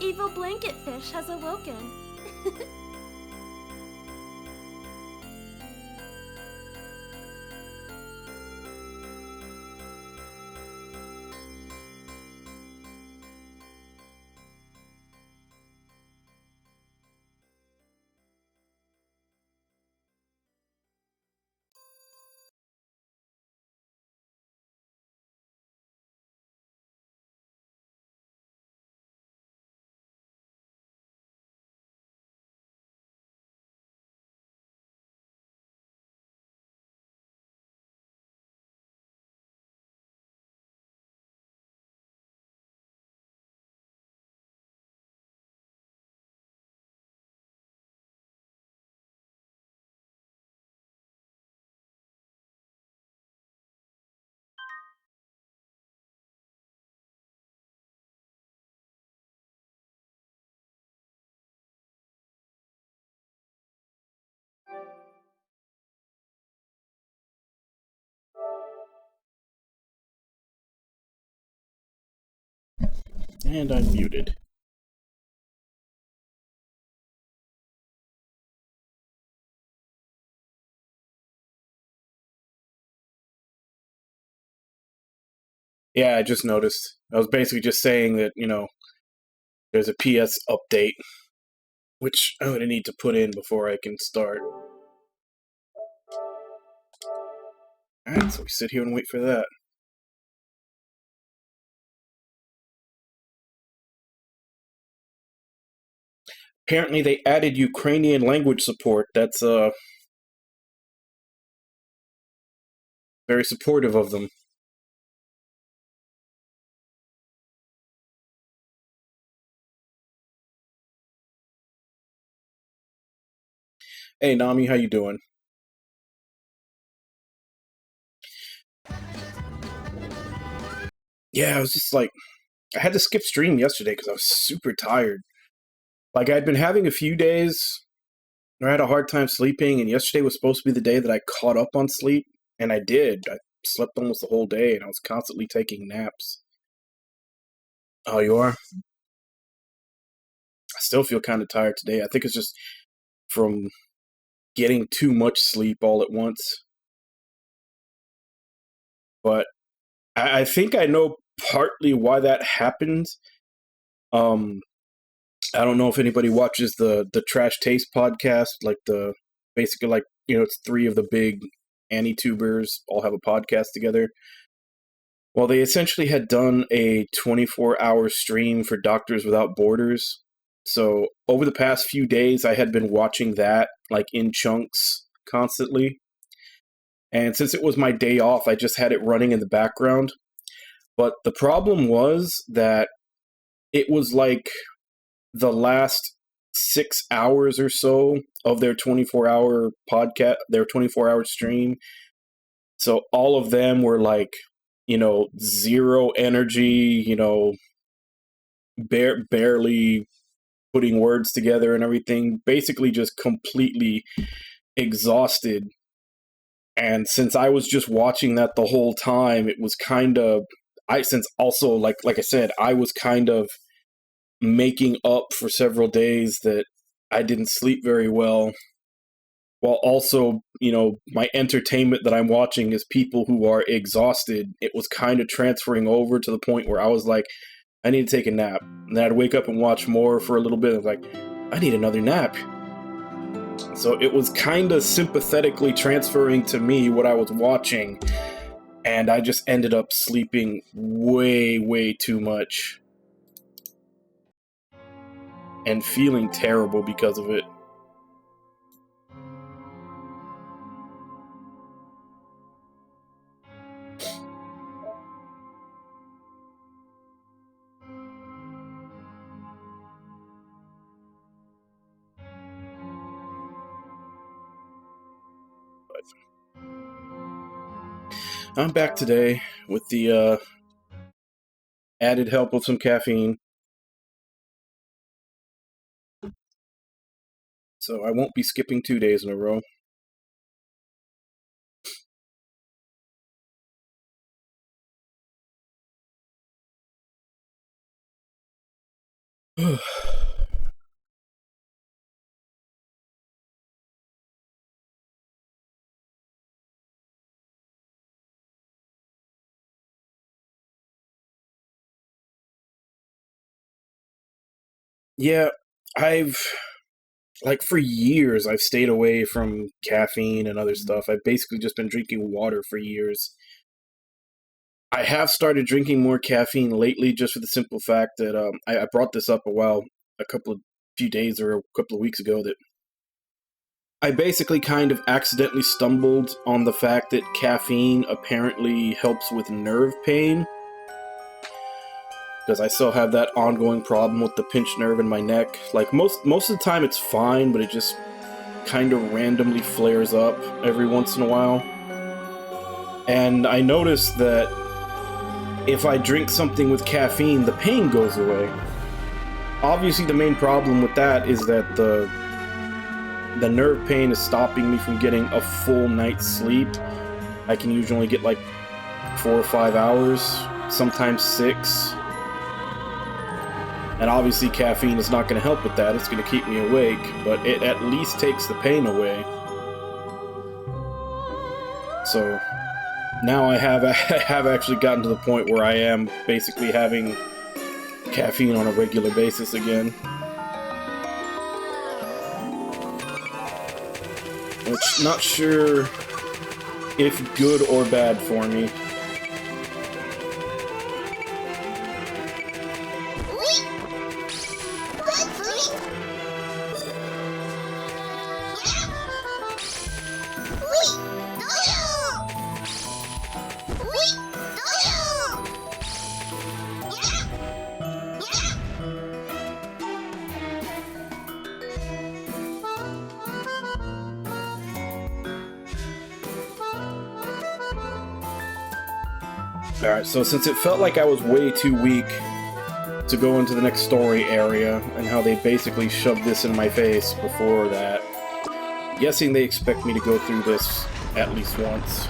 evil blanket fish has awoken. And I'm muted. Yeah, I just noticed. I was basically just saying that, there's a PS update, which I'm going to need to put in before I can start. Alright, so we sit here and wait for that. Apparently they added Ukrainian language support. That's, very supportive of them. Hey, Nami, how you doing? Yeah, I was just like, I had to skip stream yesterday because I was super tired. Like, I'd been having a few days where I had a hard time sleeping, and yesterday was supposed to be the day that I caught up on sleep, and I did. I slept almost the whole day, and I was constantly taking naps. Oh, you are? I still feel kind of tired today. I think it's just from getting too much sleep all at once. But I think I know partly why that happens. Um, I don't know if anybody watches the Trash Taste podcast, like basically like it's three of the big Annie-tubers all have a podcast together. Well, they essentially had done a 24-hour stream for Doctors Without Borders. So over the past few days, I had been watching that like in chunks constantly. And since it was my day off, I just had it running in the background. But the problem was that it was like the last 6 hours or so of their 24-hour podcast, their 24-hour stream. So all of them were like, zero energy, barely putting words together and everything, basically just completely exhausted. And since I was just watching that the whole time, it was kind of since also like I said, I was kind of making up for several days that I didn't sleep very well, while also, my entertainment that I'm watching is people who are exhausted. It was kind of transferring over to the point where I was like, I need to take a nap. And then I'd wake up and watch more for a little bit. I was like, I need another nap. So it was kind of sympathetically transferring to me what I was watching. And I just ended up sleeping way, way too much. And feeling terrible because of it. I'm back today with the added help of some caffeine. So I won't be skipping 2 days in a row. Yeah, I've for years I've stayed away from caffeine and other stuff. I've basically just been drinking water for years. I have started drinking more caffeine lately, just for the simple fact that I brought this up a few days or a couple of weeks ago, that I basically kind of accidentally stumbled on the fact that caffeine apparently helps with nerve pain, because I still have that ongoing problem with the pinched nerve in my neck. Like most of the time it's fine, but it just kind of randomly flares up every once in a while. And I noticed that if I drink something with caffeine, the pain goes away. Obviously, the main problem with that is that the nerve pain is stopping me from getting a full night's sleep. I can usually only get like 4 or 5 hours, sometimes 6. And obviously caffeine is not going to help with that. It's going to keep me awake, but it at least takes the pain away. So now I have actually gotten to the point where I am basically having caffeine on a regular basis again. Which, not sure if good or bad for me. Alright, so since it felt like I was way too weak to go into the next story area, and how they basically shoved this in my face before that, I'm guessing they expect me to go through this at least once.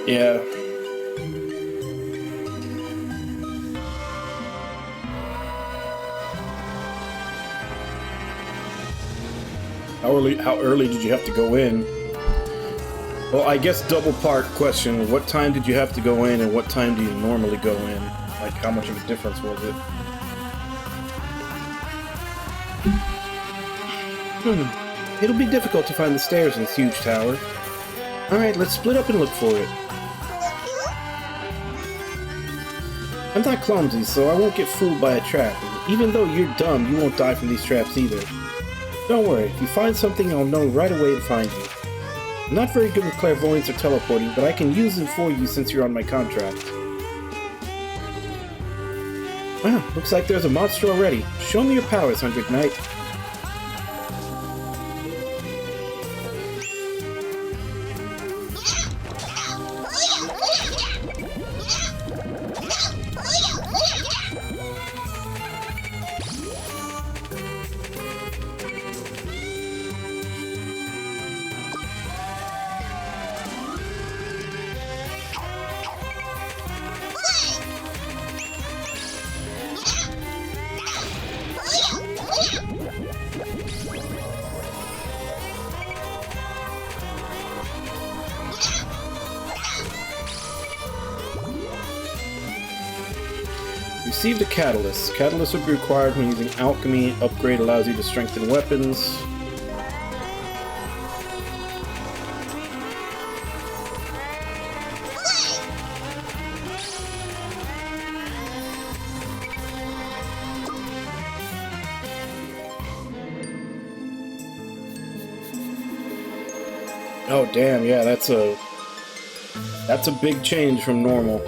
Yeah. How early did you have to go in? Well, I guess double part question. What time did you have to go in, and what time do you normally go in? Like, how much of a difference was it? It'll be difficult to find the stairs in this huge tower. Alright, let's split up and look for it. I'm not clumsy, so I won't get fooled by a trap. Even though you're dumb, you won't die from these traps either. Don't worry, if you find something, I'll know right away to find you. I'm not very good with clairvoyance or teleporting, but I can use them for you since you're on my contract. Wow, looks like there's a monster already. Show me your powers, 100 Knight. Received a catalyst. Catalyst would be required when using alchemy. Upgrade allows you to strengthen weapons. Oh damn, yeah, that's a big change from normal.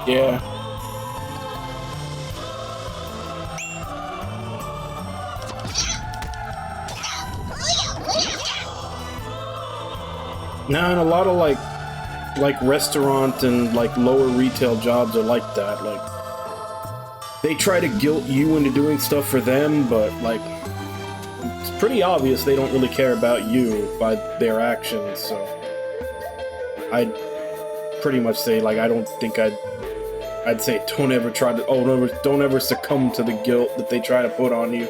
Yeah. Now, and a lot of like restaurant and like lower retail jobs are like that. Like they try to guilt you into doing stuff for them, but like it's pretty obvious they don't really care about you by their actions. So I'd pretty much say like I don't think I'd say don't ever try to don't ever succumb to the guilt that they try to put on you.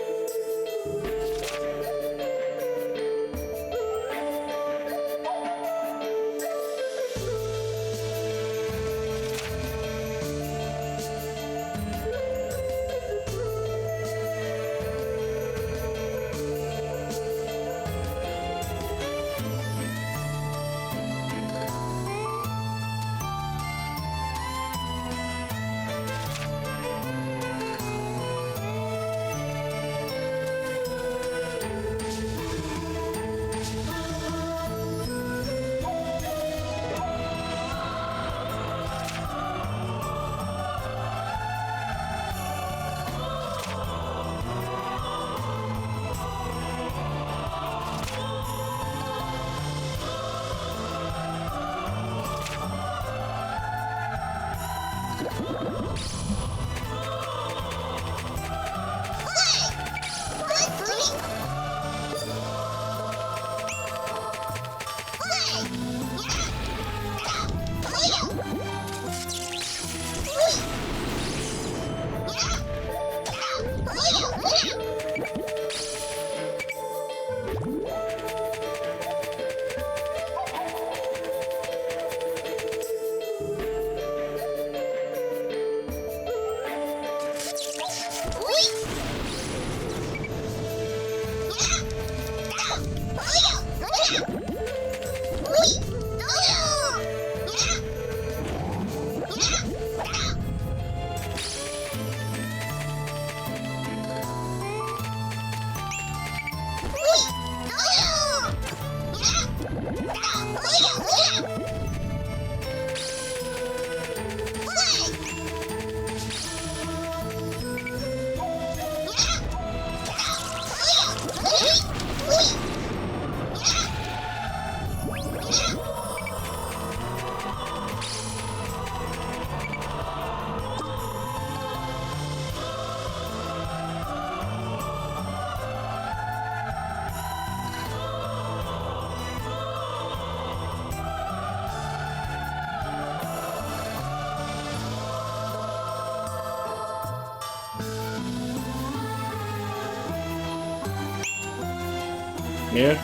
Yeah.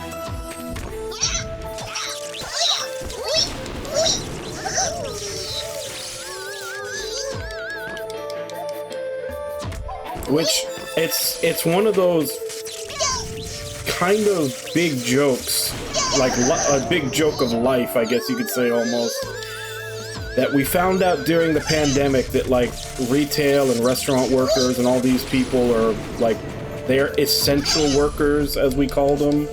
Which, it's one of those kind of big jokes, like a big joke of life, I guess you could say, almost, that we found out during the pandemic, that like retail and restaurant workers and all these people are like, they're essential workers, as we call them,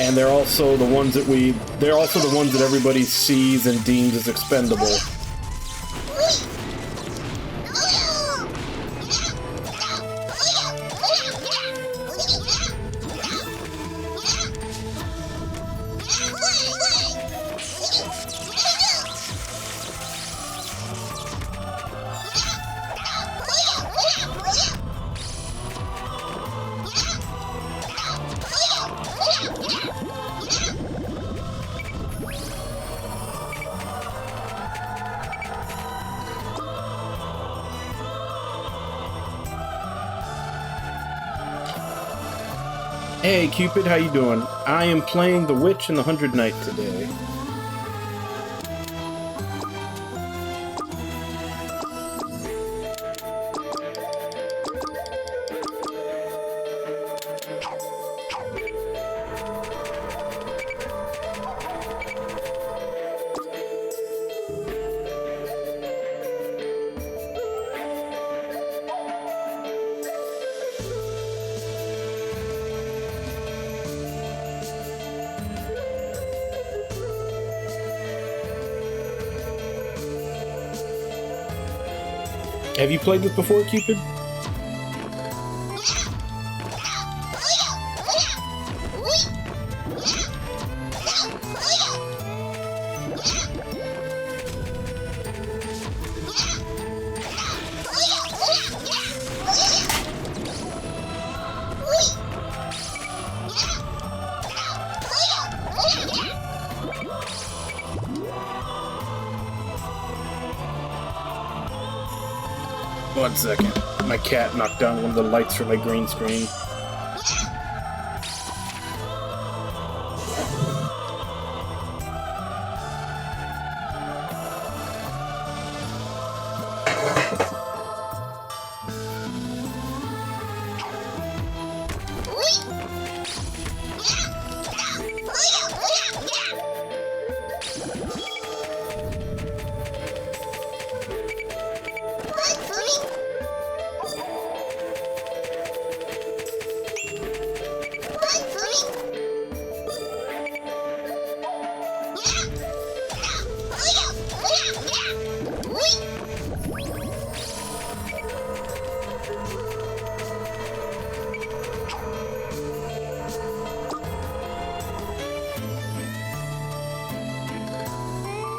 and they're also the ones that everybody sees and deems as expendable. Hey Cupid, how you doing? I am playing The Witch and the 100 Knight today. Have you played this before, Cupid? One second. My cat knocked down one of the lights from my green screen.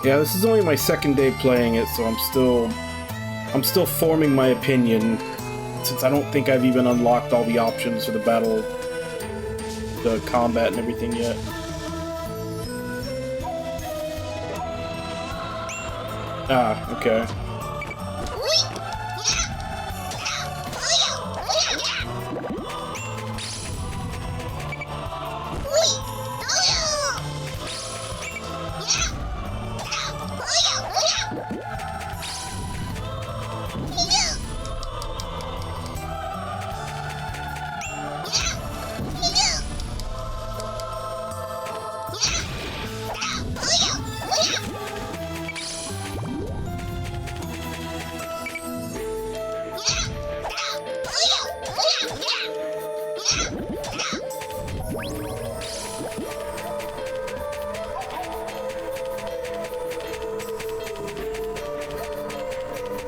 Yeah, this is only my second day playing it, so I'm still forming my opinion, since I don't think I've even unlocked all the options for the combat and everything yet. Ah, okay.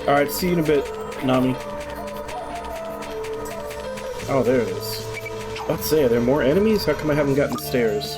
Alright, see you in a bit, Nami. Oh, there it is. Let's say, are there more enemies? How come I haven't gotten stairs?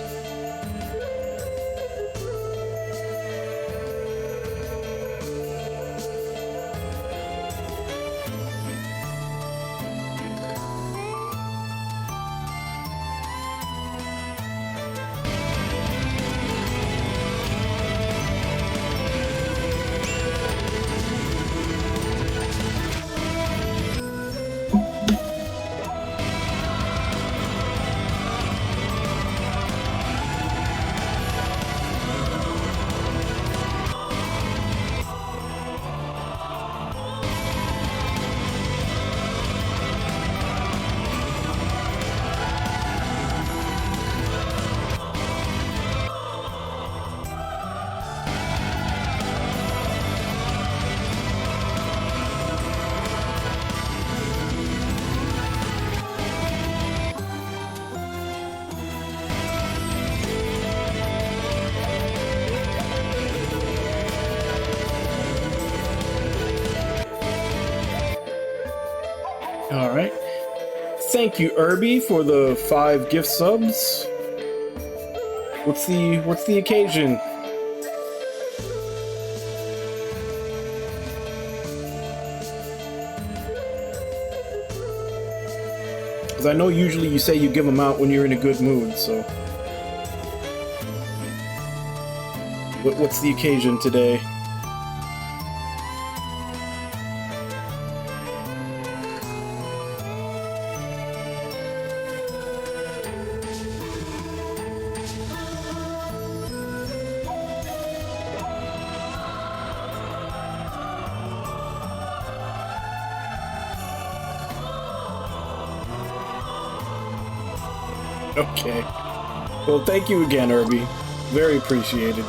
All right. Thank you, Irby, for the 5 gift subs. What's the occasion? Because I know usually you say you give them out when you're in a good mood, so... What's the occasion today? Okay. Well, thank you again, Irby. Very appreciated.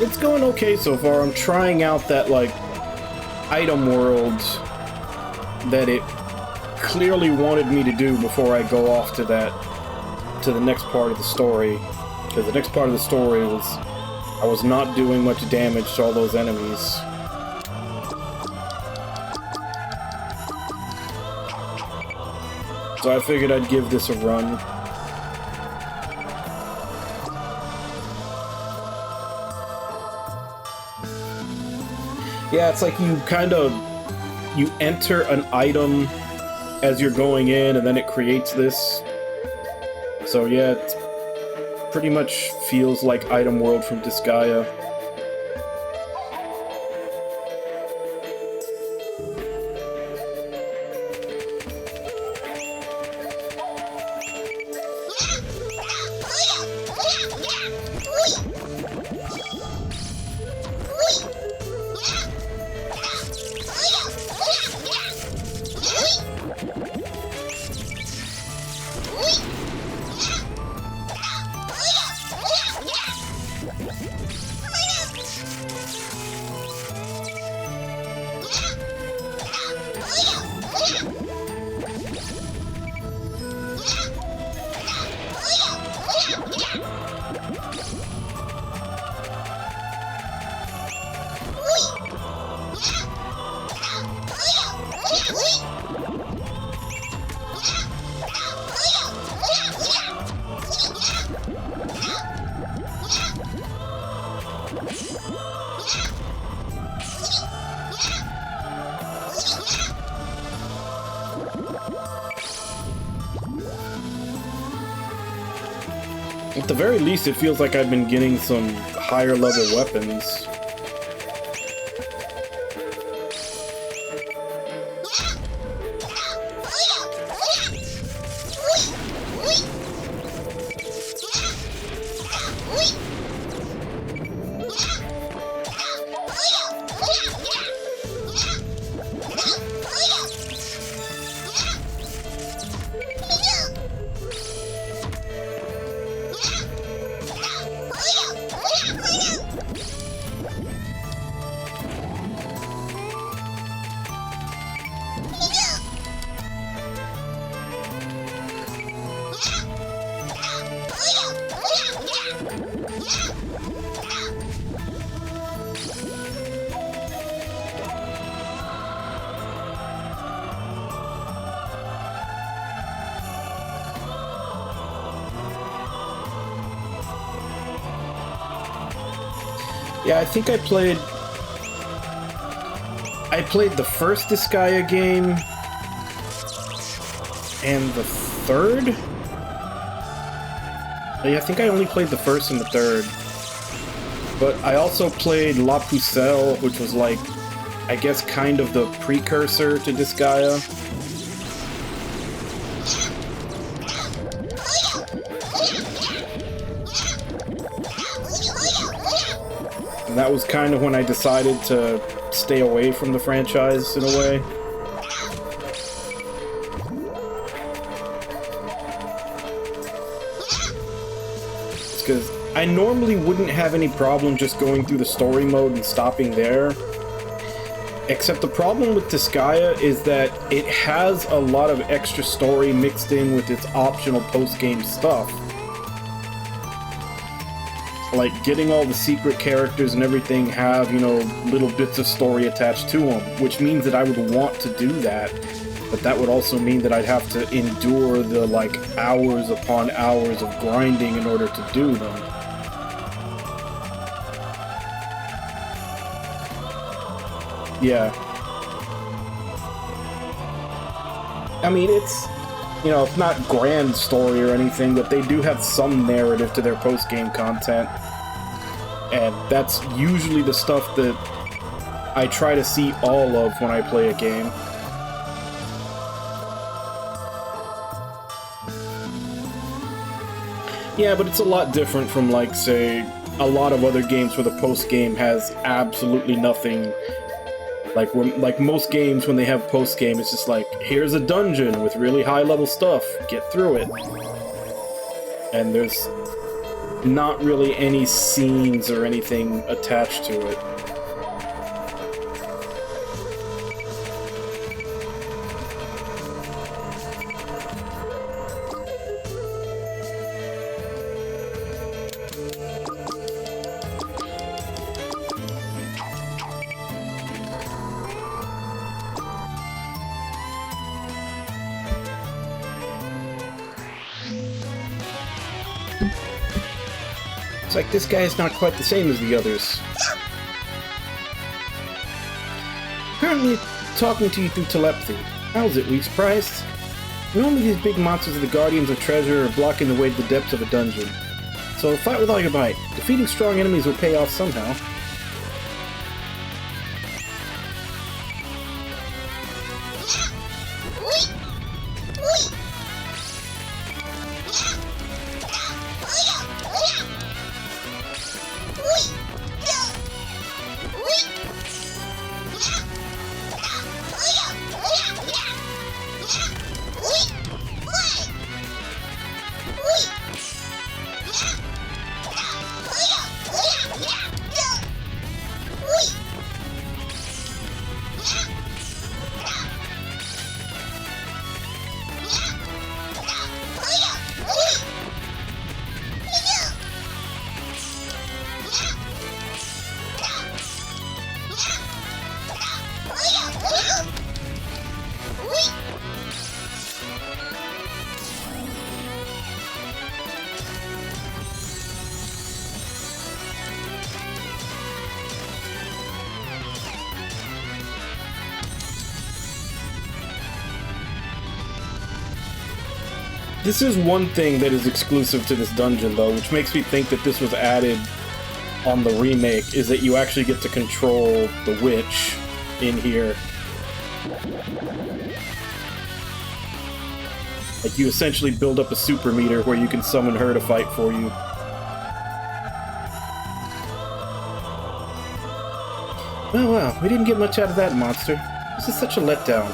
It's going okay so far. I'm trying out that, like, item world that it clearly wanted me to do before I go off to the next part of the story. Because the next part of the story was, I was not doing much damage to all those enemies. So I figured I'd give this a run. Yeah, it's like you enter an item as you're going in, and then it creates this. So yeah, it pretty much feels like Item World from Disgaea. At the very least, it feels like I've been getting some higher level weapons. Yeah, I think I played I played the first Disgaea game and the third? I think I only played the first and the third. But I also played La Pucelle, which was like, I guess kind of the precursor to Disgaea. And that was kind of when I decided to stay away from the franchise in a way. Because I normally wouldn't have any problem just going through the story mode and stopping there. Except the problem with Disgaea is that it has a lot of extra story mixed in with its optional post-game stuff. Like, getting all the secret characters and everything have, you know, little bits of story attached to them, which means that I would want to do that, but that would also mean that I'd have to endure the, like, hours upon hours of grinding in order to do them. Yeah. I mean, it's, you know, it's not grand story or anything, but they do have some narrative to their post-game content. And that's usually the stuff that I try to see all of when I play a game. Yeah, but it's a lot different from, like, say, a lot of other games where the post-game has absolutely nothing. Like most games, when they have post-game, it's just like, here's a dungeon with really high-level stuff, get through it. And there's not really any scenes or anything attached to it. It's like this guy is not quite the same as the others. Currently talking to you through telepathy. How's it, we surprised? Normally these big monsters are the guardians of treasure or blocking the way to the depths of a dungeon. So fight with all your might. Defeating strong enemies will pay off somehow. This is one thing that is exclusive to this dungeon, though, which makes me think that this was added on the remake, is that you actually get to control the witch in here. Like, you essentially build up a super meter where you can summon her to fight for you. Oh wow, we didn't get much out of that monster. This is such a letdown.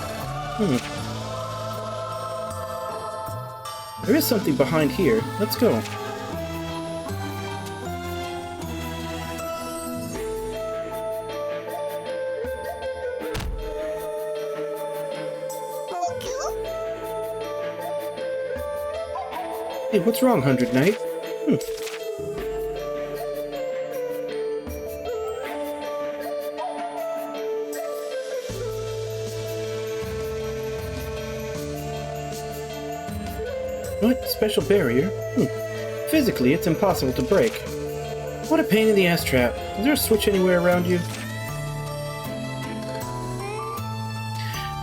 There is something behind here. Let's go. Hey, what's wrong, 100 Knight? What? Special barrier? Physically, it's impossible to break. What a pain in the ass trap. Is there a switch anywhere around you?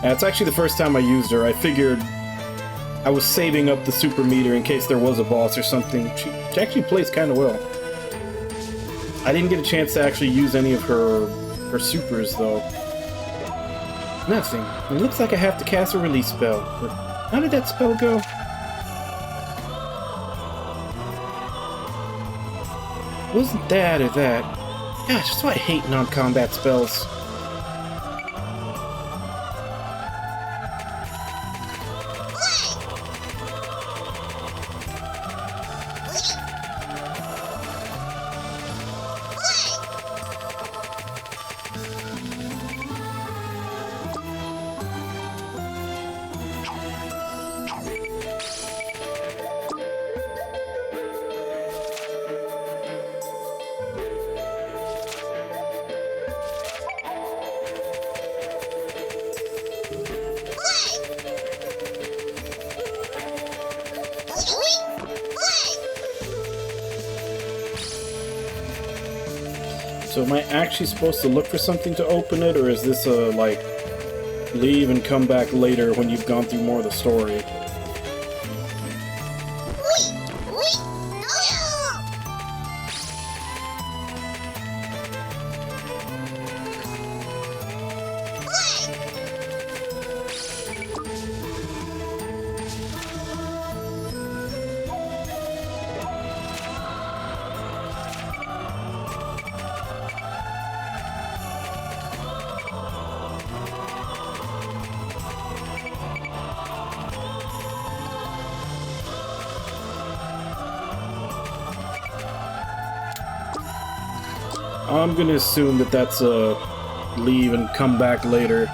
It's actually the first time I used her. I figured I was saving up the super meter in case there was a boss or something. She actually plays kind of well. I didn't get a chance to actually use any of her supers, though. Nothing. It looks like I have to cast a release spell, but how did that spell go? Wasn't that or that? Gosh, that's why I hate non-combat spells. So am I actually supposed to look for something to open it, or is this a, like, leave and come back later when you've gone through more of the story? I'm gonna assume that that's a leave and come back later.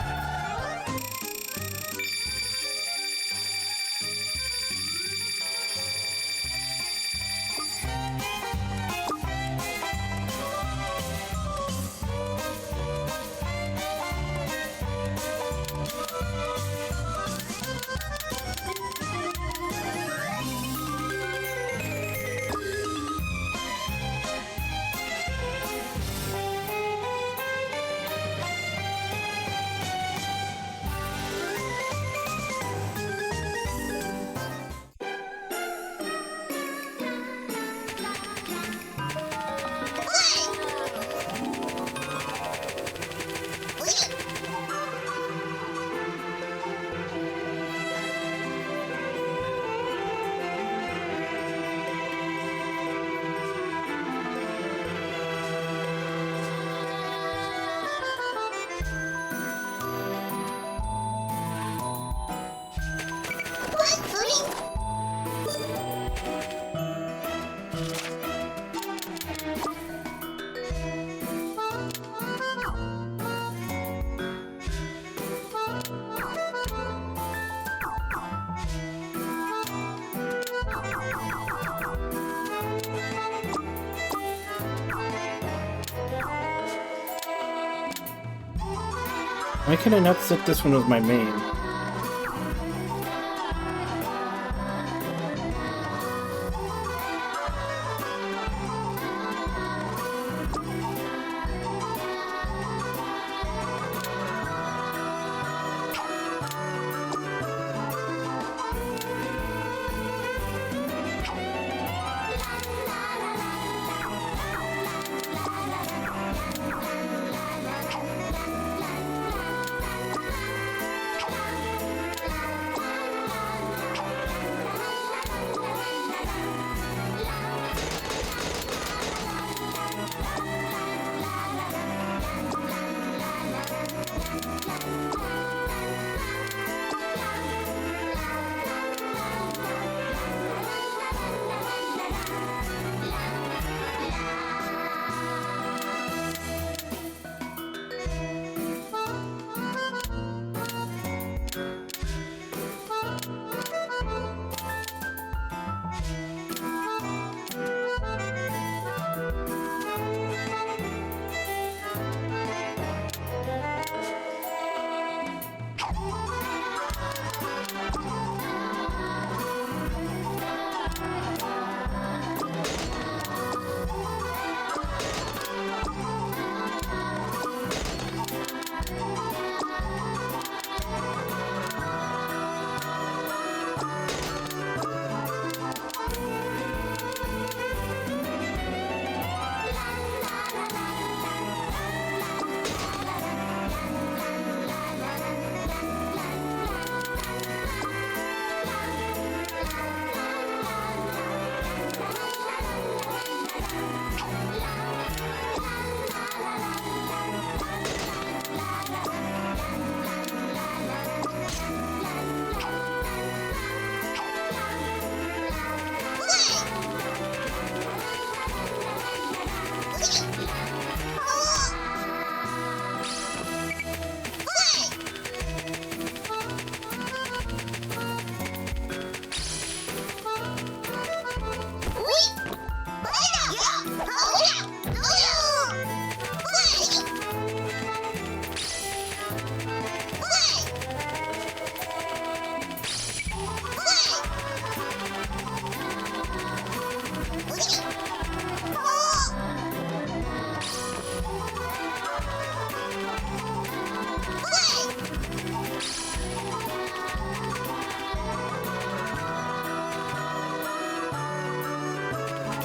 Why can I not set this one as my main?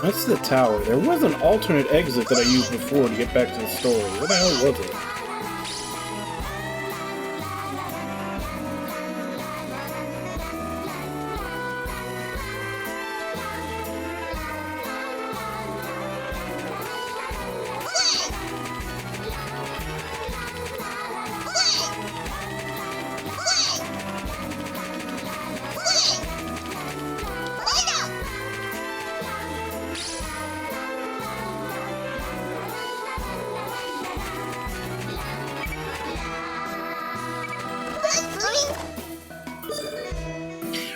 That's the tower. There was an alternate exit that I used before to get back to the story. What the hell was it?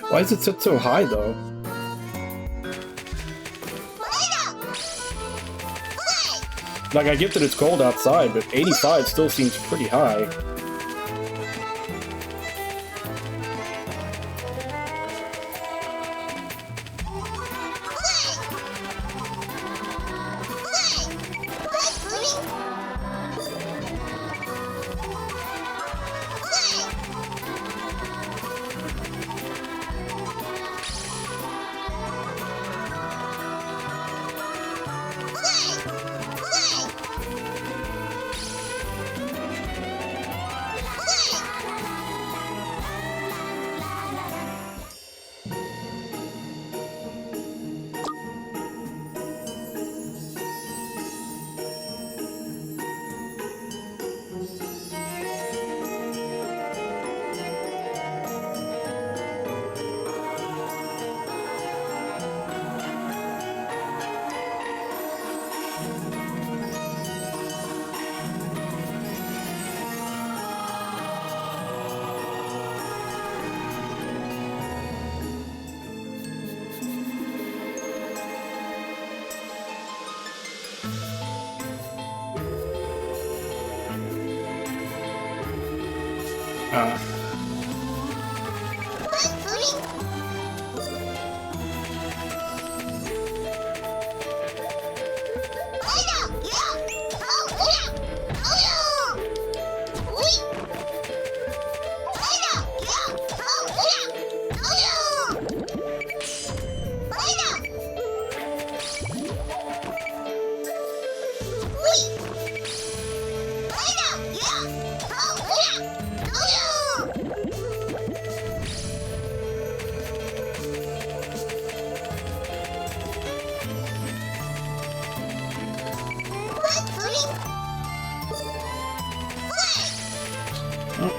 Why is it set so high, though? Like, I get that it's cold outside, but 85 still seems pretty high.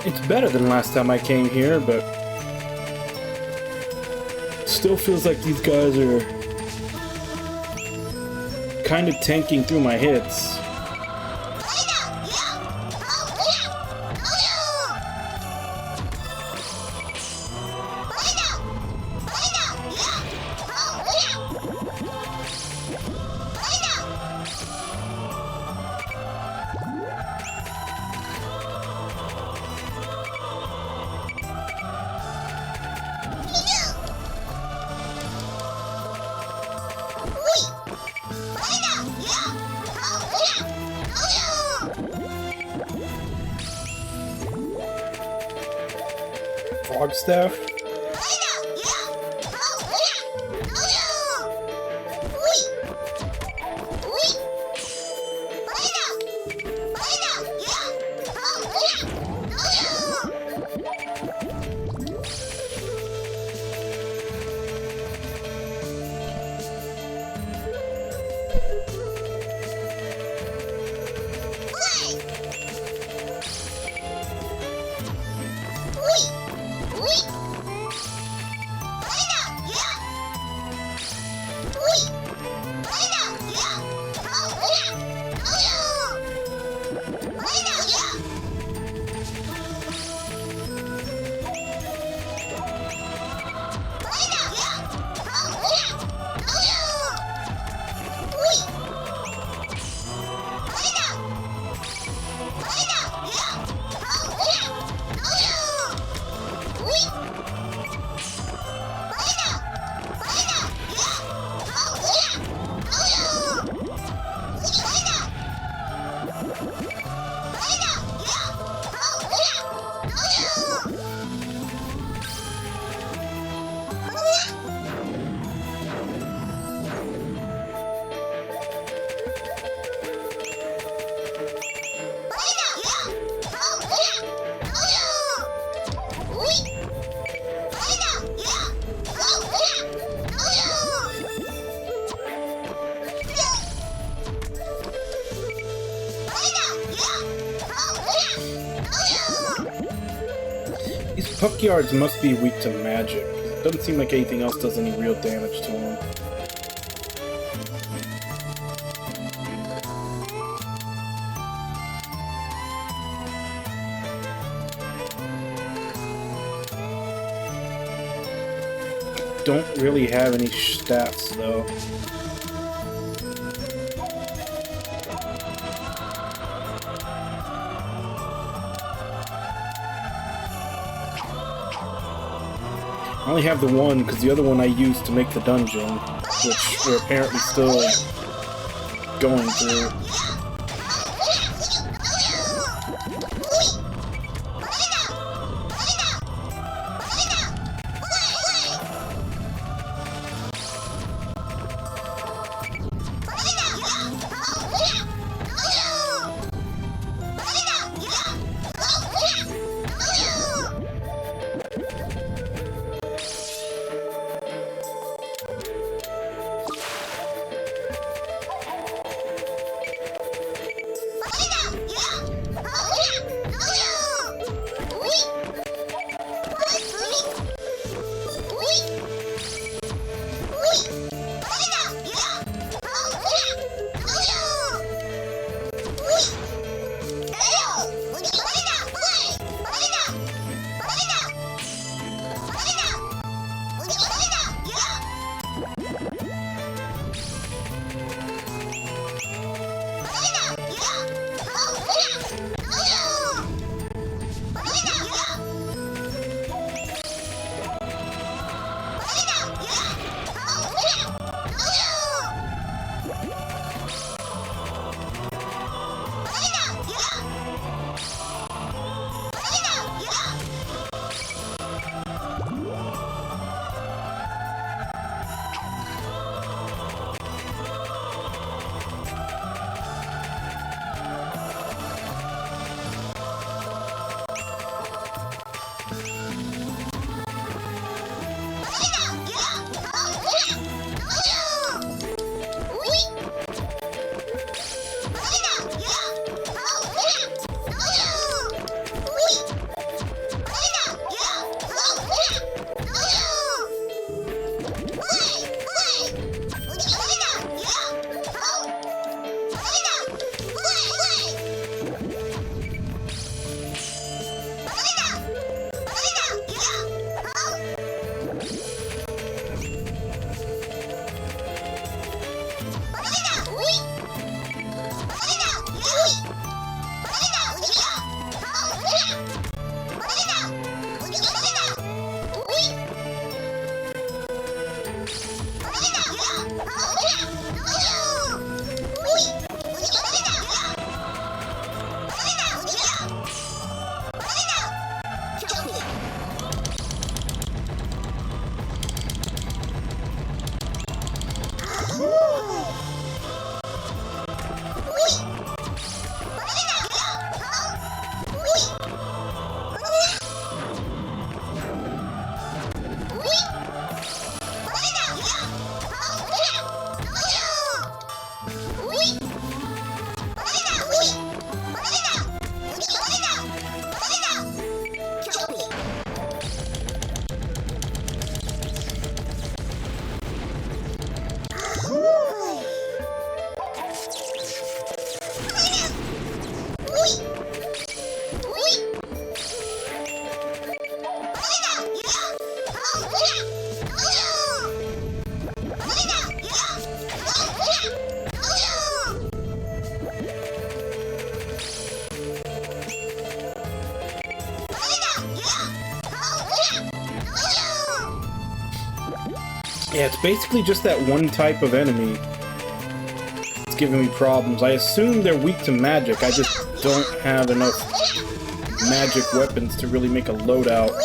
It's better than last time I came here, but still feels like these guys are kind of tanking through my hits. Frog staff? Puck Yards must be weak to magic. It doesn't seem like anything else does any real damage to him. Don't really have any stats though. I only have the one because the other one I used to make the dungeon, which we're apparently still going through. Yeah, it's basically just that one type of enemy that's giving me problems. I assume they're weak to magic, I just don't have enough magic weapons to really make a loadout.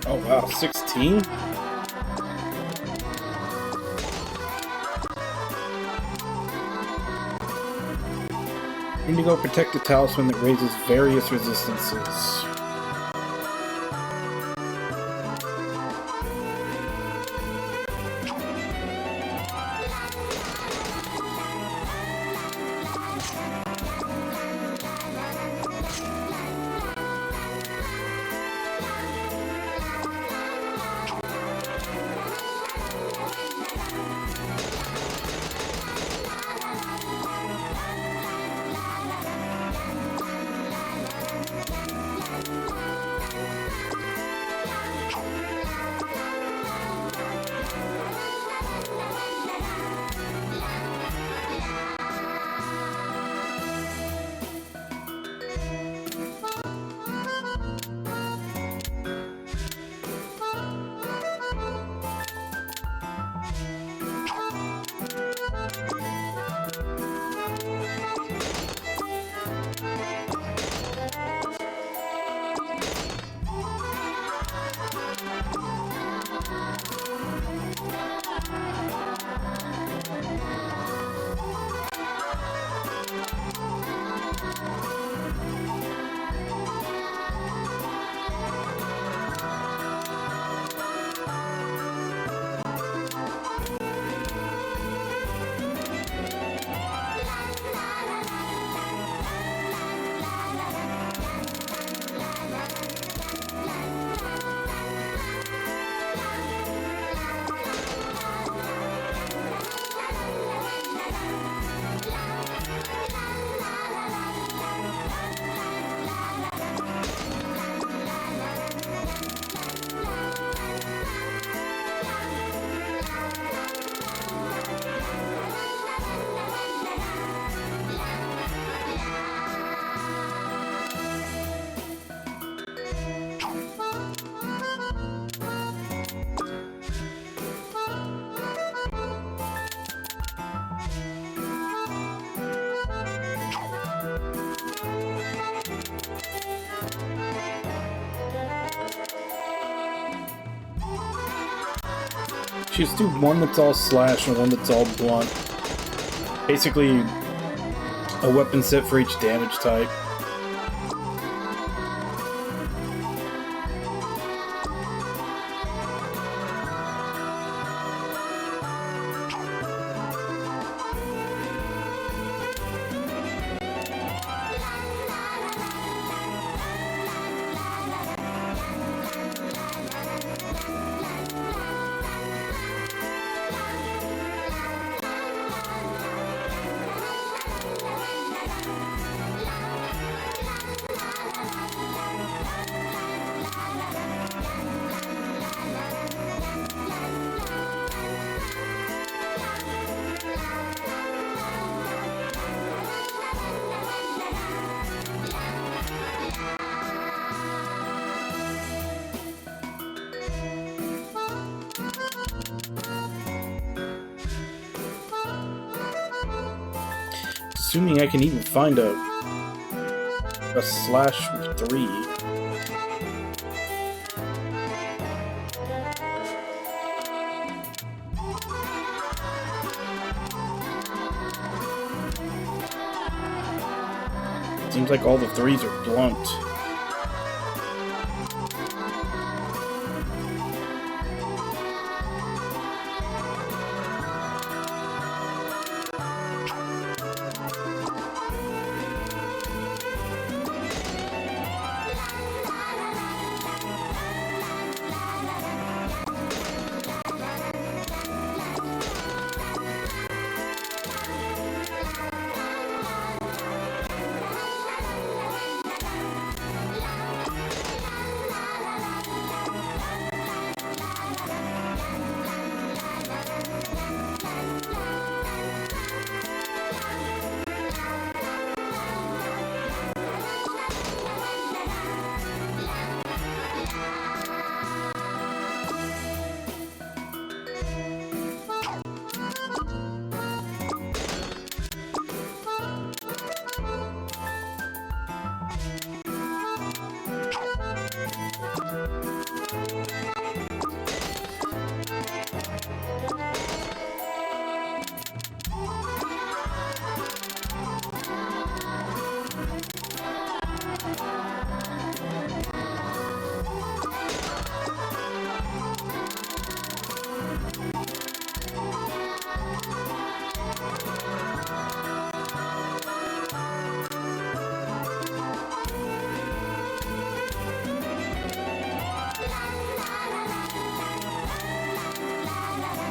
Oh wow, 16? Indigo protect a talisman that raises various resistances. Just do one that's all slash and one that's all blunt. Basically, a weapon set for each damage type. Assuming I can even find a slash 3. Seems like all the 3s are blunt.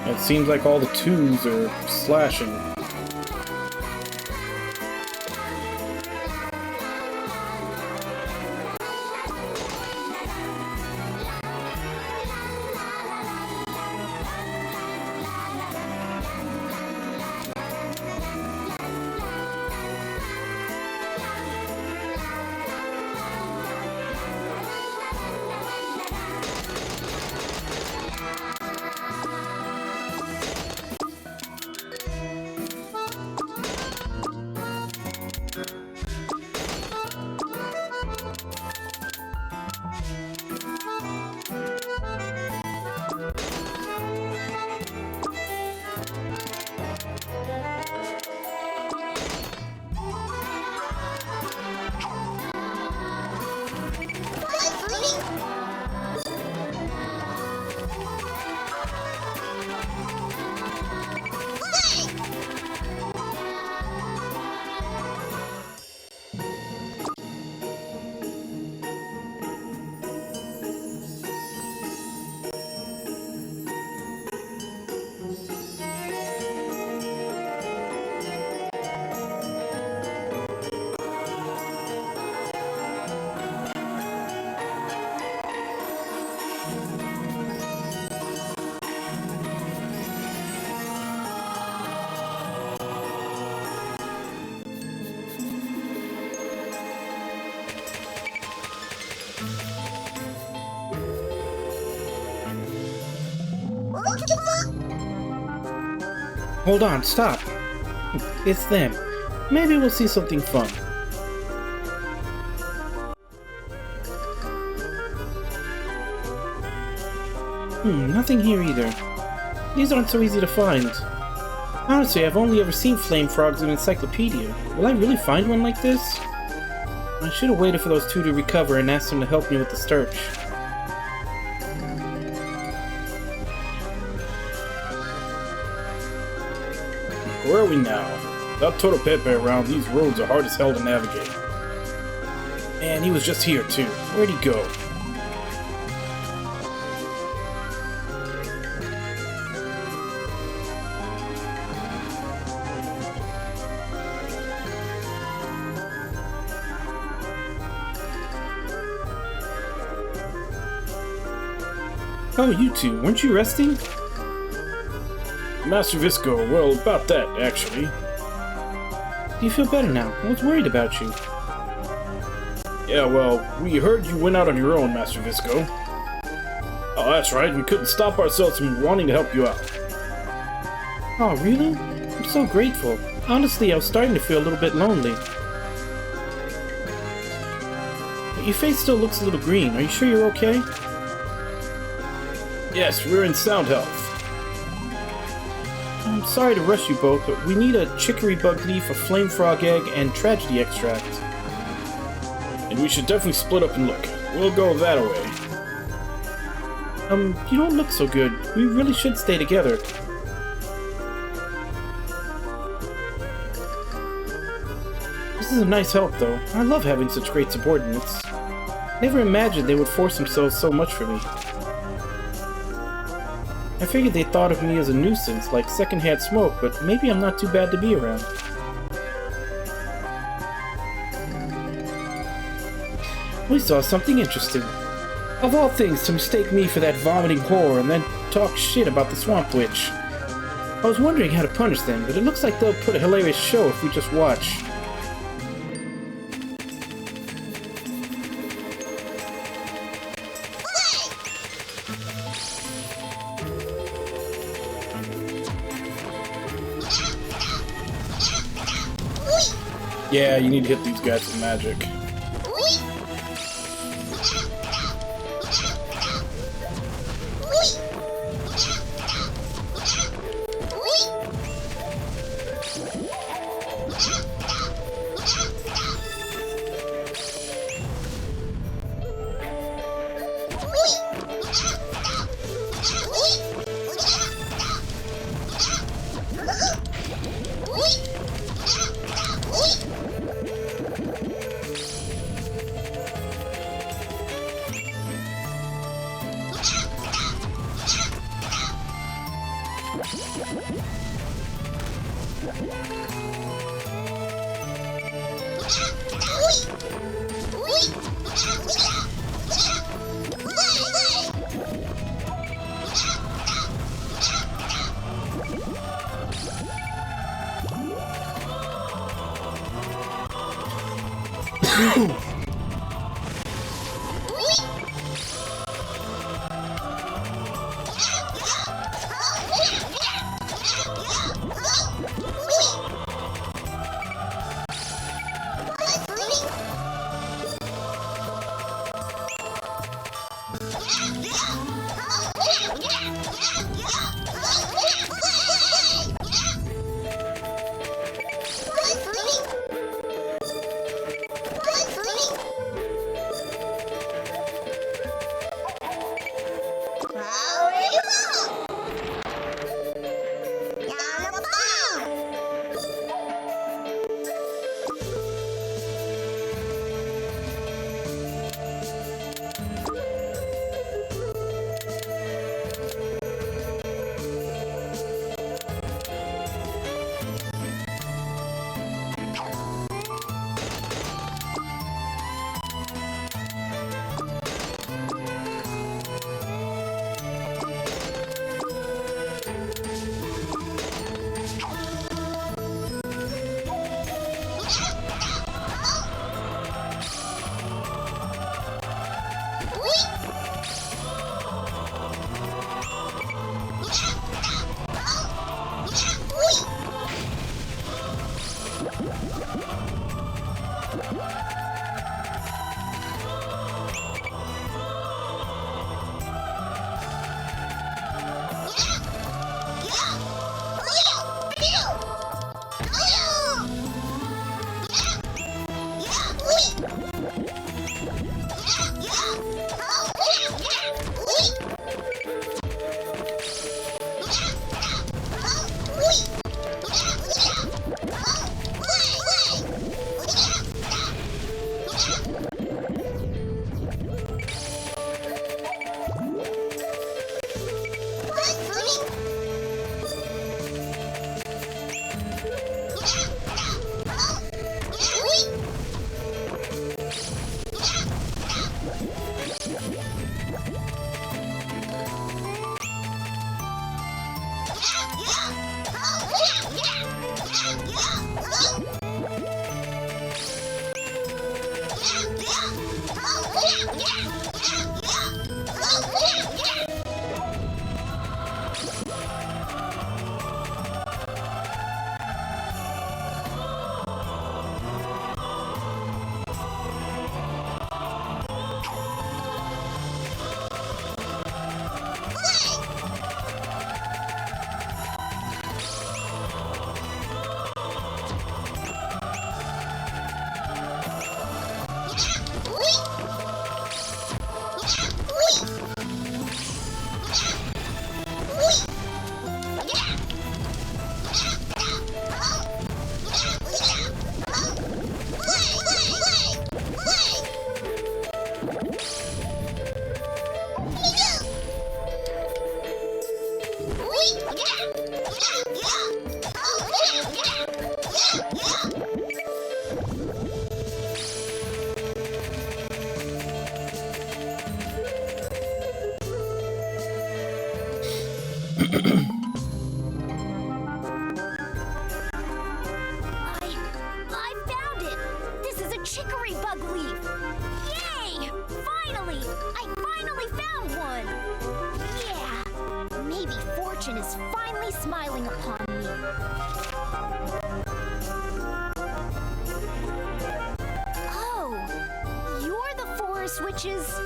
It seems like all the twos are slashing. Hold on, stop. It's them. Maybe we'll see something fun. Nothing here either. These aren't so easy to find. Honestly, I've only ever seen flame frogs in an encyclopedia. Will I really find one like this? I should have waited for those two to recover and asked them to help me with the search. Where are we now? Without Toto Pepe around, these roads are hard as hell to navigate. Man, he was just here too. Where'd he go? Oh, you two, weren't you resting? Master Visco, well, about that, actually. Do you feel better now? I was worried about you. Yeah, well, we heard you went out on your own, Master Visco. Oh, that's right, we couldn't stop ourselves from wanting to help you out. Oh, really? I'm so grateful. Honestly, I was starting to feel a little bit lonely. But your face still looks a little green. Are you sure you're okay? Yes, we're in sound health. I'm sorry to rush you both, but we need a chicory bug leaf, a flame frog egg, and tragedy extract. And we should definitely split up and look. We'll go that way. You don't look so good. We really should stay together. This is a nice help, though. I love having such great subordinates. Never imagined they would force themselves so much for me. I figured they thought of me as a nuisance, like secondhand smoke, but maybe I'm not too bad to be around. We saw something interesting. Of all things, to mistake me for that vomiting whore and then talk shit about the Swamp Witch. I was wondering how to punish them, but it looks like they'll put a hilarious show if we just watch. Yeah, you need to hit these guys with magic. I found it! This is a chicory bug leaf! Yay! Finally! I finally found one! Yeah! Maybe fortune is finally smiling upon me. Oh! You're the forest witch's...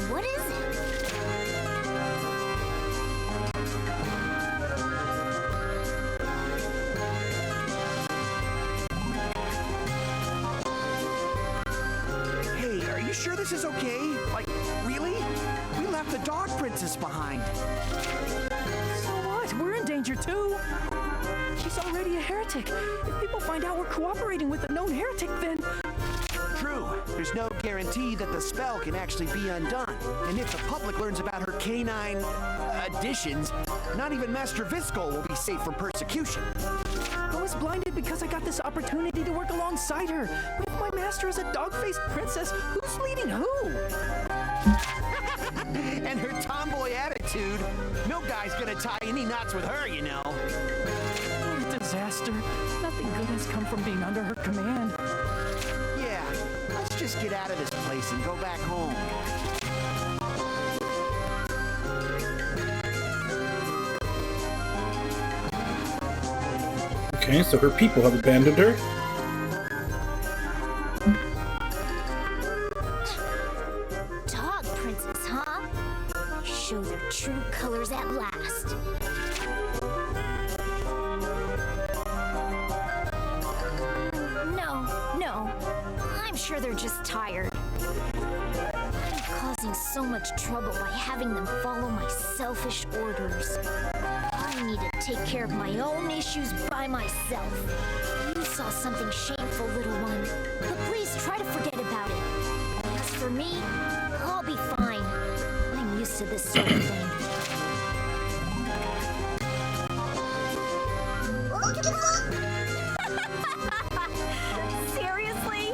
What is it? Hey, are you sure this is okay? Like, really? We left the dog princess behind. So what? We're in danger too. She's already a heretic. If people find out we're cooperating with a known heretic, then... True. There's no guarantee that the spell can actually be undone. And if the public learns about her canine additions, not even Master Visco will be safe from persecution. I was blinded because I got this opportunity to work alongside her. With my master as a dog-faced princess, who's leading who? And her tomboy attitude. No guy's gonna tie any knots with her, you know. What a disaster. Nothing good has come from being under her command. Yeah, let's just get out of this place and go back home. Okay, so her people have abandoned her. Dog princess, huh? Show their true colors at last. No. I'm sure they're just tired. I'm causing so much trouble by having them follow my selfish orders. I need to take care of my own issues by myself. You saw something shameful, little one, but please try to forget about it. As for me, I'll be fine. I'm used to this sort of thing. Seriously?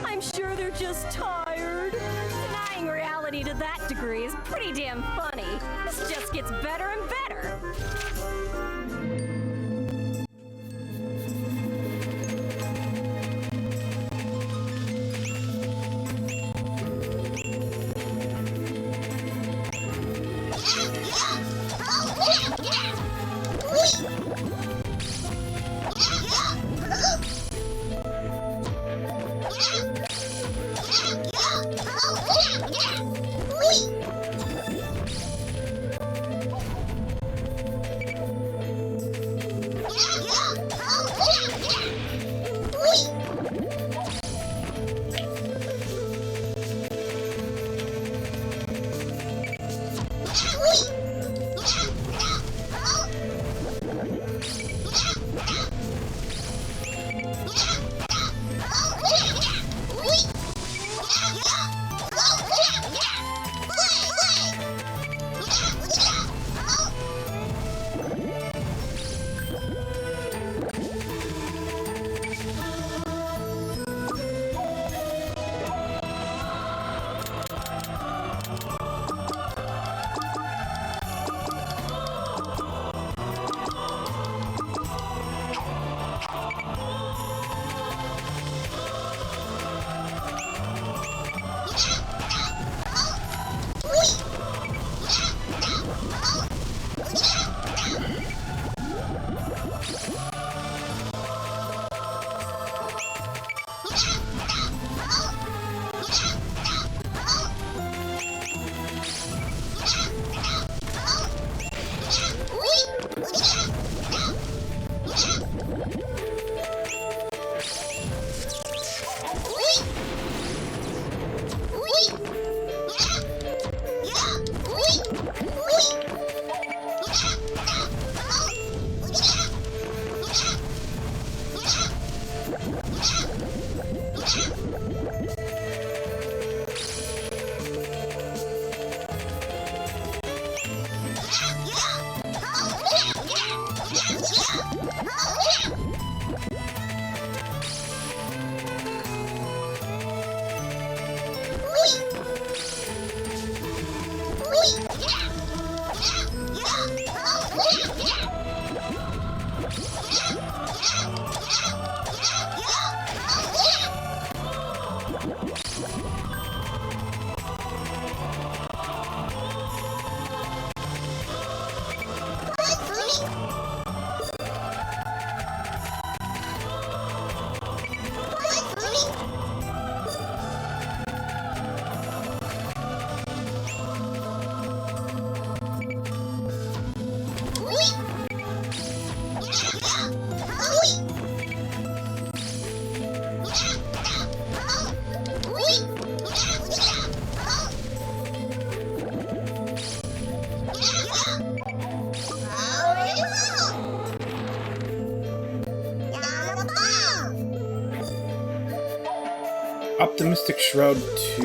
I'm sure they're just tired. Denying reality to that degree is pretty damn funny. This just gets better and better. Optimistic Shroud 2.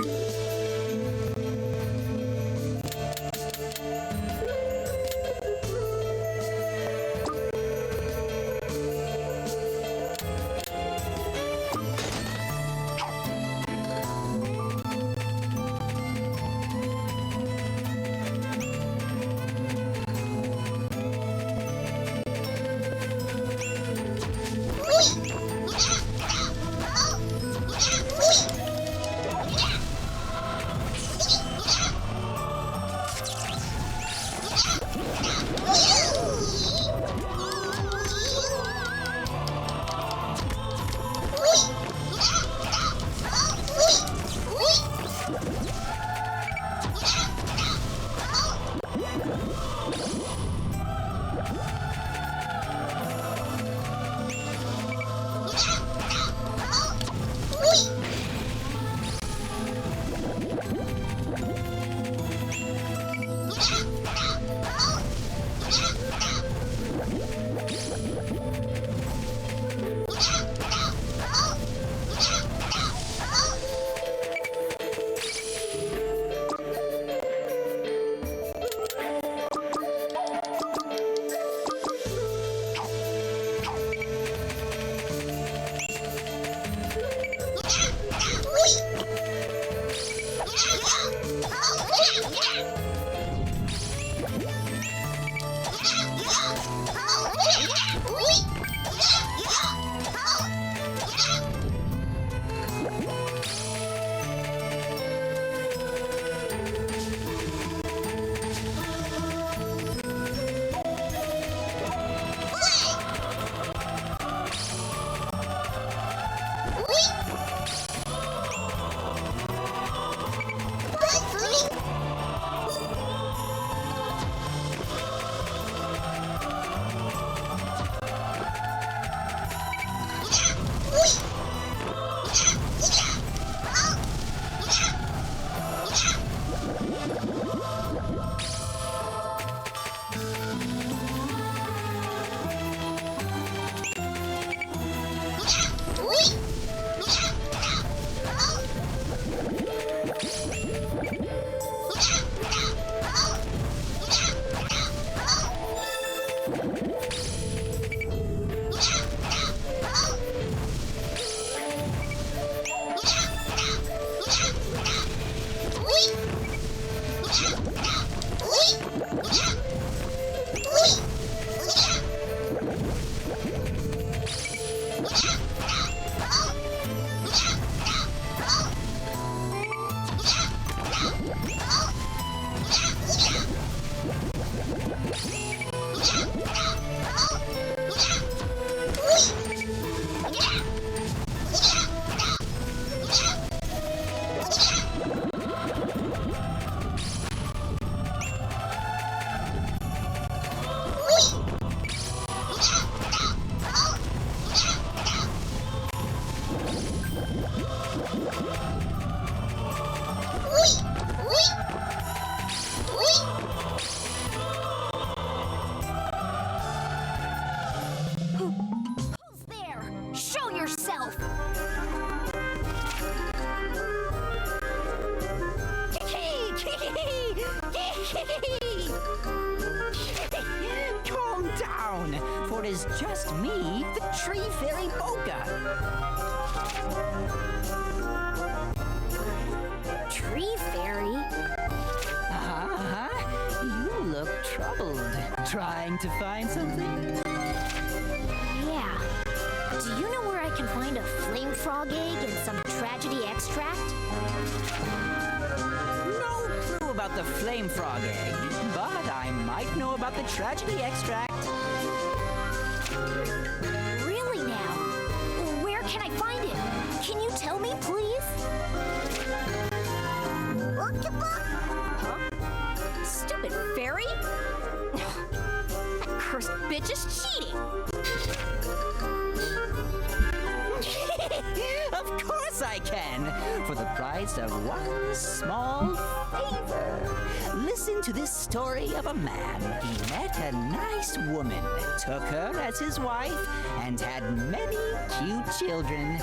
is just me, the Tree Fairy Boca. Tree fairy? You look troubled. Trying to find something? Yeah. Do you know where I can find a flame frog egg and some tragedy extract? No clue about the flame frog egg, but I might know about the tragedy extract. Really now? Where can I find it? Can you tell me, please? Huh? Stupid fairy? That cursed bitch is cheating! Of course I can, for the price of one small favor. Listen to this story of a man. He met a nice woman, took her as his wife, and had many cute children.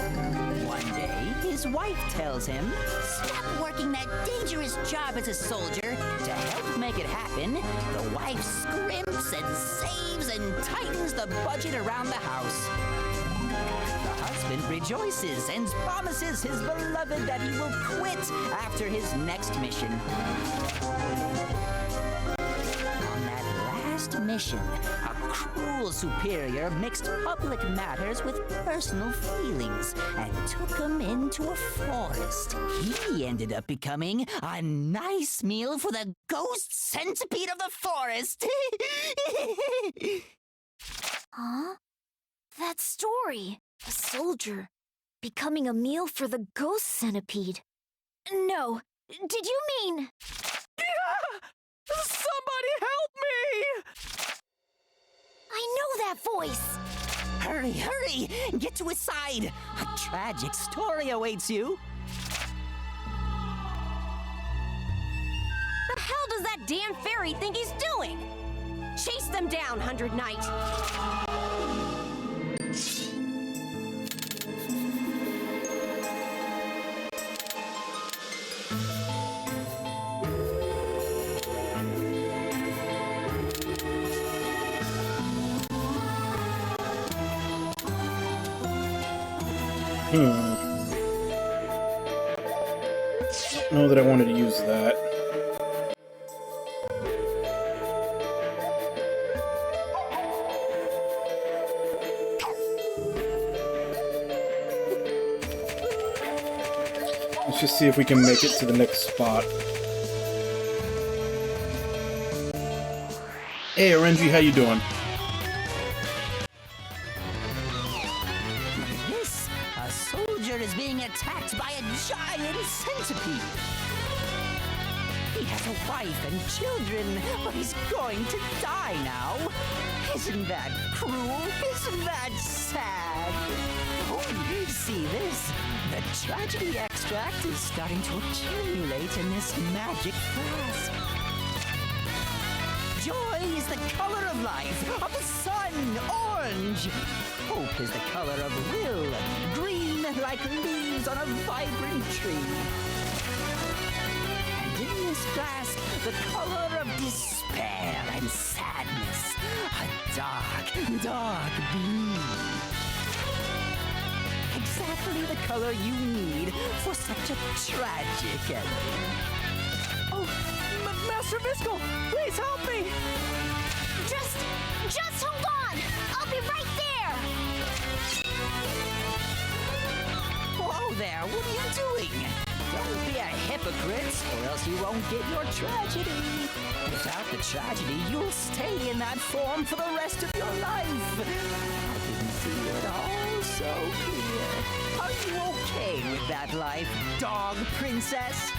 One day, his wife tells him, "Stop working that dangerous job as a soldier." To help make it happen, the wife scrimps and saves and tightens the budget around the house. The husband rejoices and promises his beloved that he will quit after his next mission. On that last mission, a cruel superior mixed public matters with personal feelings and took him into a forest. He ended up becoming a nice meal for the ghost centipede of the forest. Huh? That story. A soldier becoming a meal for the ghost centipede. No, did you mean... Somebody help me! I know that voice! Hurry, hurry! Get to his side! A tragic story awaits you! The hell does that damn fairy think he's doing? Chase them down, 100 Knight! Don't know that I wanted to use that. Let's just see if we can make it to the next spot. Hey, RNG, how you doing? This, a soldier is being attacked by a giant centipede. He has a wife and children, but he's going to die now. Isn't that cruel? Isn't that sad? Oh, see this? The tragedy extract is starting to accumulate in this magic flask. Joy is the color of life, of the sun, orange. Hope is the color of will, green like leaves on a vibrant tree. And in this flask, the color of despair and sadness, a dark, dark blue. Exactly the color you need for such a tragic ending. Oh, Master Visco, please help me! Just hold on! I'll be right there! Whoa there, what are you doing? Don't be a hypocrite, or else you won't get your tragedy. Without the tragedy, you'll stay in that form for the rest of your life. I can see it all so clear. Are you okay with that life, dog princess?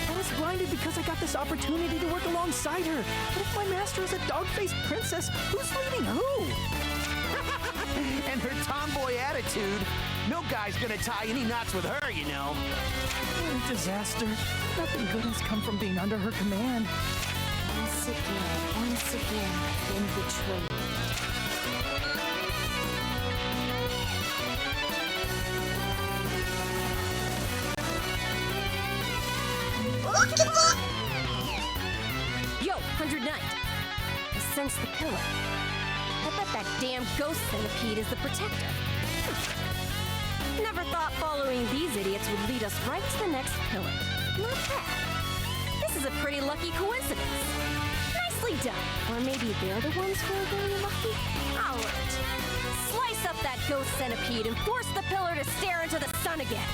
I was blinded because I got this opportunity to work alongside her. But if my master is a dog-faced princess, who's leading who? And her tomboy attitude. No guy's gonna tie any knots with her, you know. What a disaster. Nothing good has come from being under her command. Once again, been betrayed. 100 night. I sense the pillar. I bet that damn ghost centipede is the protector. Never thought following these idiots would lead us right to the next pillar. Not bad. This is a pretty lucky coincidence. Nicely done. Or maybe they're the ones who are very lucky? Alright. Slice up that ghost centipede and force the pillar to stare into the sun again.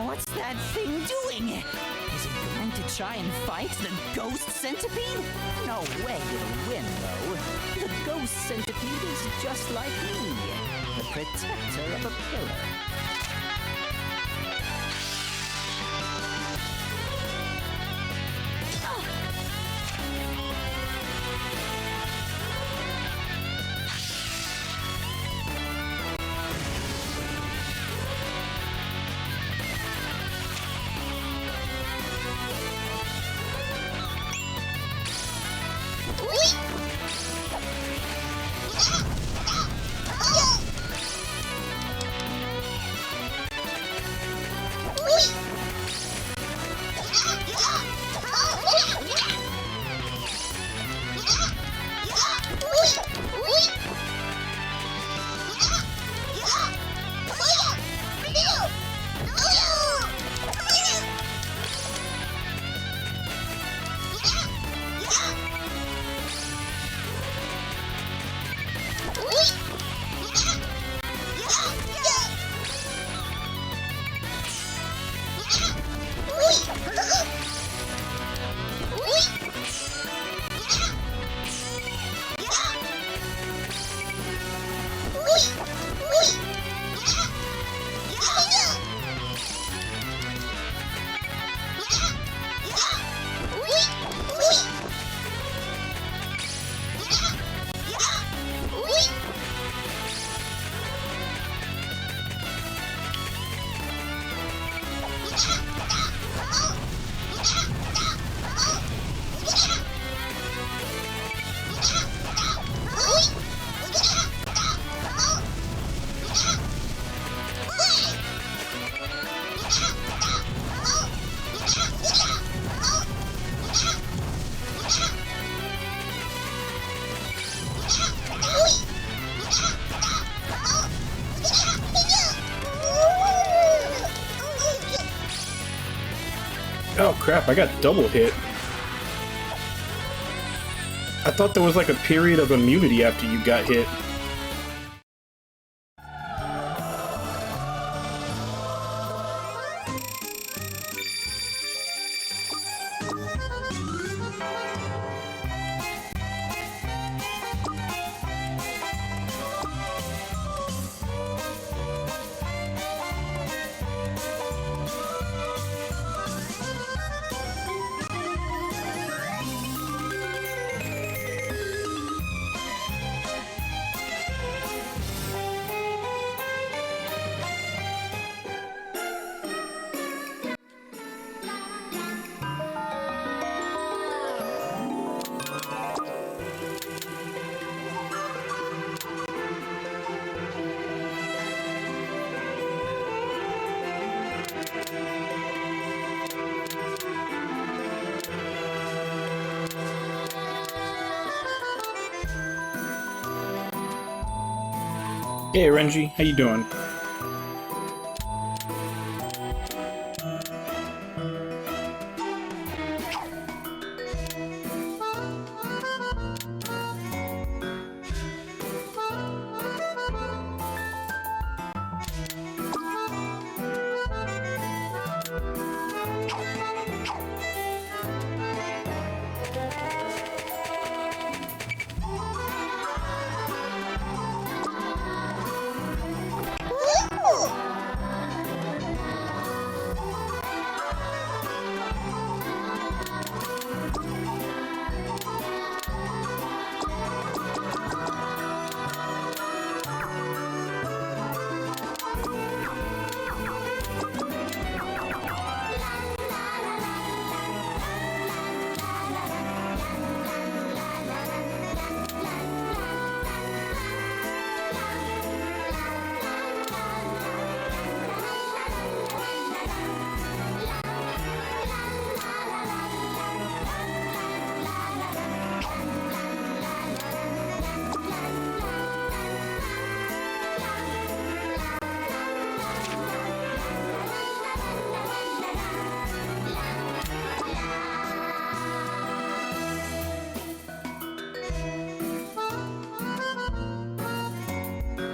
What's that thing doing? Is it going to try and fight the ghost centipede? No way it'll win, though. The ghost centipede is just like me, the protector of a pillar. Oh crap, I got double hit. I thought there was like a period of immunity after you got hit. Hey Renji, how you doing?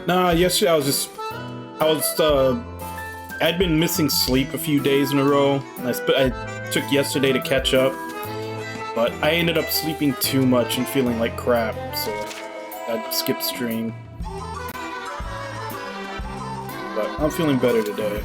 Nah, yesterday I'd been missing sleep a few days in a row. I took yesterday to catch up, but I ended up sleeping too much and feeling like crap, so I skipped stream. But I'm feeling better today.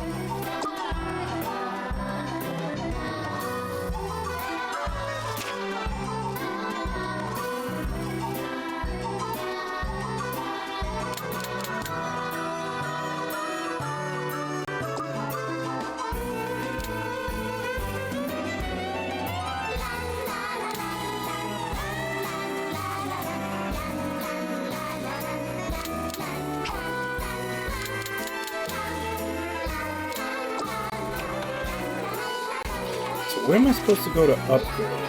Where am I supposed to go to upgrade?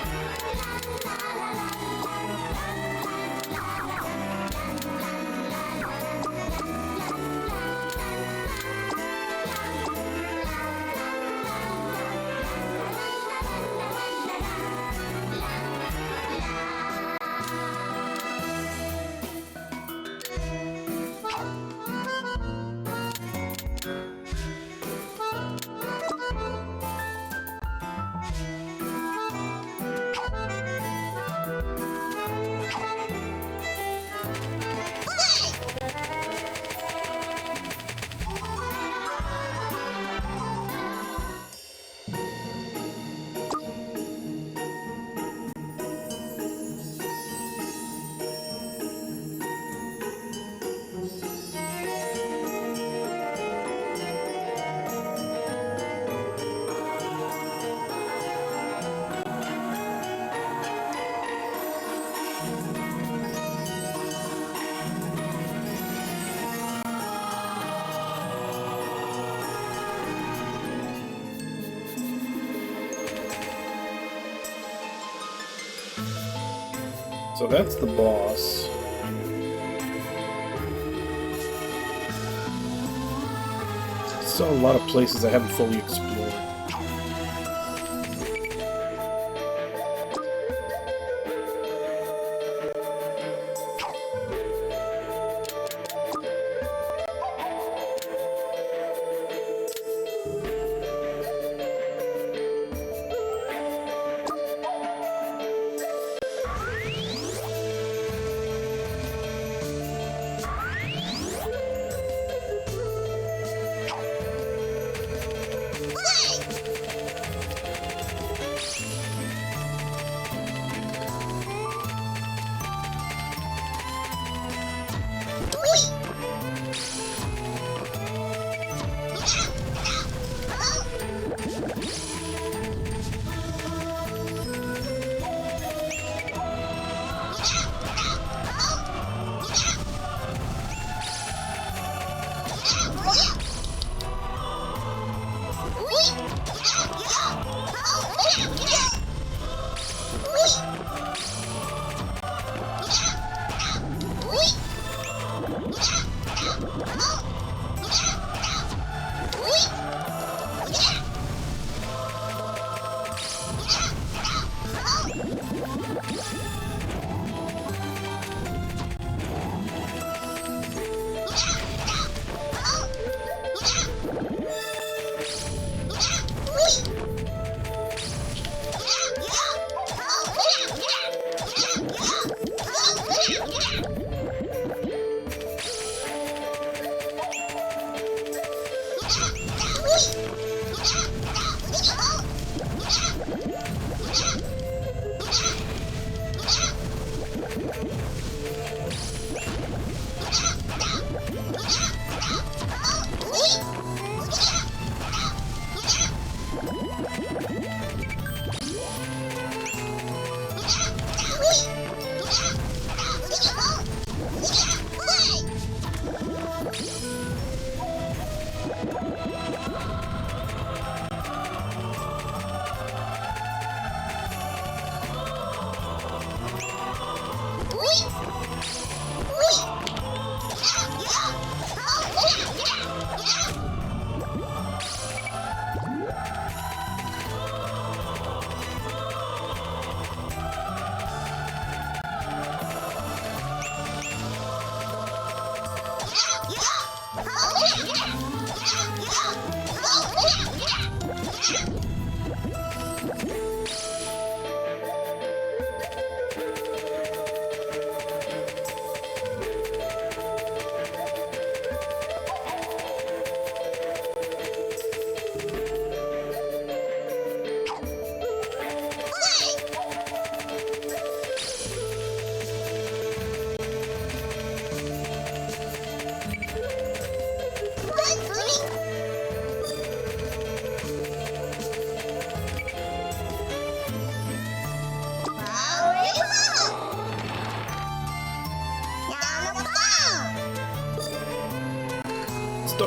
So that's the boss. Still a lot of places I haven't fully explored.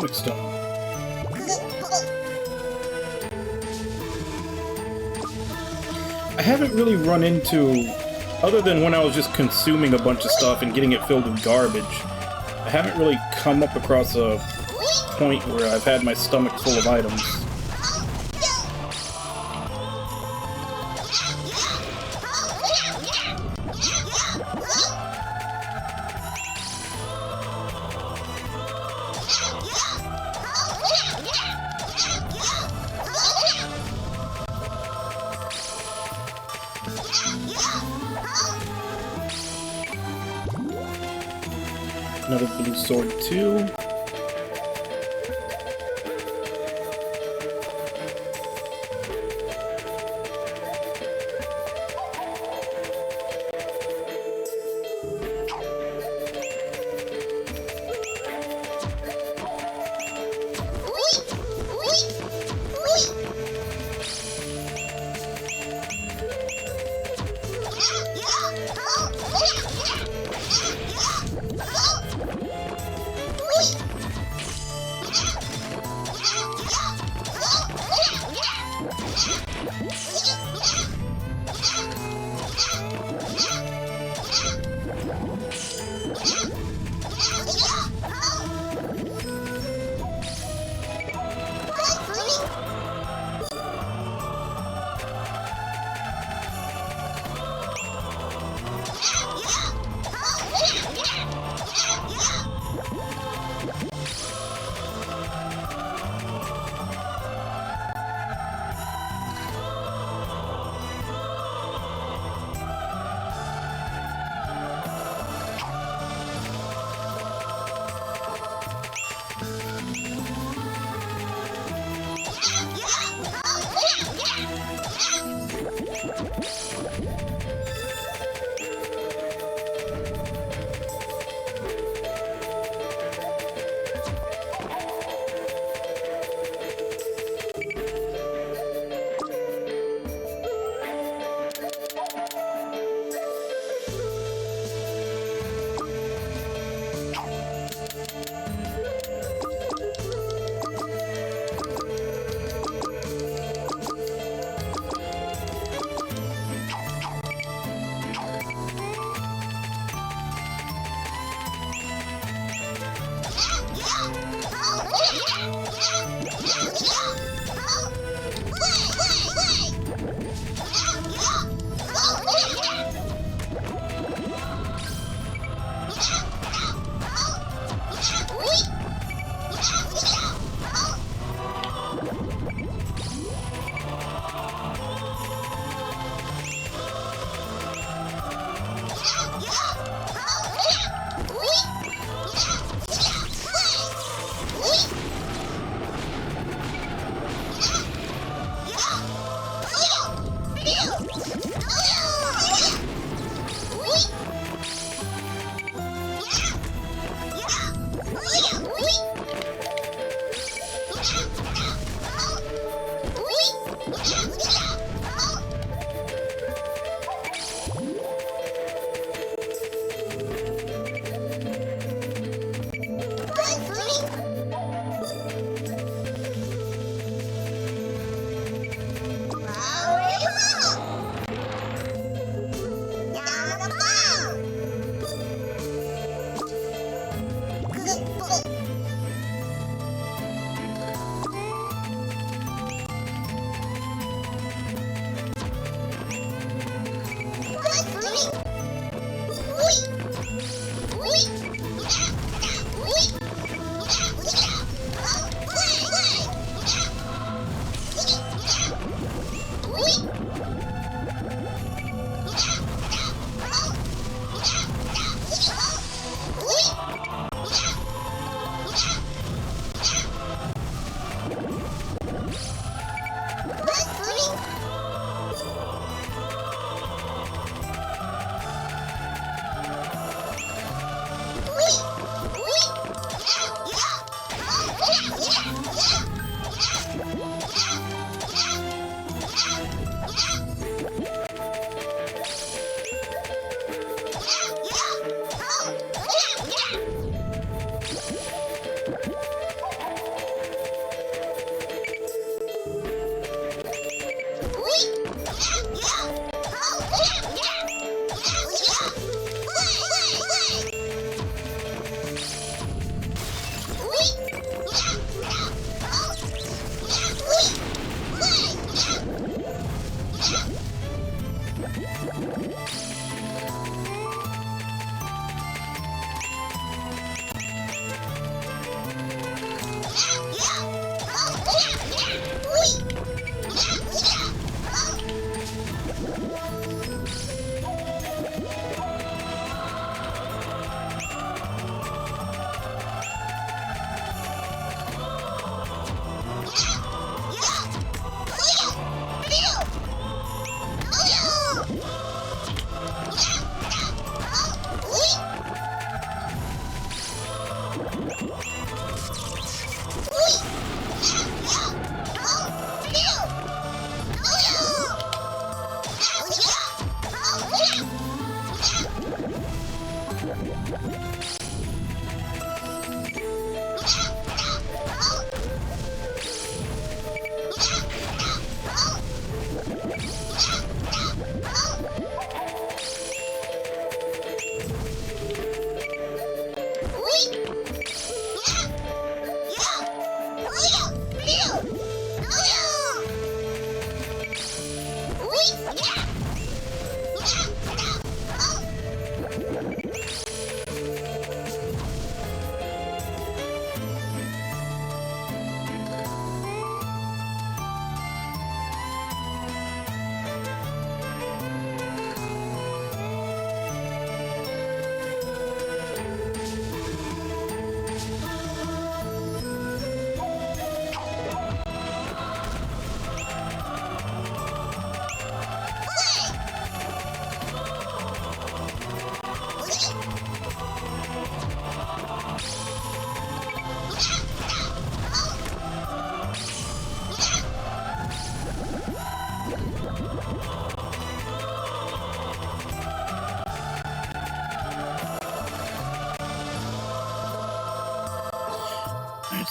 stomach stone. I haven't really run into, other than when I was just consuming a bunch of stuff and getting it filled with garbage, I haven't really come up across a point where I've had my stomach full of items. Another blue sword too.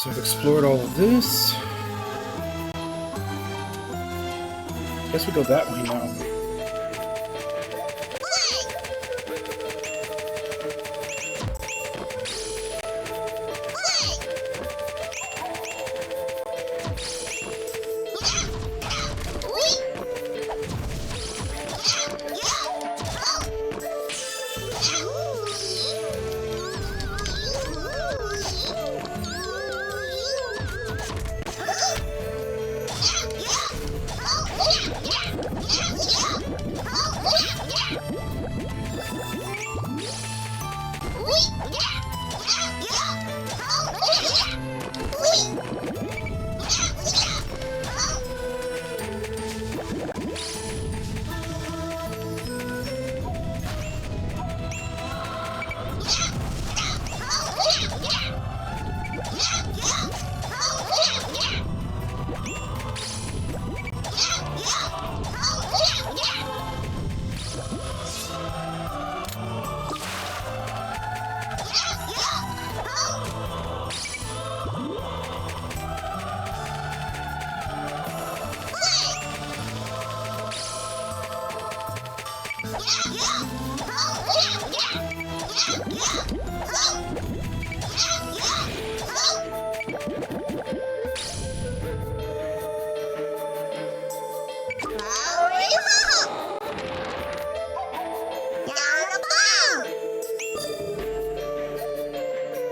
So I've explored all of this. Guess we go that way now.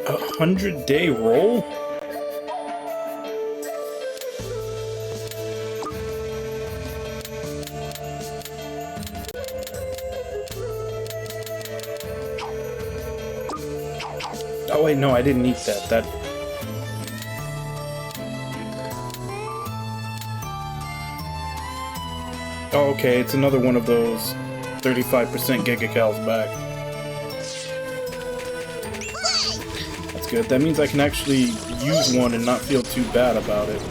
A 100-day roll? Oh wait, no, I didn't eat that. Oh, okay, it's another one of those 35% gigacals back. That's good. That means I can actually use one and not feel too bad about it.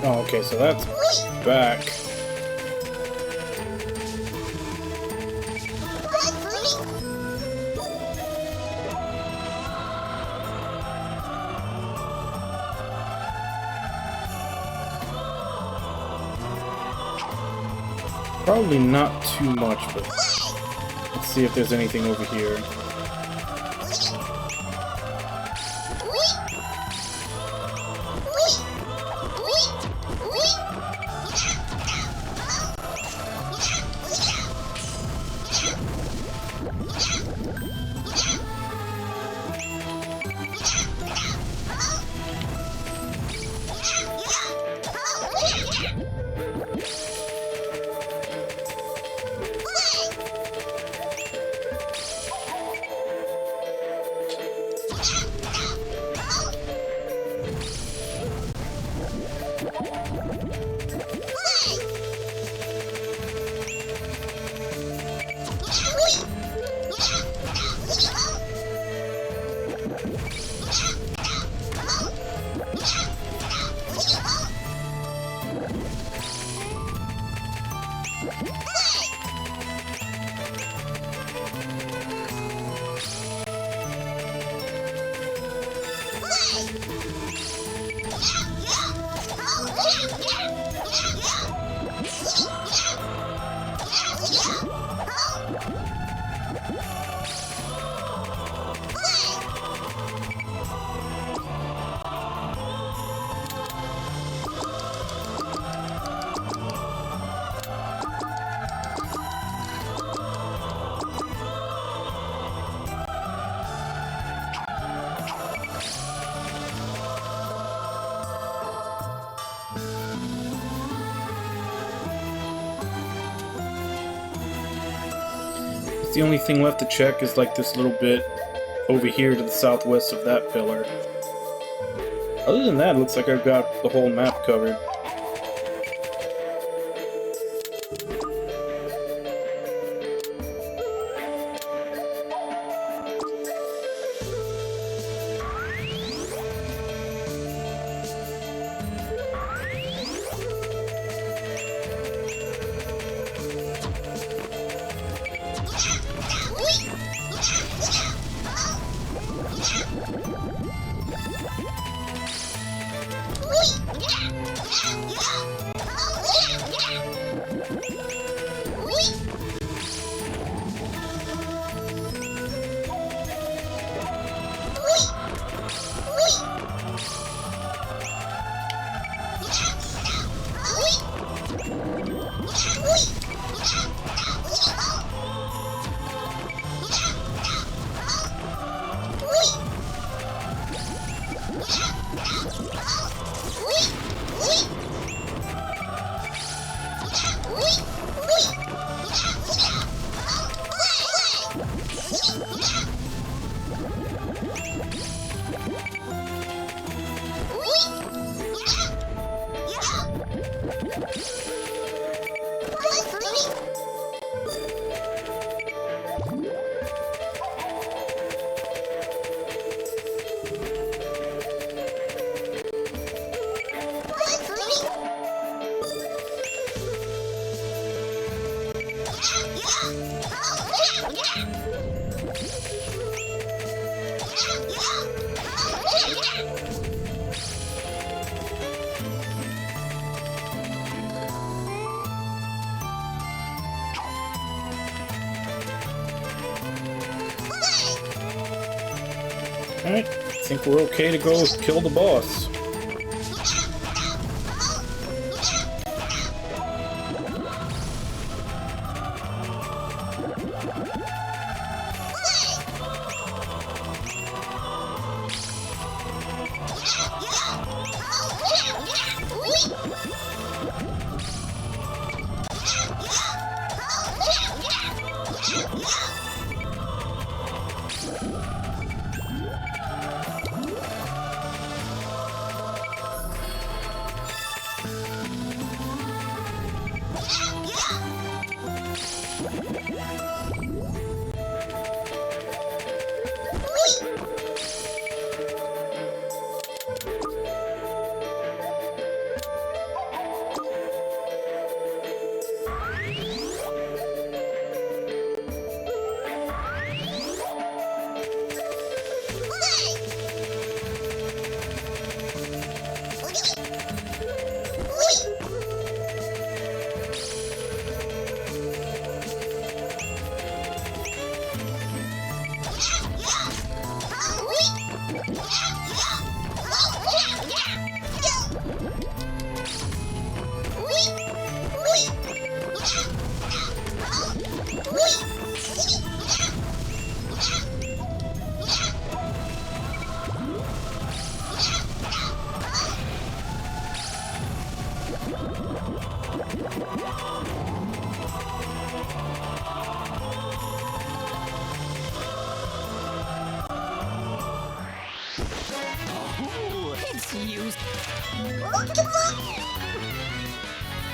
Oh, okay, so that's back. Probably not too much, but let's see if there's anything over here. guess the only thing left to check is like this little bit over here to the southwest of that pillar. Other than that, it looks like I've got the whole map covered. Alright, I think we're okay to go kill the boss.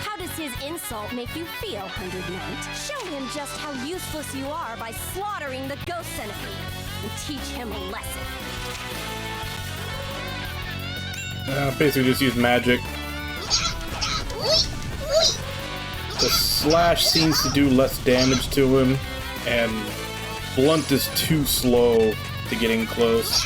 How does his insult make you feel, 100 Knight? Show him just how useless you are by slaughtering the ghost centipede, and teach him a lesson. Basically just use magic. The slash seems to do less damage to him, and blunt is too slow to getting close.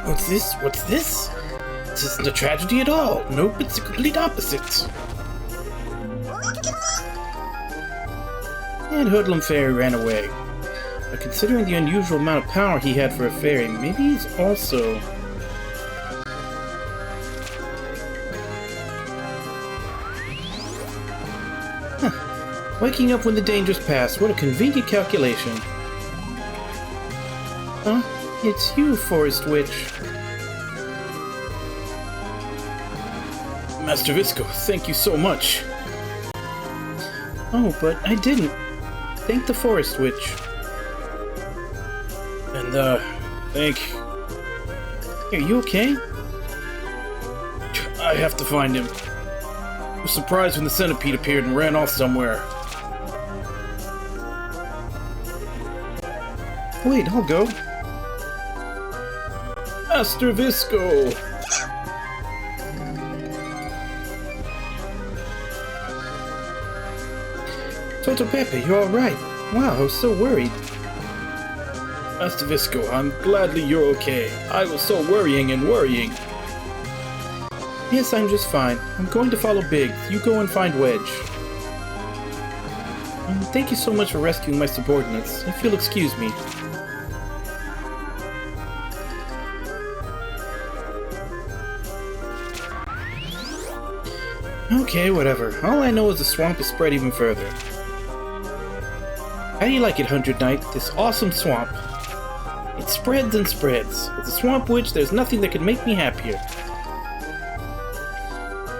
What's this? What's this? This isn't a tragedy at all. Nope, it's the complete opposite. And Hoodlum Fairy ran away. But considering the unusual amount of power he had for a fairy, maybe he's also... Huh. Waking up when the danger's past. What a convenient calculation. Huh? It's you, Forest Witch. Master Visco, thank you so much. Oh, but I didn't. Thank the Forest Witch. And, thank... Are you okay? I have to find him. I was surprised when the centipede appeared and ran off somewhere. Wait, I'll go. Master Visco! Toto Pepe, you're alright. Wow, I was so worried. Master Visco, I'm gladly you're okay. I was so worrying. Yes, I'm just fine. I'm going to follow Big. You go and find Wedge. Thank you so much for rescuing my subordinates. If you'll excuse me. Okay, whatever. All I know is the swamp is spread even further. How do you like it, 100 Knight? This awesome swamp. It spreads and spreads. As a swamp witch, there's nothing that could make me happier.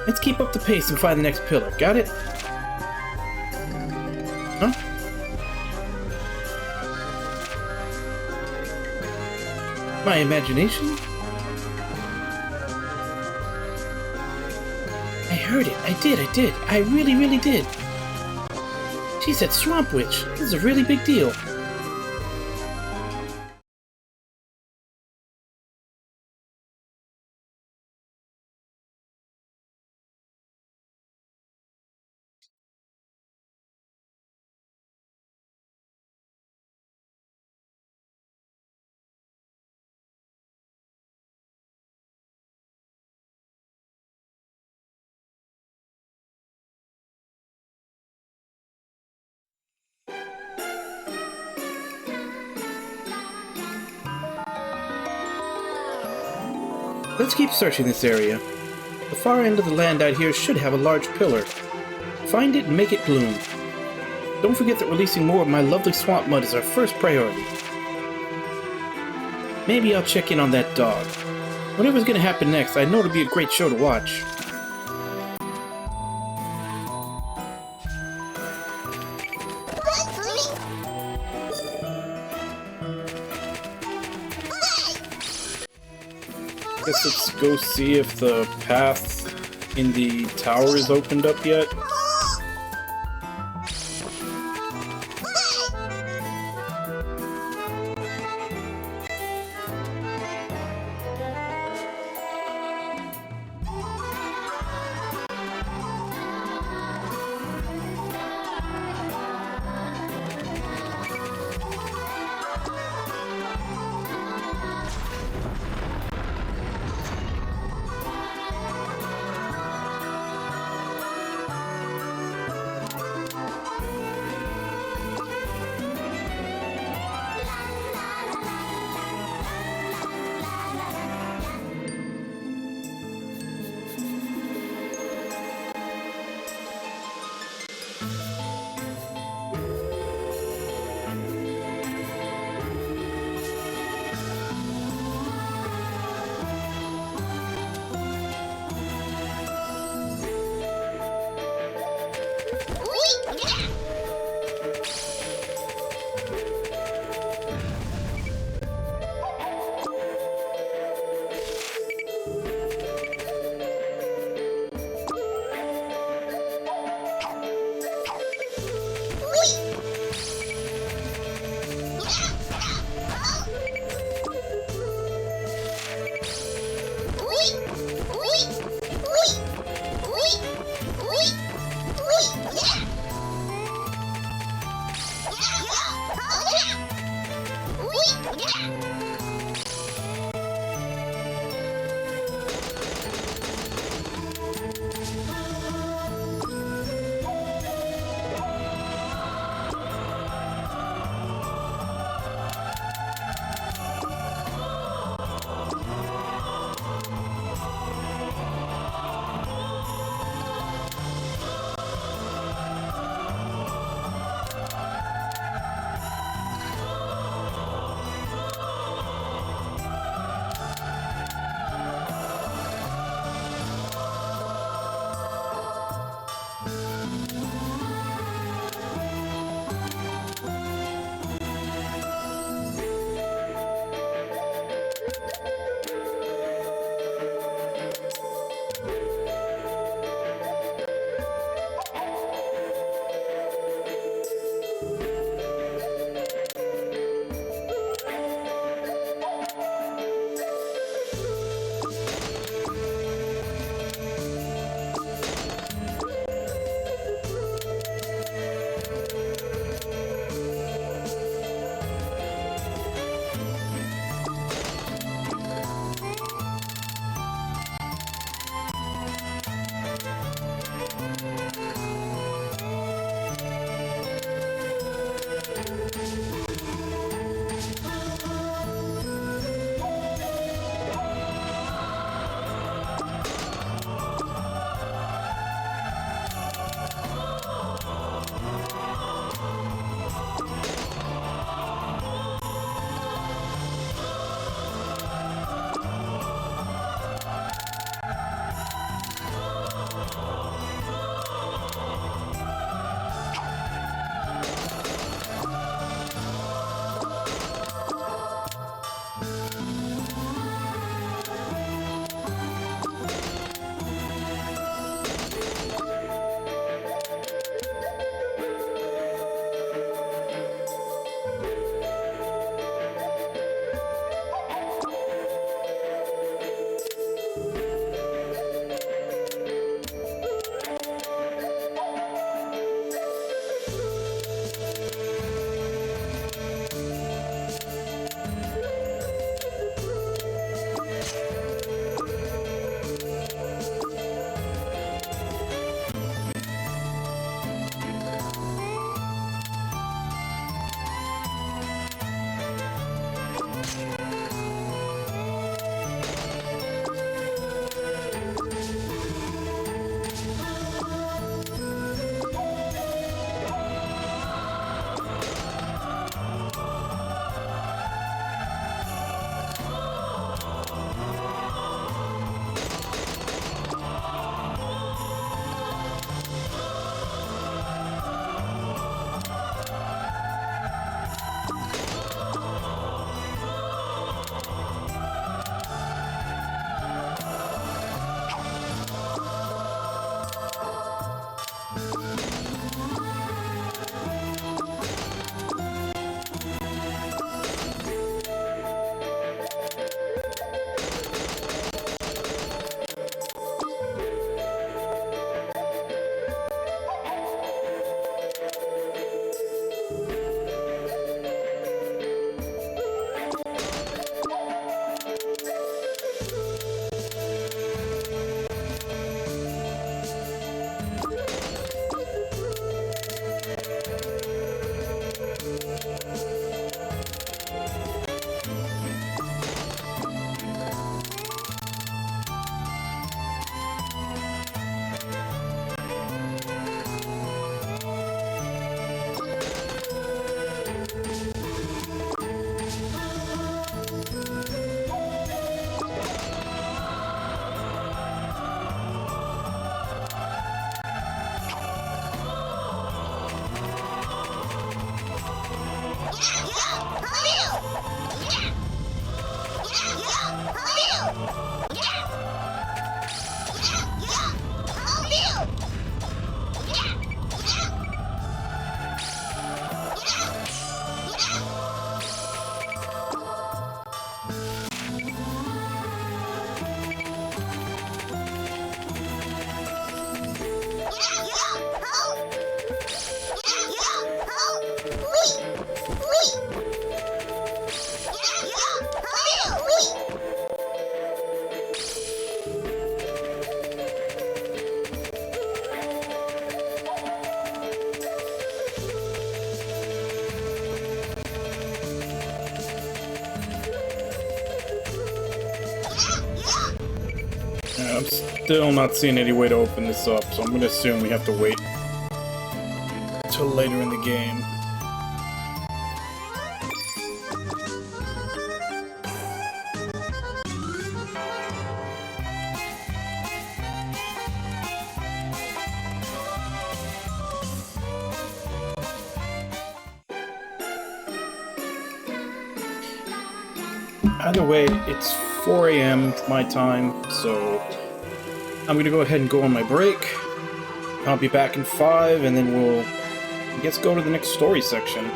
Let's keep up the pace and find the next pillar. Got it? Huh? My imagination? I heard it. I did. I really did. She said Swamp Witch. This is a really big deal. Let's keep searching this area. The far end of the land out here should have a large pillar. Find it and make it bloom. Don't forget that releasing more of my lovely swamp mud is our first priority. Maybe I'll check in on that dog. Whatever's gonna happen next, I know it'll be a great show to watch. Guess let's go see if the path in the tower is opened up yet. I'm still not seeing any way to open this up, so I'm gonna assume we have to wait till later in the game. Either way, it's 4 a.m. my time, so I'm gonna go ahead and go on my break. I'll be back in 5, and then we'll, I guess, go to the next story section.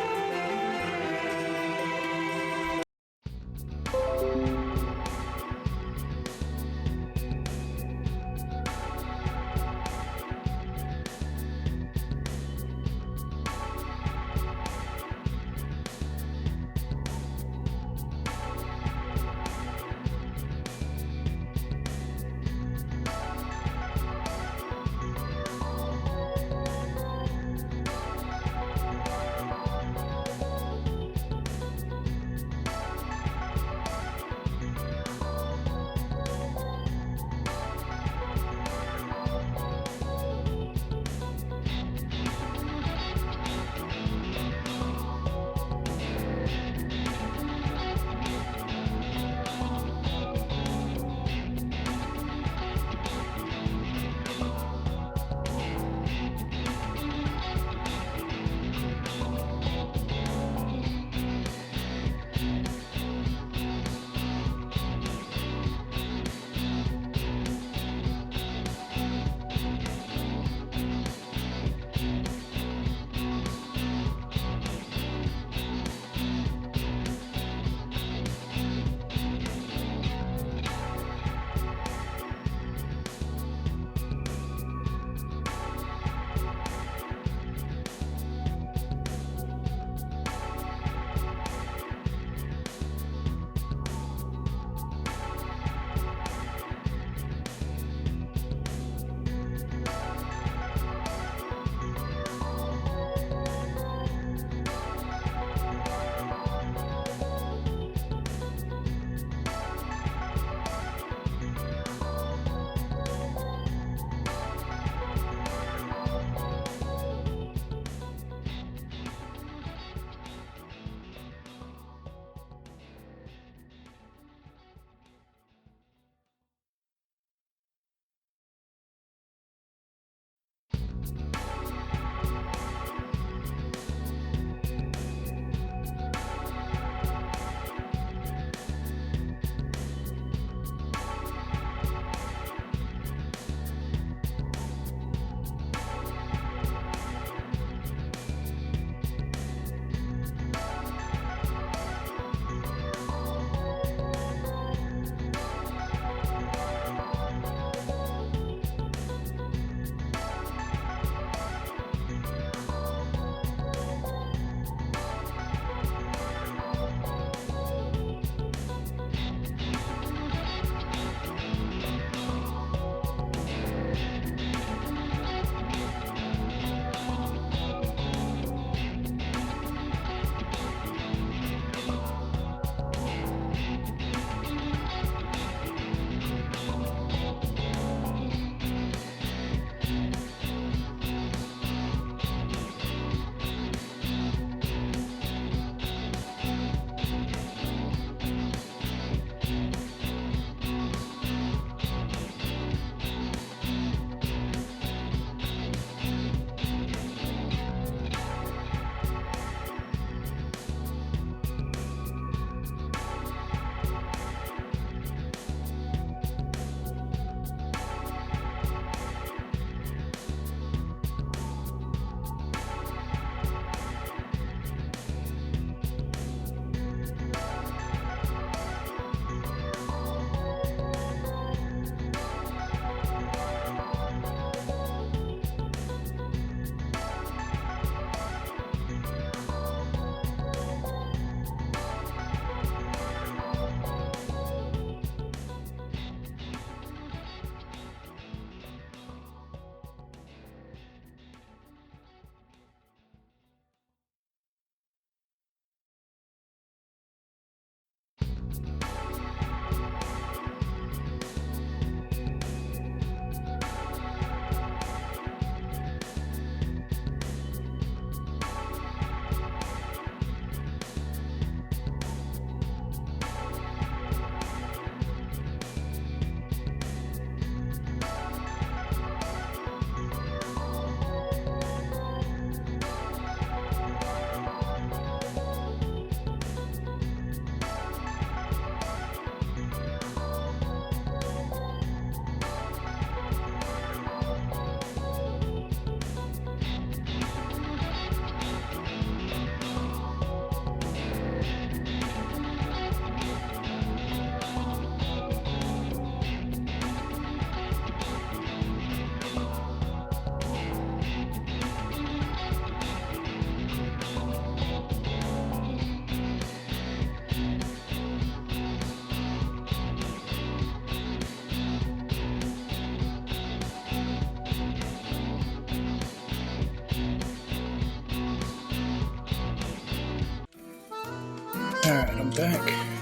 Alright, I'm back.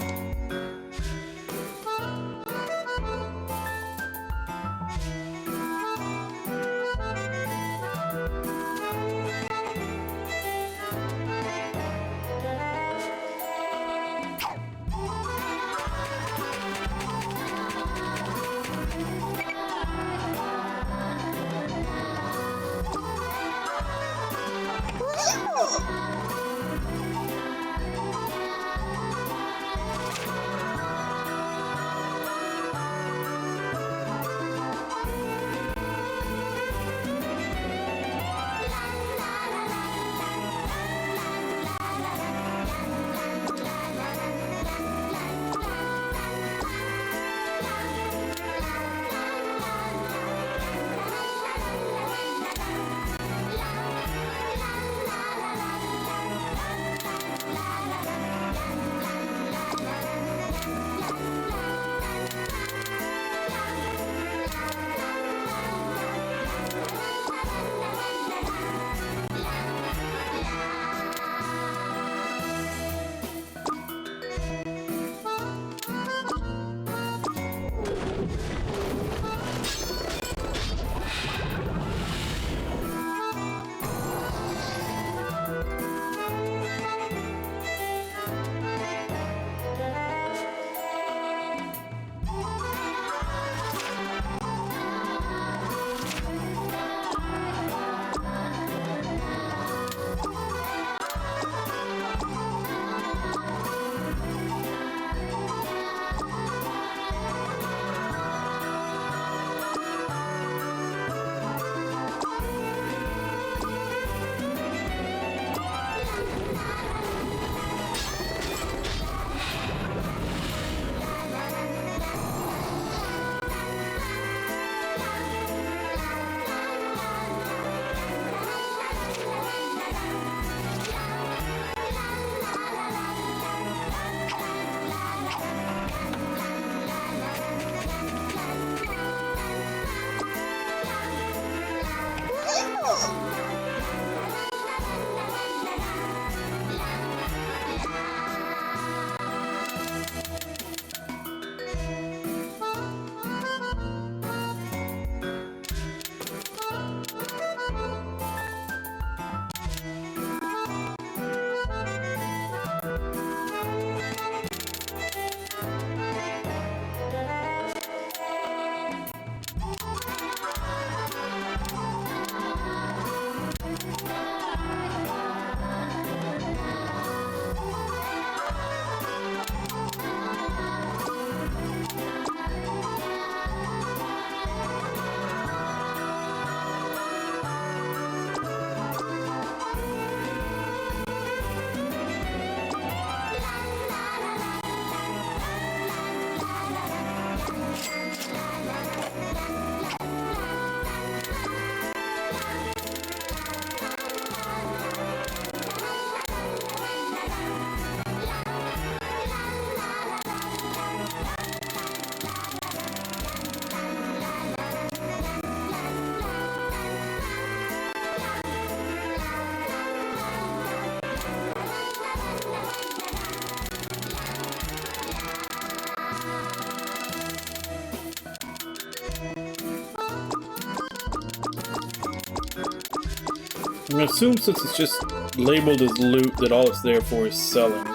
I'm gonna assume since it's just labeled as loot that all it's there for is selling.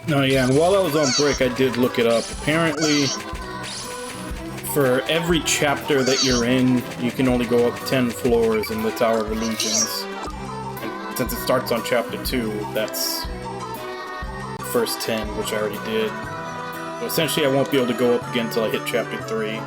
No, yeah, and while I was on break, I did look it up. Apparently, for every chapter that you're in, you can only go up 10 floors in the Tower of Illusions. And since it starts on chapter 2, that's the first 10, which I already did. So essentially, I won't be able to go up again until I hit chapter 3.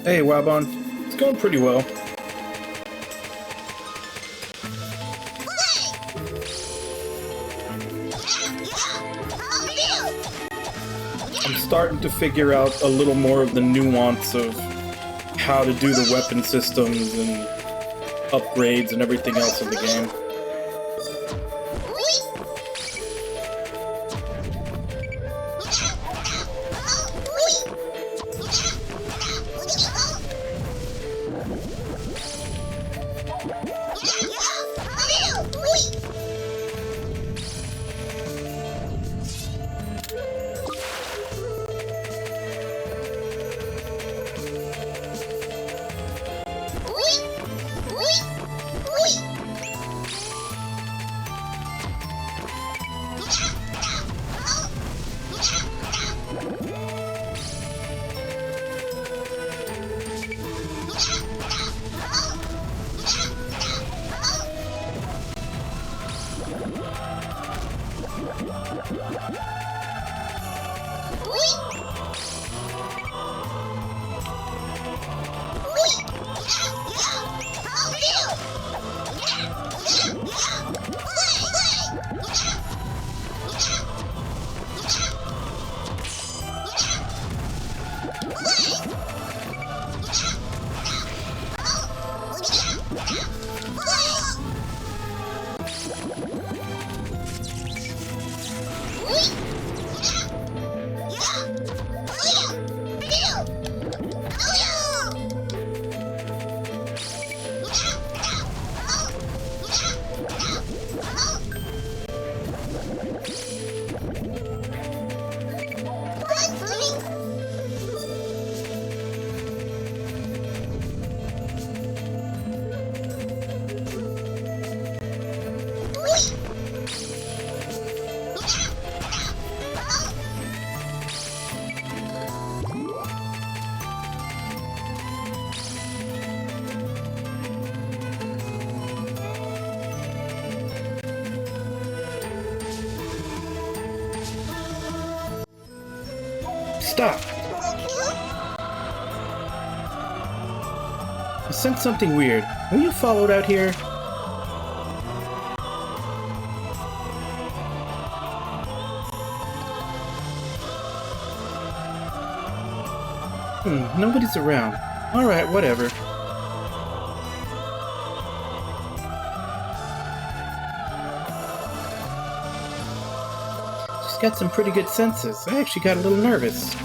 Hey, Wabon. It's going pretty well. I'm starting to figure out a little more of the nuance of how to do the weapon systems and upgrades and everything else in the game. Stop! I sensed something weird. Were you followed out here? Nobody's around. Alright, whatever. She's got some pretty good senses. I actually got a little nervous.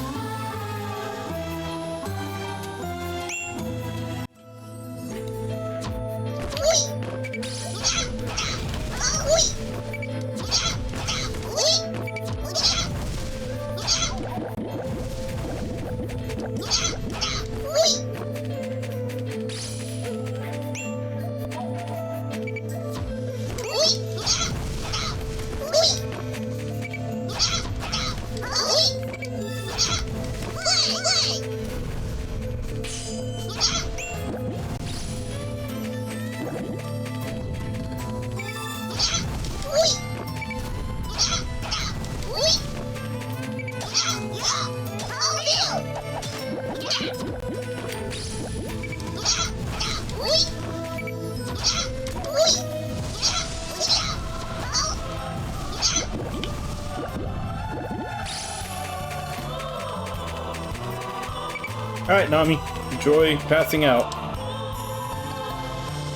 Alright, Nami. Enjoy passing out.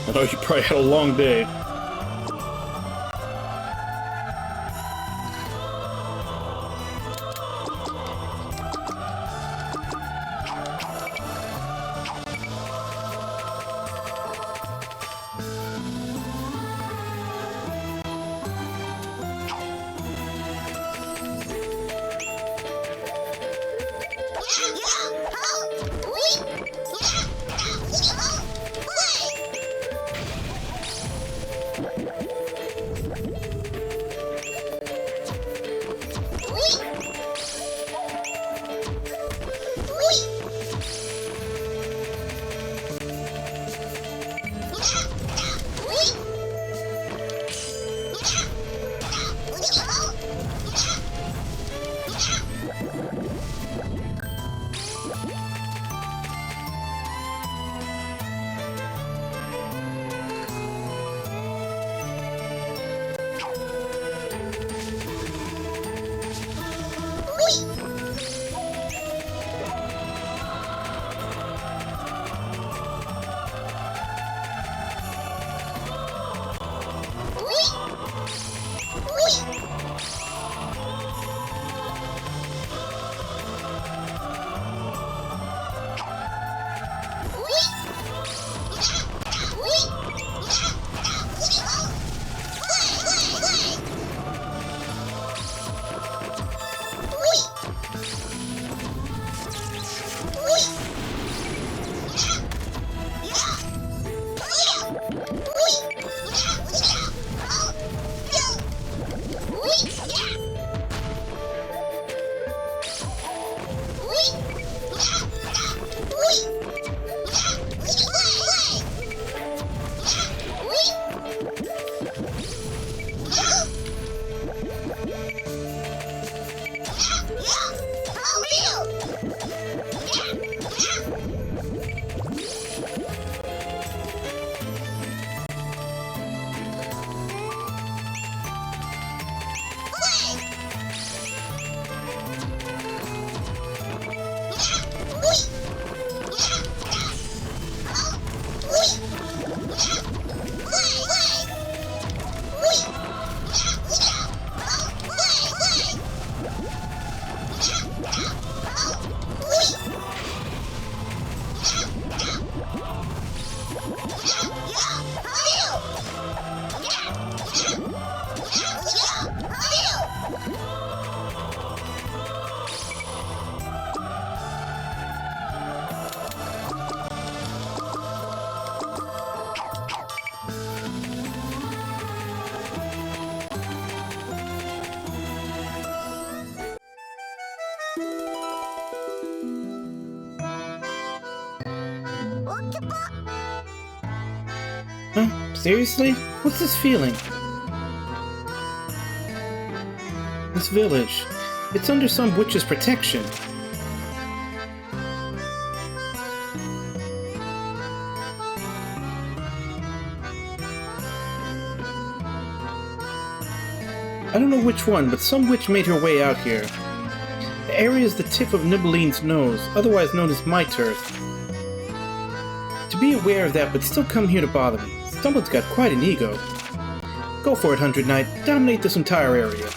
I know you probably had a long day. Huh? Seriously? What's this feeling? This village. It's under some witch's protection. I don't know which one, but some witch made her way out here. The area is the tip of Nibbeline's nose, otherwise known as my turf. To be aware of that, but still come here to bother me. Someone's got quite an ego. Go for it, 100 Knight. Dominate this entire area.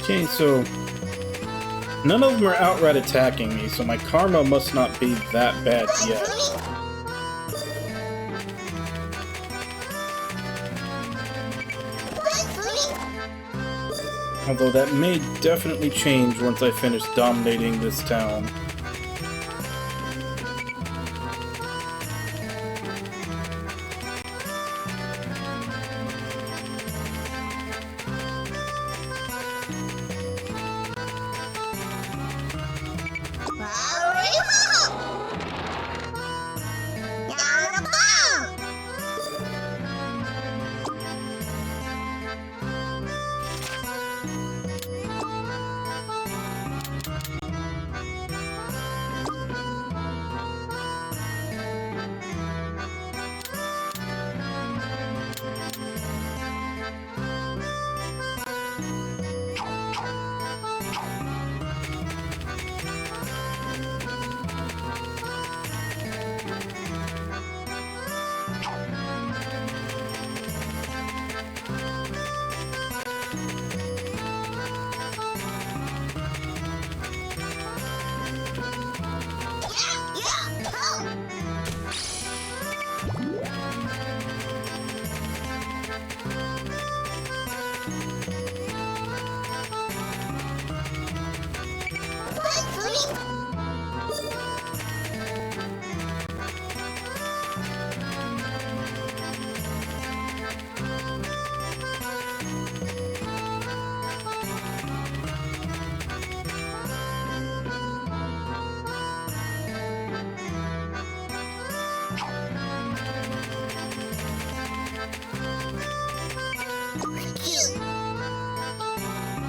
Okay, so none of them are outright attacking me, so my karma must not be that bad yet. Although that may definitely change once I finish dominating this town.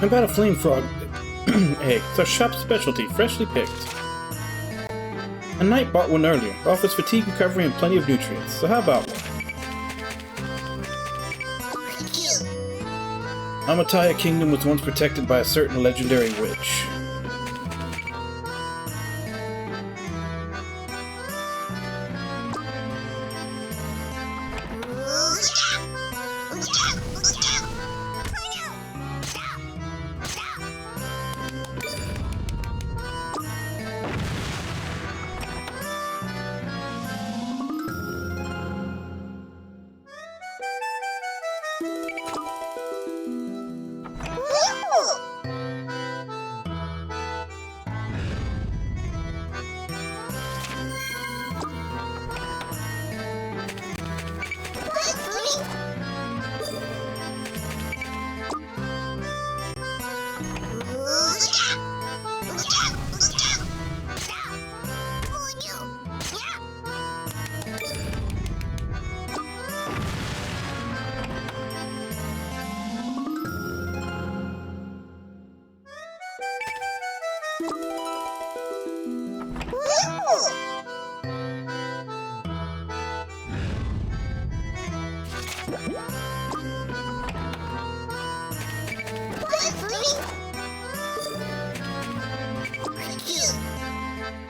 How about a flame frog egg? It's our shop's specialty, freshly picked. A knight bought one earlier. It offers fatigue recovery and plenty of nutrients. So how about one? Amataya Kingdom was once protected by a certain legendary witch.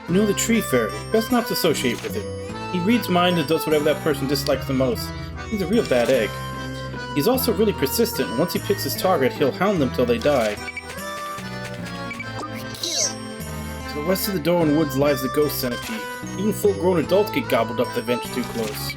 You know the tree fairy. Best not to associate with him. He reads minds and does whatever that person dislikes the most. He's a real bad egg. He's also really persistent, and once he picks his target, he'll hound them till they die. To the west of the Doran Woods lies the ghost centipede. Even full-grown adults get gobbled up if they venture too close.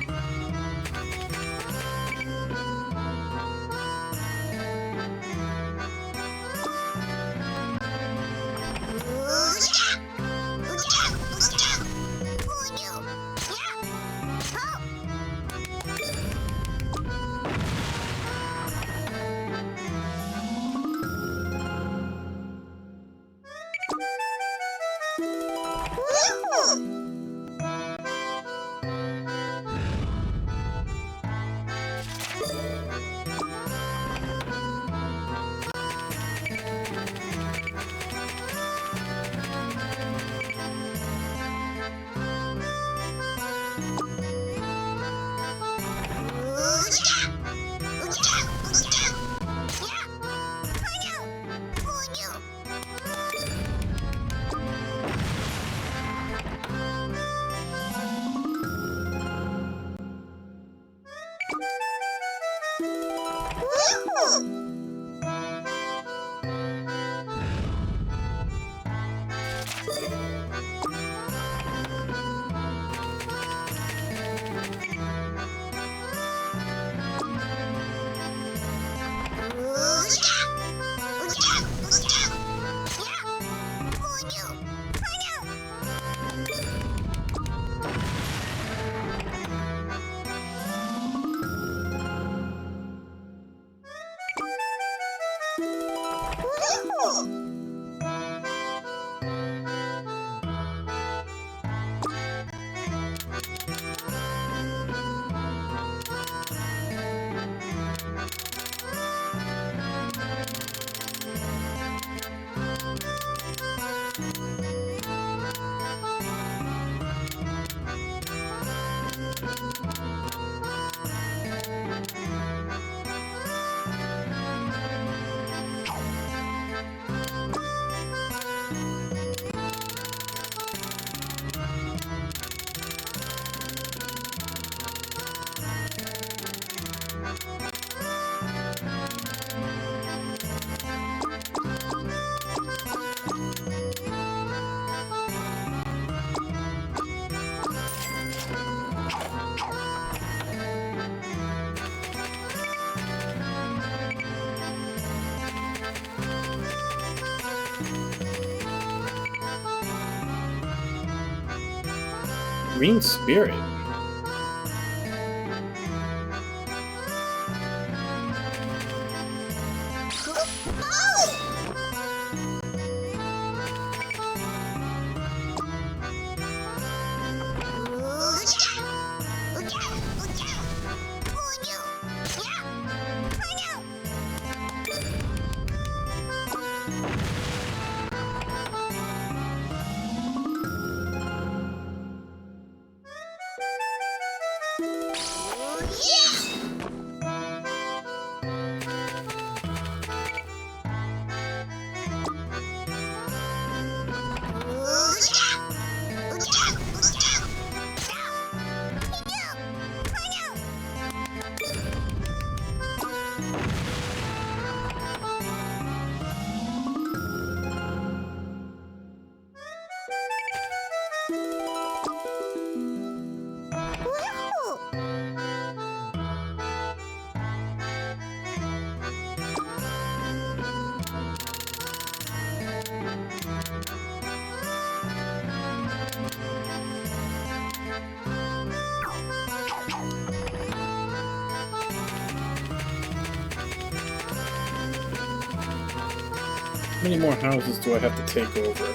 Green Spirit. How many more houses do I have to take over?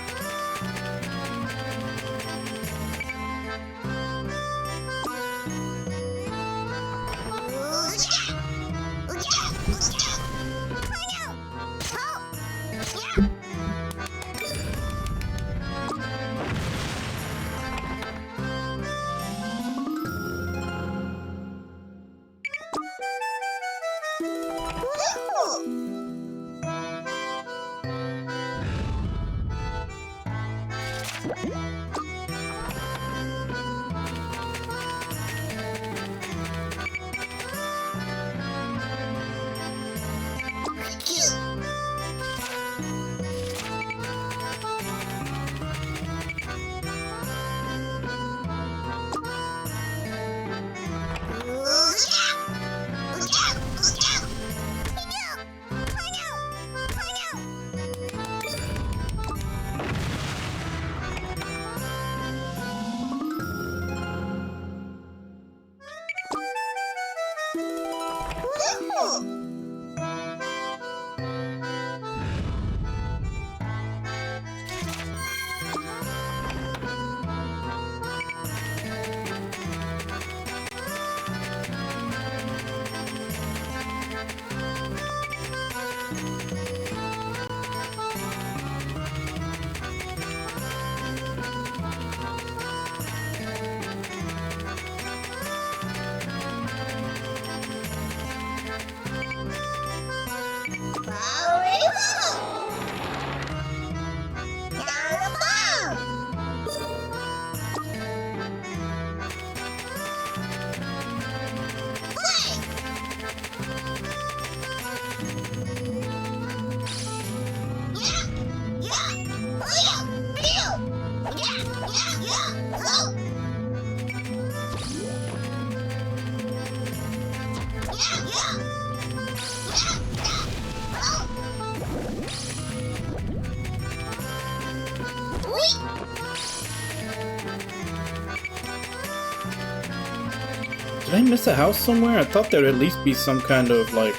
Did I miss a house somewhere? I thought there'd at least be some kind of, like,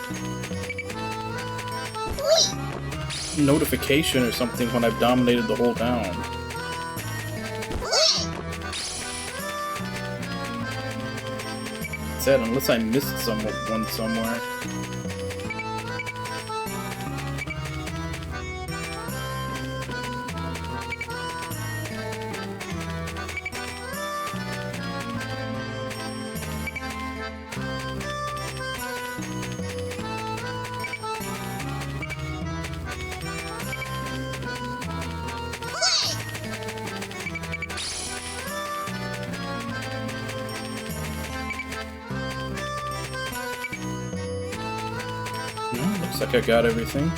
notification or something when I've dominated the whole town. Said, unless I missed one somewhere. Looks like I got everything.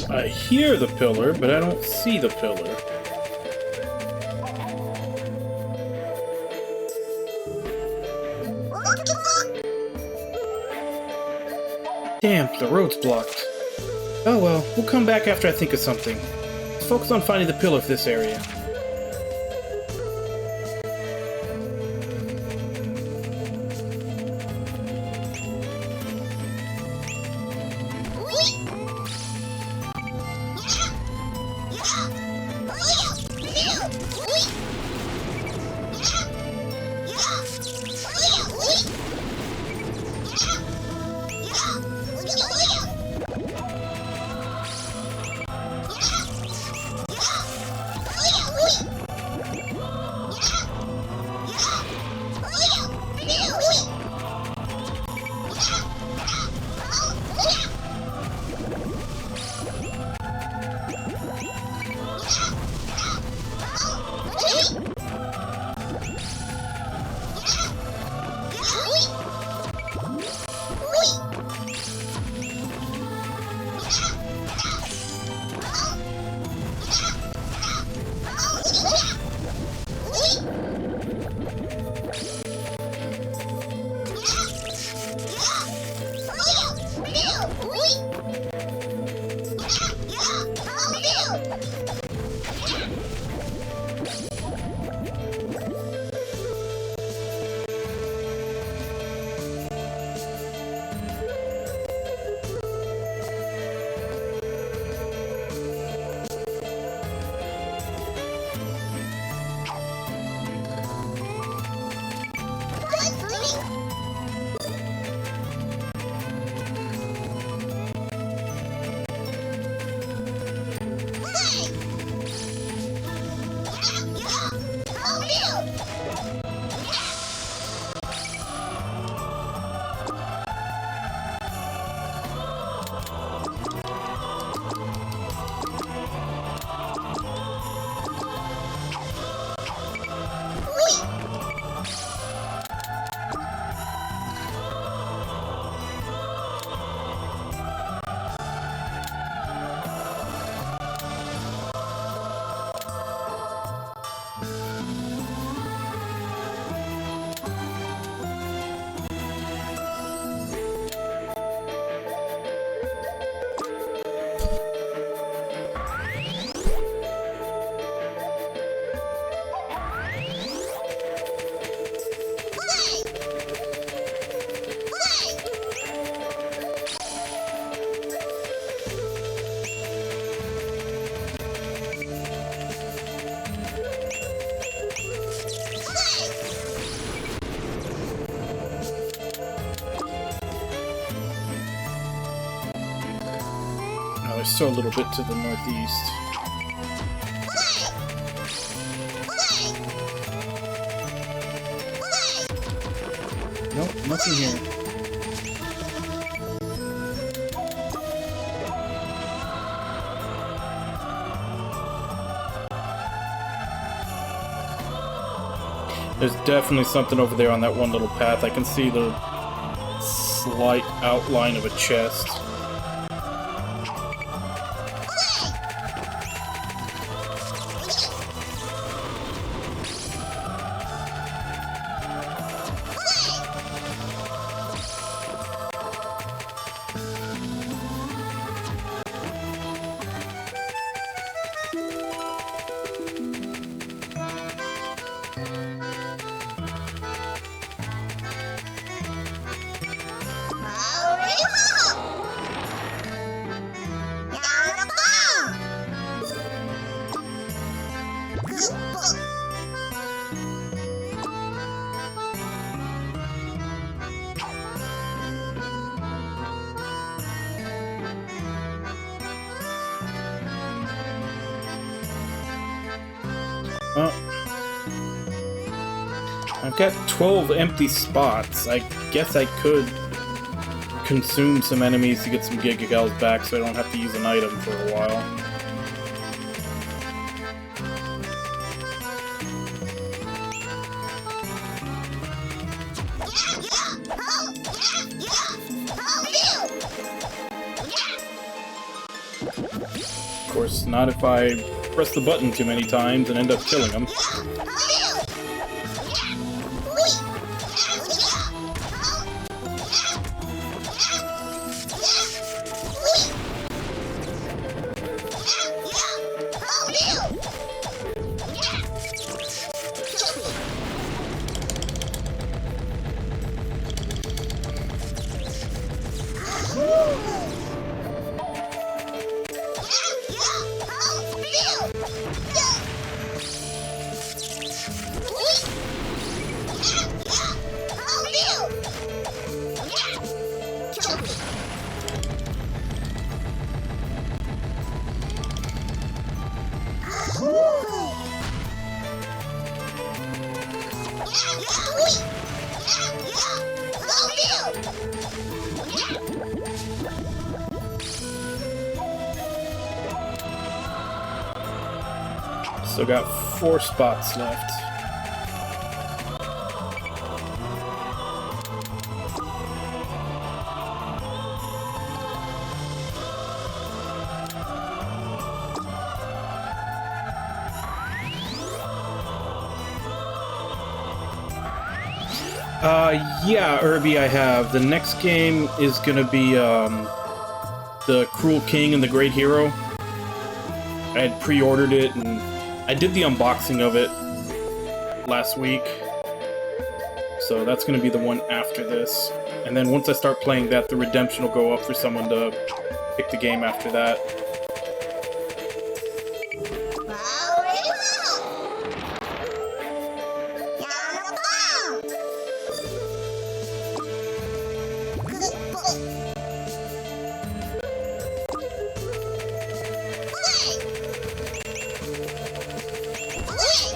I hear the pillar, but I don't see the pillar. Damn, the road's blocked. Oh well, we'll come back after I think of something. Let's focus on finding the pillar for this area. so little bit to the northeast. Nope, nothing here. There's definitely something over there on that one little path. I can see the slight outline of a chest. Well, I've got 12 empty spots. I guess I could consume some enemies to get some Gigagals back so I don't have to use an item for a while. Of course, not if I press the button too many times and end up killing them. So got 4 spots left. Yeah, Irby, I have. The next game is gonna be, The Cruel King and the Great Hero. I had pre-ordered it, and I did the unboxing of it last week. So that's gonna be the one after this. And then once I start playing that, the redemption will go up for someone to pick the game after that.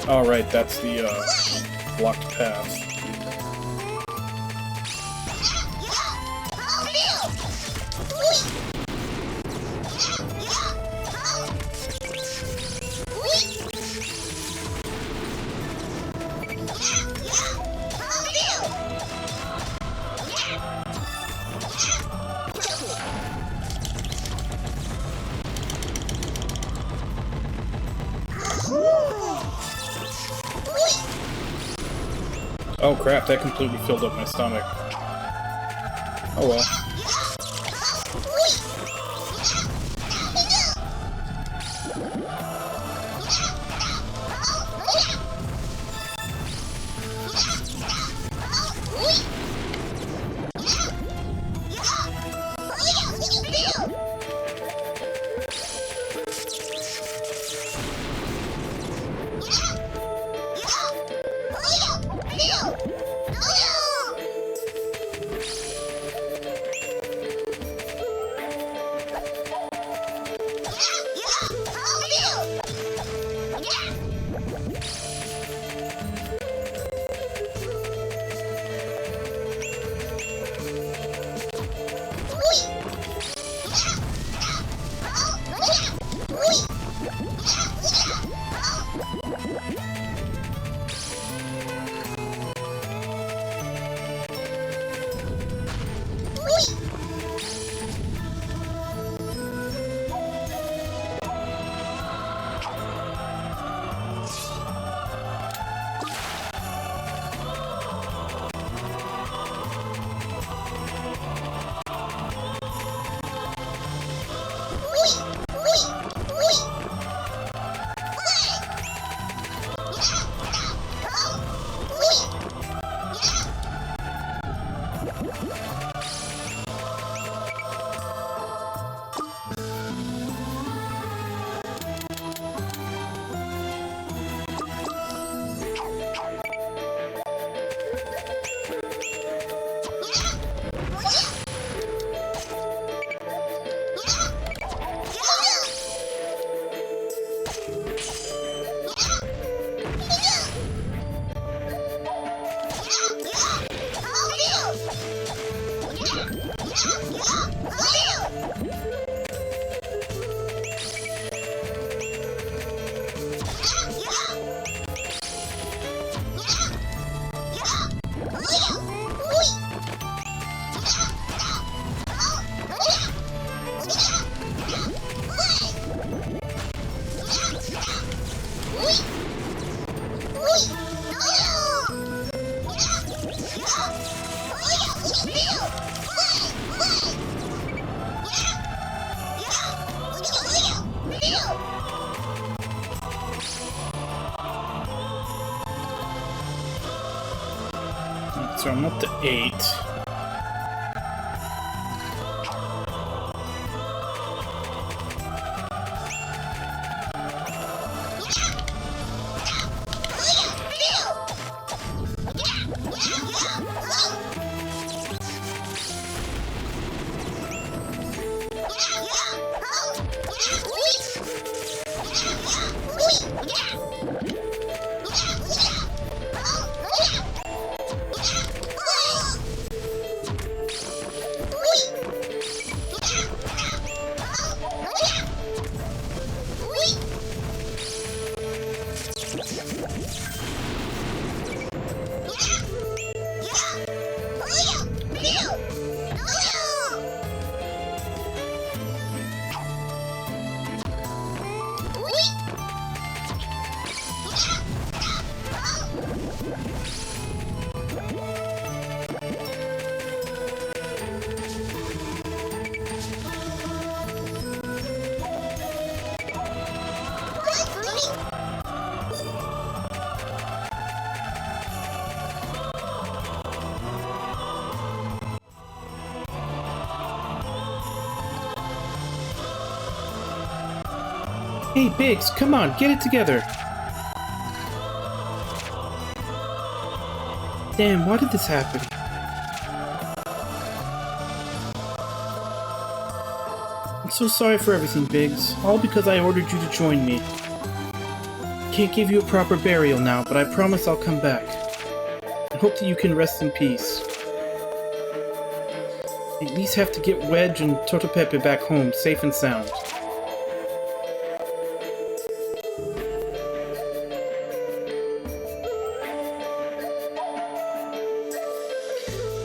Alright, that's the blocked path. Oh crap, that completely filled up my stomach. Oh well. So I'm up to 8. Hey, Biggs, come on, get it together! Damn, why did this happen? I'm so sorry for everything, Biggs. All because I ordered you to join me. Can't give you a proper burial now, but I promise I'll come back. I hope that you can rest in peace. I at least have to get Wedge and Totopepe back home, safe and sound.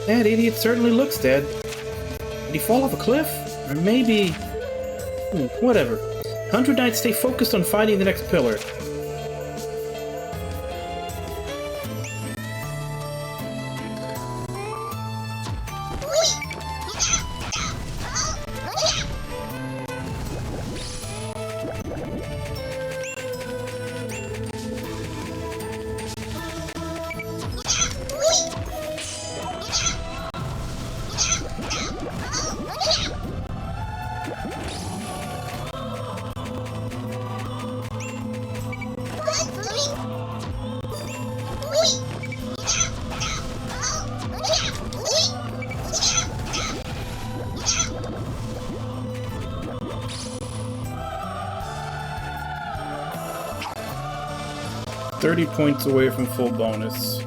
That idiot certainly looks dead. Did he fall off a cliff? Or maybe... whatever. 100 Knights stay focused on finding the next pillar. $30 points away from full bonus.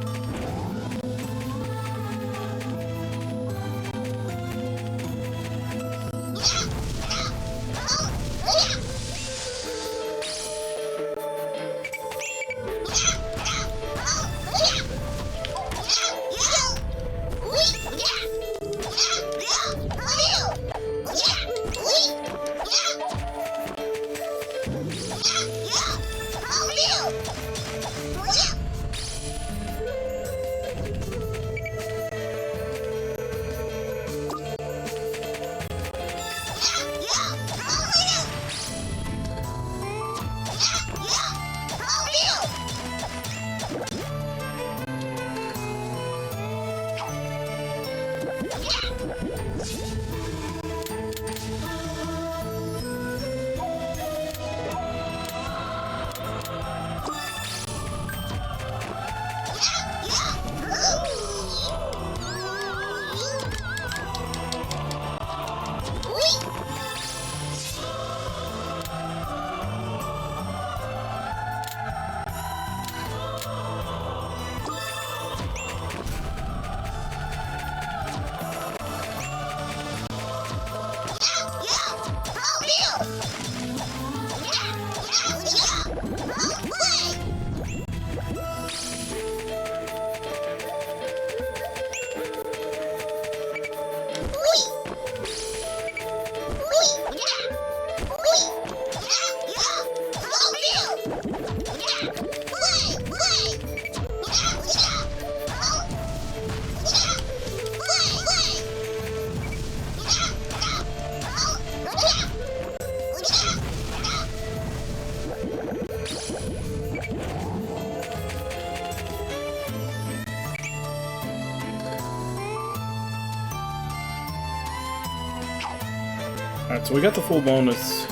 Alright, so we got the full bonus.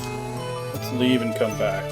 Let's leave and come back.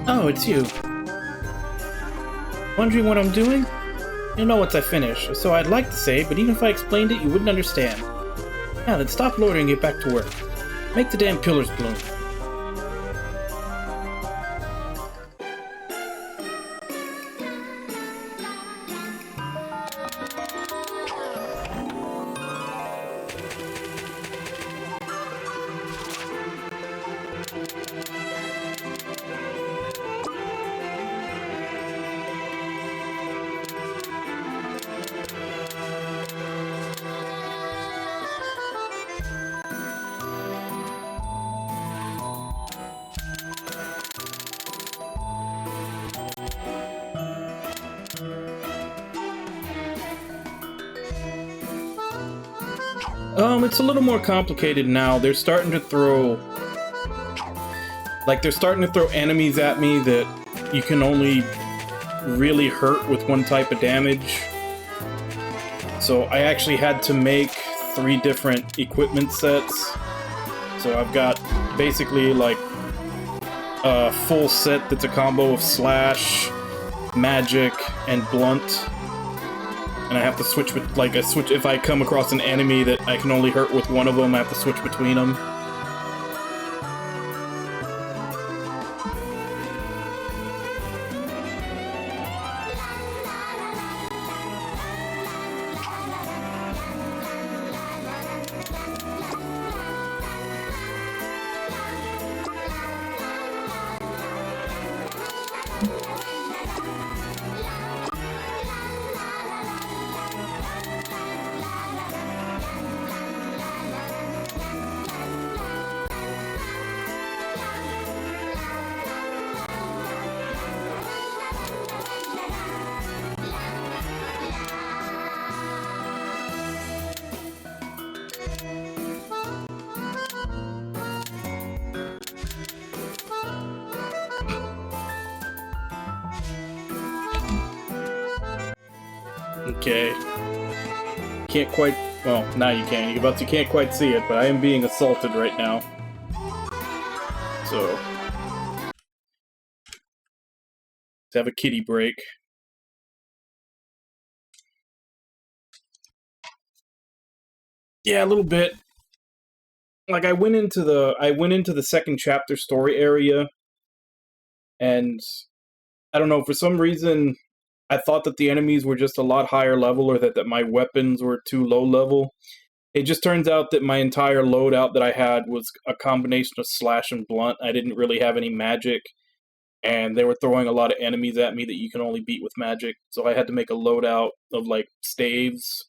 Oh, it's you. Wondering what I'm doing? You know once I finish, so I'd like to say, but even if I explained it, you wouldn't understand. Now then, stop loitering and get back to work. Make the damn pillars bloom. It's a little more complicated now. They're starting to throw... they're starting to throw enemies at me that you can only really hurt with one type of damage. So I actually had to make 3 different equipment sets. So I've got basically, a full set that's a combo of slash, magic, and blunt. And I have to switch with, if I come across an enemy that I can only hurt with one of them, I have to switch between them. Okay. Can't quite... well, now you can. You can't quite see it, but I am being assaulted right now. So... let's have a kitty break. Yeah, a little bit. I went into the second chapter story area, and I don't know, for some reason I thought that the enemies were just a lot higher level, or that my weapons were too low level. It just turns out that my entire loadout that I had was a combination of slash and blunt. I didn't really have any magic, and they were throwing a lot of enemies at me that you can only beat with magic, so I had to make a loadout of, staves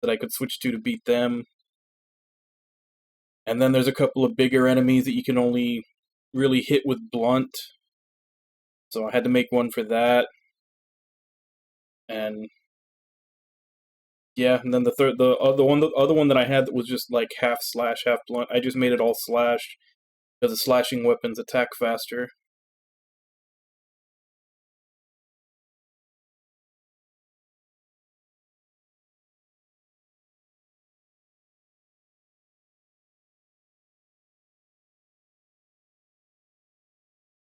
that I could switch to beat them. And then there's a couple of bigger enemies that you can only really hit with blunt, so I had to make one for that. And yeah, and then the other one that I had that was just half slash, half blunt, I just made it all slash. because the slashing weapons attack faster.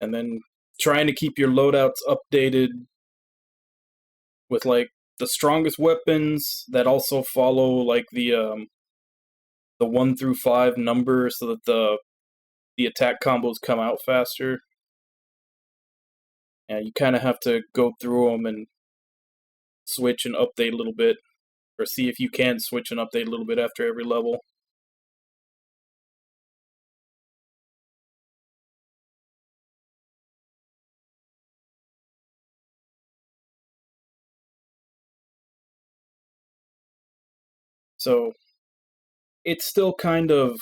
And then trying to keep your loadouts updated with like the strongest weapons that also follow like the 1 through 5 number so that the attack combos come out faster. Yeah, you kind of have to go through them and switch and update a little bit, or see if you can switch and update a little bit after every level. So it's still kind of,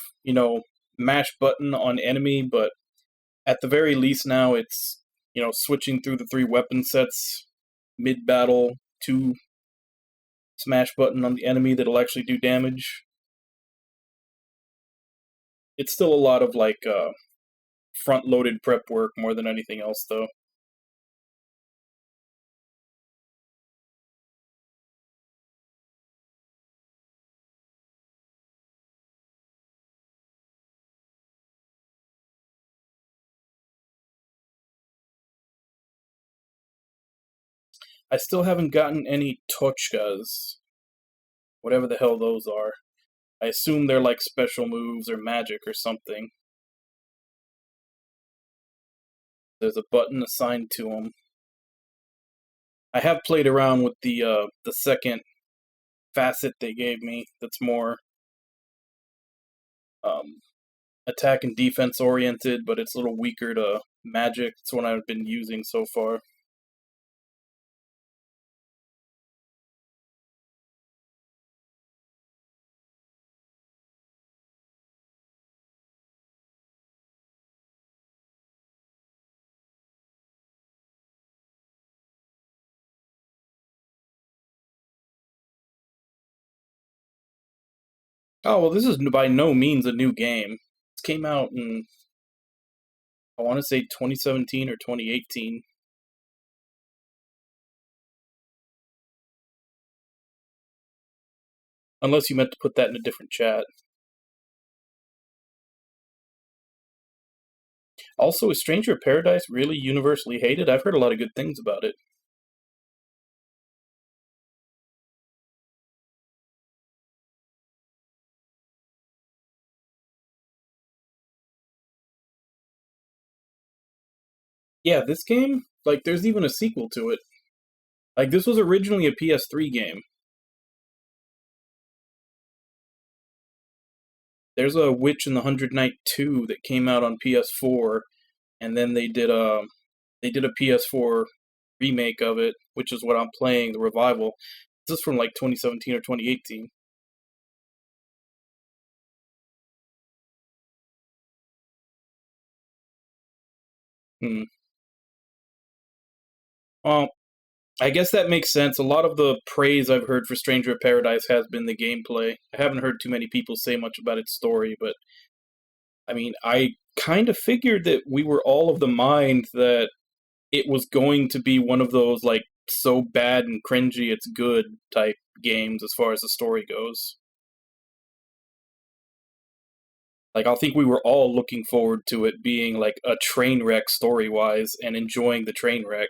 mash button on enemy, but at the very least now it's, switching through the 3 weapon sets mid-battle to smash button on the enemy that'll actually do damage. It's still a lot of like front-loaded prep work more than anything else, though. I still haven't gotten any Tochkas, whatever the hell those are. I assume they're like special moves or magic or something. There's a button assigned to them. I have played around with the second facet they gave me that's more attack and defense oriented, but it's a little weaker to magic. It's what I've been using so far. Oh, well, this is by no means a new game. This came out in, I want to say 2017 or 2018. Unless you meant to put that in a different chat. Also, is Stranger of Paradise really universally hated? I've heard a lot of good things about it. Yeah, this game, like, there's even a sequel to it. Like, this was originally a PS3 game. There's a Witch in the Hundred Knight 2 that came out on PS4, and then they did a PS4 remake of it, which is what I'm playing, the revival. This is from like 2017 or 2018. Hmm. Well, I guess that makes sense. A lot of the praise I've heard for Stranger of Paradise has been the gameplay. I haven't heard too many people say much about its story, but I mean, I kind of figured that we were all of the mind that it was going to be one of those, like, so bad and cringy it's good type games as far as the story goes. Like, I think we were all looking forward to it being, like, a train wreck story-wise and enjoying the train wreck.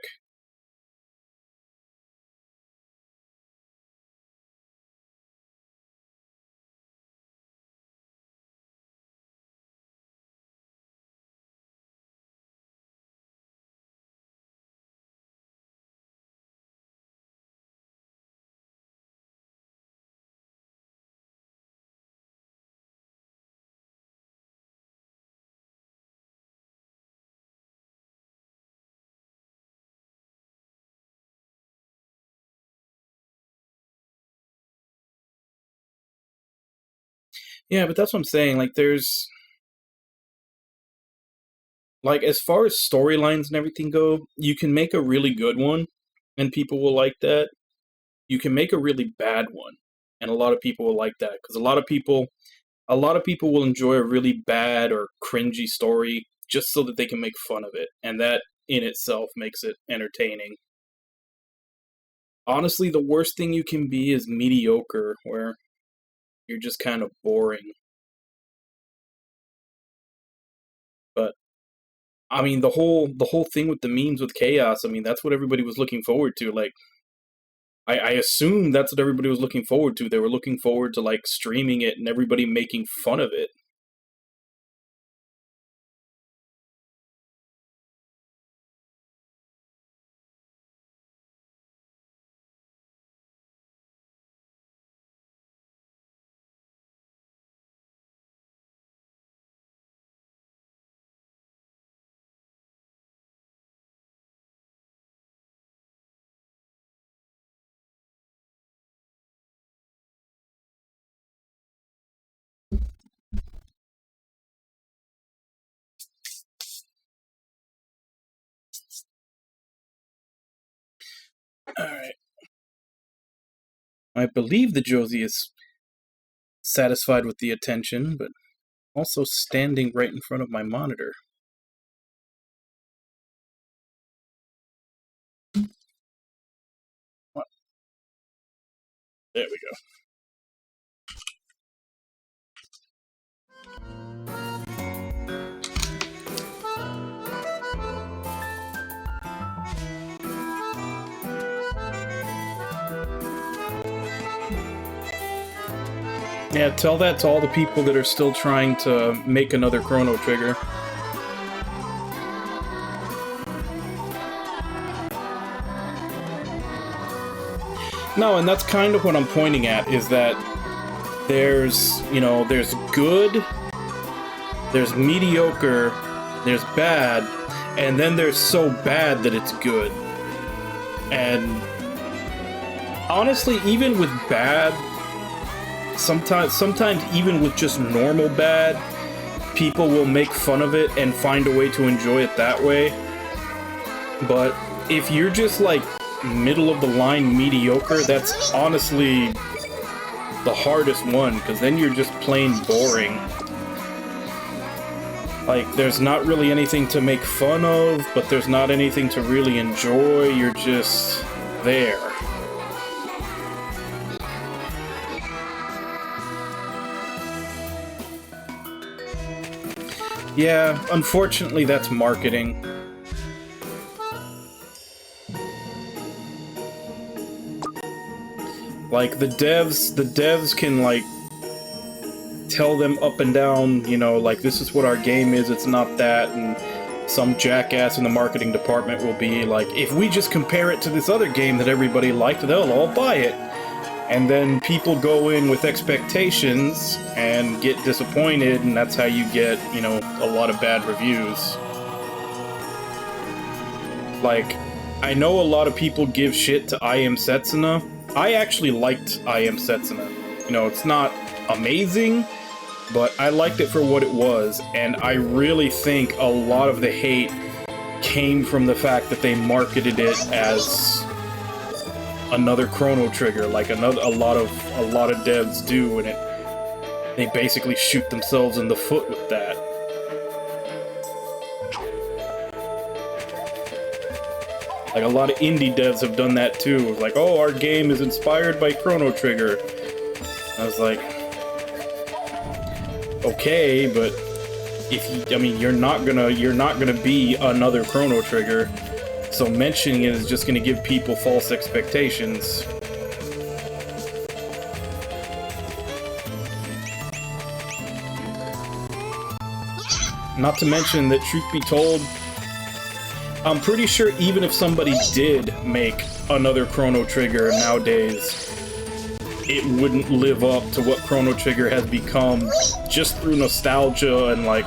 Yeah, but that's what I'm saying. Like, there's like, as far as storylines and everything go, you can make a really good one, and people will like that. You can make a really bad one, and a lot of people will like that because a lot of people A lot of people will enjoy a really bad or cringy story just so that they can make fun of it, and that in itself makes it entertaining. Honestly, the worst thing you can be is mediocre, where you're just kind of boring. But I mean, the whole thing with the memes with Chaos, I mean, that's what everybody was looking forward to. Like, I assume that's what everybody was looking forward to. They were looking forward to, like, streaming it and everybody making fun of it. Alright. I believe the Josie is satisfied with the attention, but also standing right in front of my monitor. What? There we go. Yeah, tell that to all the people that are still trying to make another Chrono Trigger. No, and that's kind of what I'm pointing at, is that there's, you know, there's good, there's mediocre, there's bad, and then there's so bad that it's good. And honestly, even with bad, sometimes even with just normal bad, people will make fun of it and find a way to enjoy it that way. But if you're just like middle of the line mediocre, that's honestly the hardest one, because then you're just plain boring. Like, there's not really anything to make fun of, but there's not anything to really enjoy. You're just there. Yeah, unfortunately that's marketing. Like, the devs can, like, tell them up and down, you know, like, this is what our game is, it's not that, and some jackass in the marketing department will be like, if we just compare it to this other game that everybody liked, they'll all buy it. And then people go in with expectations and get disappointed, and that's how you get, you know, a lot of bad reviews. Like, I know a lot of people give shit to I Am Setsuna. I actually liked I Am Setsuna. You know, it's not amazing, but I liked it for what it was, and I really think a lot of the hate came from the fact that they marketed it as another Chrono Trigger, like a lot of devs do, and they basically shoot themselves in the foot with that. Like, a lot of indie devs have done that too. Like, oh, our game is inspired by Chrono Trigger. I was like, okay, but if you, I mean, you're not gonna be another Chrono Trigger, so mentioning it is just gonna give people false expectations. Not to mention that, truth be told, I'm pretty sure even if somebody did make another Chrono Trigger nowadays, it wouldn't live up to what Chrono Trigger has become just through nostalgia and, like,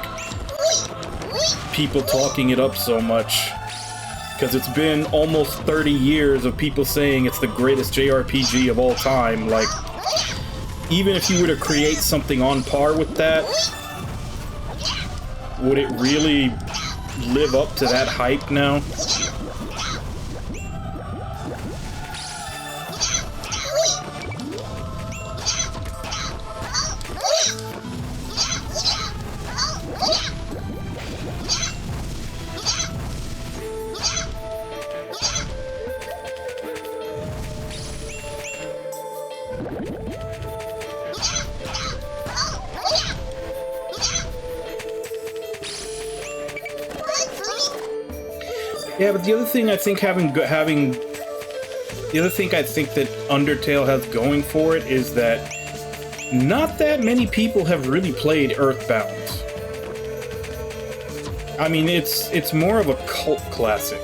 people talking it up so much. Because it's been almost 30 years of people saying it's the greatest JRPG of all time. Like, even if you were to create something on par with that, would it really live up to that hype now? Yeah, but the other thing I think that Undertale has going for it is that not that many people have really played Earthbound. I mean, it's more of a cult classic.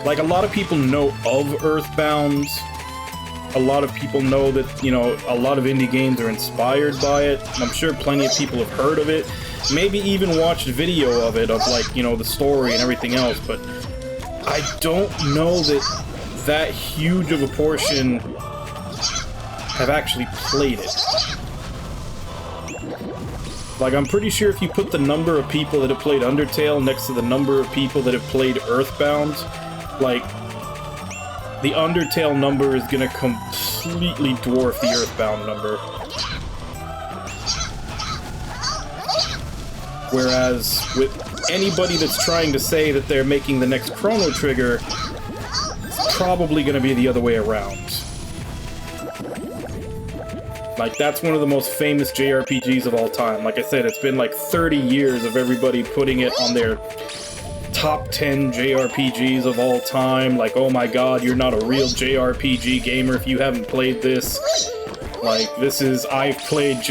Like, a lot of people know of Earthbound. A lot of people know that, you know, a lot of indie games are inspired by it. I'm sure plenty of people have heard of it. Maybe even watched video of it, of, like, you know, the story and everything else, but I don't know that huge of a portion have actually played it. Like, I'm pretty sure if you put the number of people that have played Undertale next to the number of people that have played Earthbound, like, the Undertale number is gonna completely dwarf the Earthbound number. Whereas, with anybody that's trying to say that they're making the next Chrono Trigger, it's probably gonna be the other way around. Like, that's one of the most famous JRPGs of all time. Like I said, it's been like 30 years of everybody putting it on their top 10 JRPGs of all time. Like, oh my god, you're not a real JRPG gamer if you haven't played this. Like, this is, I've played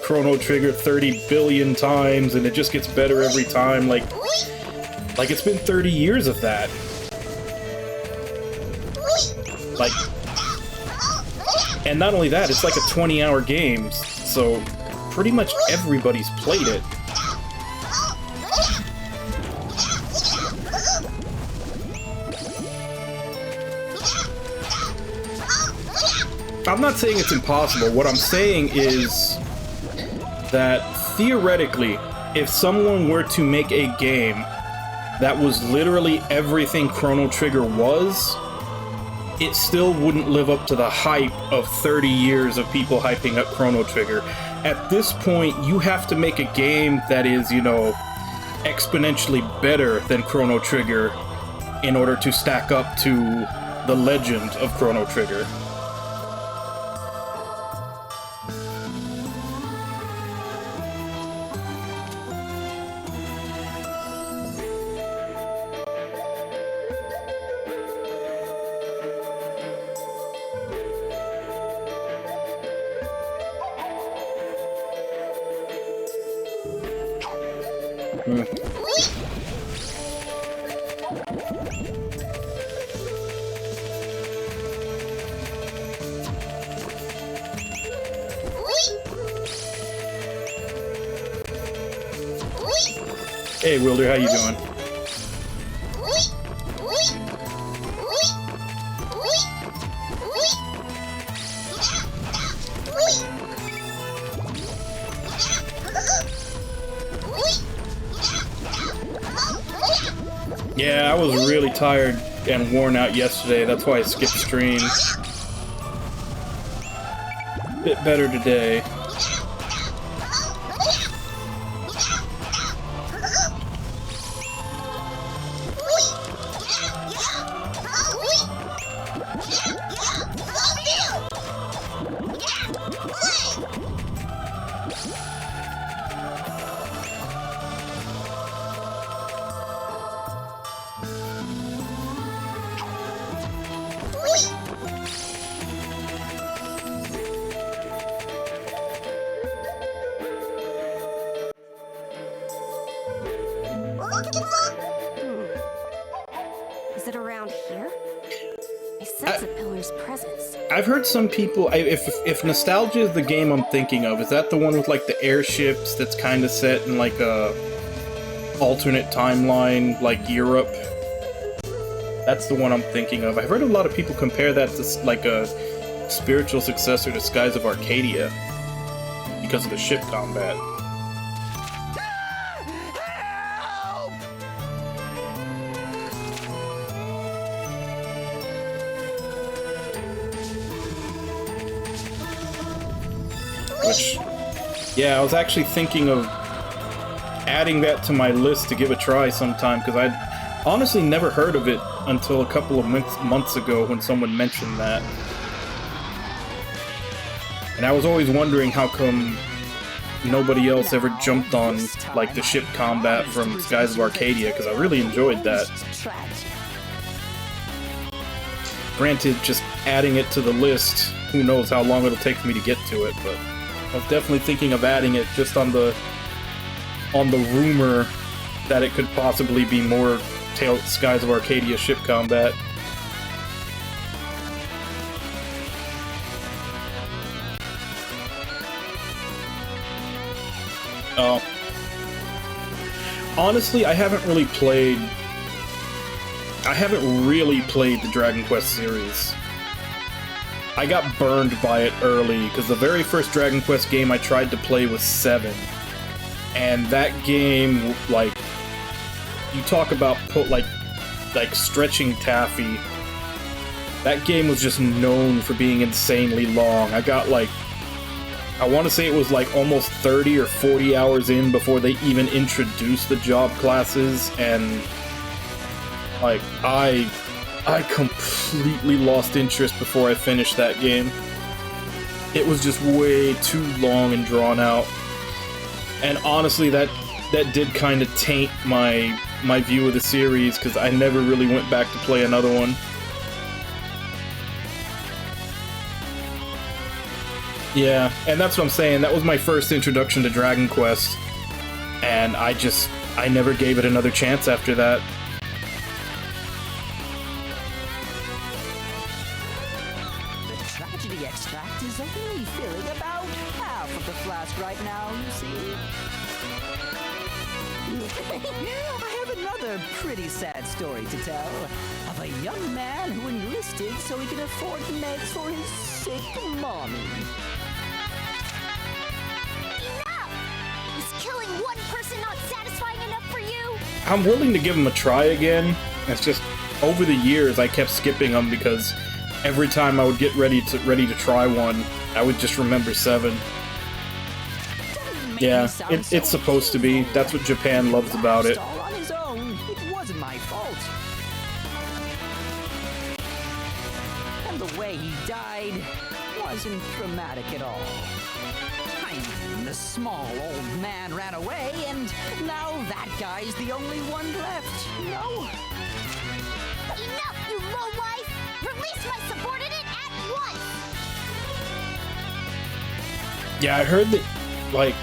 Chrono Trigger 30 billion times, and it just gets better every time. Like it's been 30 years of that. Like, and not only that, it's like a 20-hour game, so pretty much everybody's played it. I'm not saying it's impossible. What I'm saying is that theoretically, if someone were to make a game that was literally everything Chrono Trigger was, it still wouldn't live up to the hype of 30 years of people hyping up Chrono Trigger. At this point, you have to make a game that is, you know, exponentially better than Chrono Trigger in order to stack up to the legend of Chrono Trigger. Hey Wilder, how you doing? Yeah, I was really tired and worn out yesterday, that's why I skipped stream. Bit better today. Is it around here? I sense a pillar's presence. I've heard some people, if Nostalgia is the game I'm thinking of, is that the one with like the airships that's kind of set in like a alternate timeline, like Europe? That's the one I'm thinking of. I've heard a lot of people compare that to like a spiritual successor to Skies of Arcadia because of the ship combat. Which, yeah, I was actually thinking of adding that to my list to give a try sometime, because I'd honestly never heard of it until a couple of months ago when someone mentioned that. And I was always wondering how come nobody else ever jumped on like the ship combat from Skies of Arcadia, because I really enjoyed that. Granted, just adding it to the list, who knows how long it'll take for me to get to it, but I was definitely thinking of adding it just on the rumor that it could possibly be more Skies of Arcadia ship combat. Honestly, I haven't really played the Dragon Quest series. I got burned by it early, because the very first Dragon Quest game I tried to play was 7. And that game, like, you talk about like stretching taffy. That game was just known for being insanely long. I got like, I want to say it was like almost 30 or 40 hours in before they even introduced the job classes, and like I completely lost interest before I finished that game. It was just way too long and drawn out. And honestly, that did kind of taint my view of the series, because I never really went back to play another one. Yeah, and that's what I'm saying. That was my first introduction to Dragon Quest, and I never gave it another chance after that. The tragedy extract is only filling about half of the flask right now, you see. I have another pretty sad story to tell of a young man who enlisted so he can afford meds for his sick mommy. Killing one person not satisfying enough for you? I'm willing to give them a try again. It's just, over the years, I kept skipping them because every time I would get ready to try one, I would just remember 7. Yeah, it's supposed to be. That's what Japan loves about it. All on his own. It wasn't my fault. And the way he died wasn't dramatic at all. The small old man ran away, and now that guy's the only one left. No. Enough, you lowlife! Release my subordinate at once! Yeah, I heard that, like,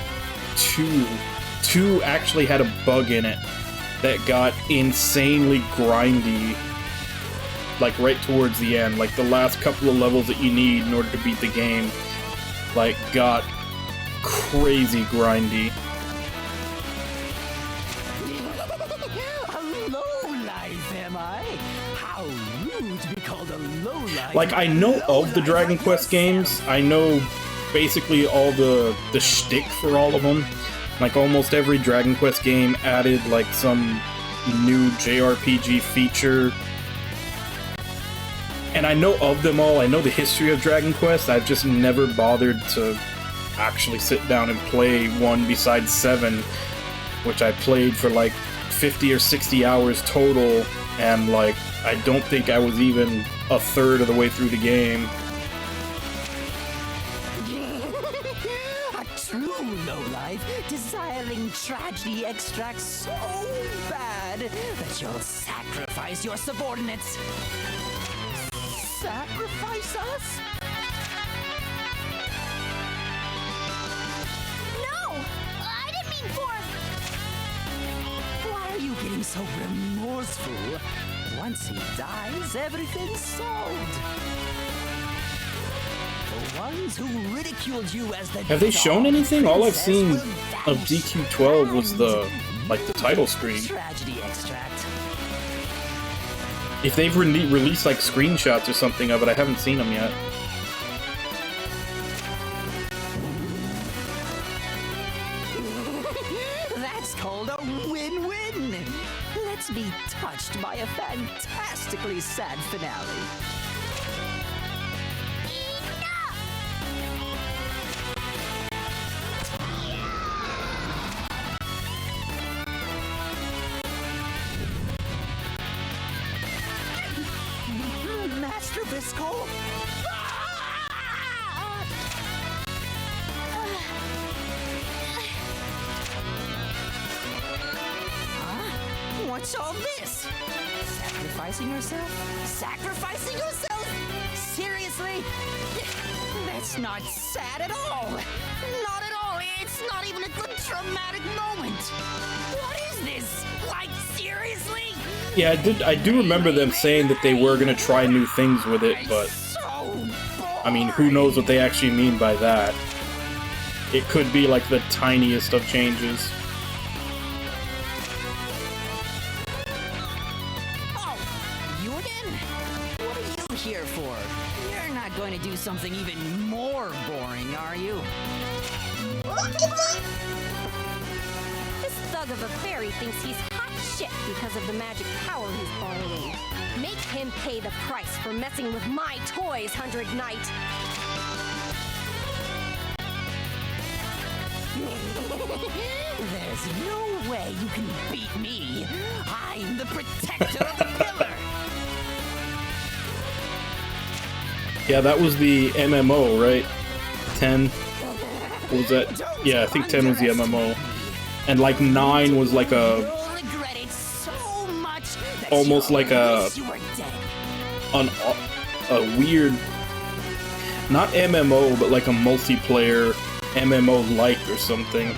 2 actually had a bug in it that got insanely grindy, like, right towards the end. Like, the last couple of levels that you need in order to beat the game, like, got crazy grindy. A lowlife, am I? How rude to be called a lowlife. Like, I know of the Dragon Quest games. I know basically all the shtick for all of them. Like, almost every Dragon Quest game added, like, some new JRPG feature. And I know of them all. I know the history of Dragon Quest. I've just never bothered to actually sit down and play one besides 7, which I played for like 50 or 60 hours total, and like I don't think I was even a third of the way through the game. A true lowlife, desiring tragedy extracts so bad that you'll sacrifice your subordinates. Sacrifice us? Why are you getting so remorseful? Once he dies, everything's solved. The ones who ridiculed you as the Have they shown anything? All I've seen of DQ12 was the title screen. Tragedy extract. If they've released like screenshots or something of it, I haven't seen them yet. That's called a win-win. Let's be touched by a fantastically sad finale. Master Visco? What's all this? Sacrificing yourself? Sacrificing yourself? Seriously? That's not sad at all. Not at all. It's not even a good traumatic moment. What is this? Like, seriously? Yeah, I do remember them saying that they were gonna try new things with it, but I mean, who knows what they actually mean by that? It could be like the tiniest of changes. Oh, you again? What are you here for? You're not going to do something even more boring, are you? This thug of a fairy thinks he's hot shit because of the magic power he's borrowing. Make him pay the price for messing with my toys, 100 Knight. There's no way you can beat me. I'm the protector of the pillar. Yeah, that was the MMO, right? 10. What was that? Yeah, I think 10 was the MMO. And like 9 was like a... You'll regret it so much that almost you'll like a... wish you were dead. a weird... not MMO, but like a multiplayer MMO-like or something.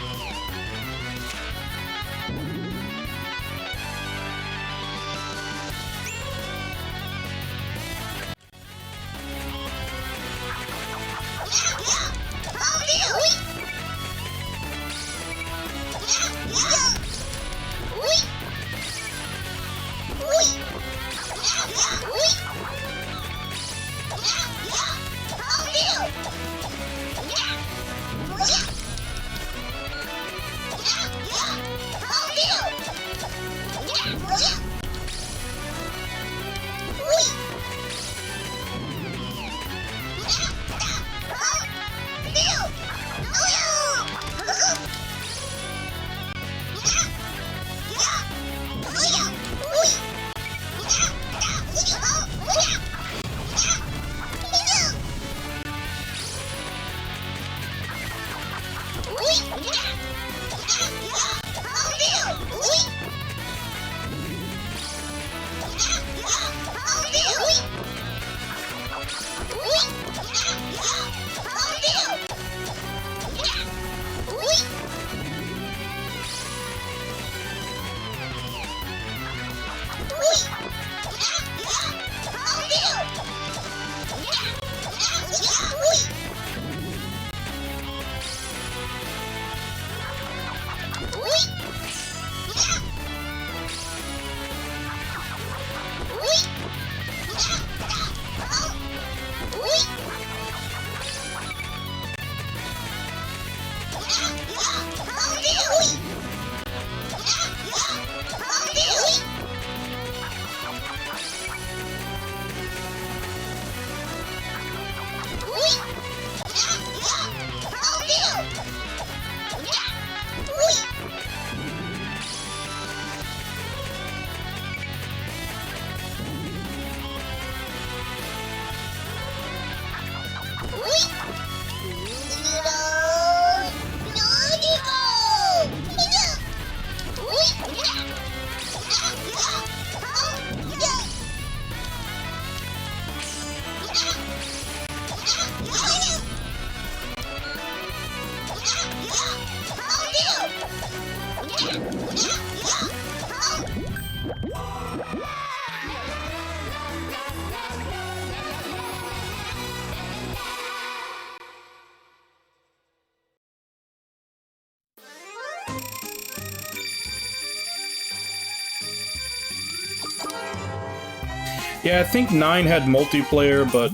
Yeah, I think 9 had multiplayer, but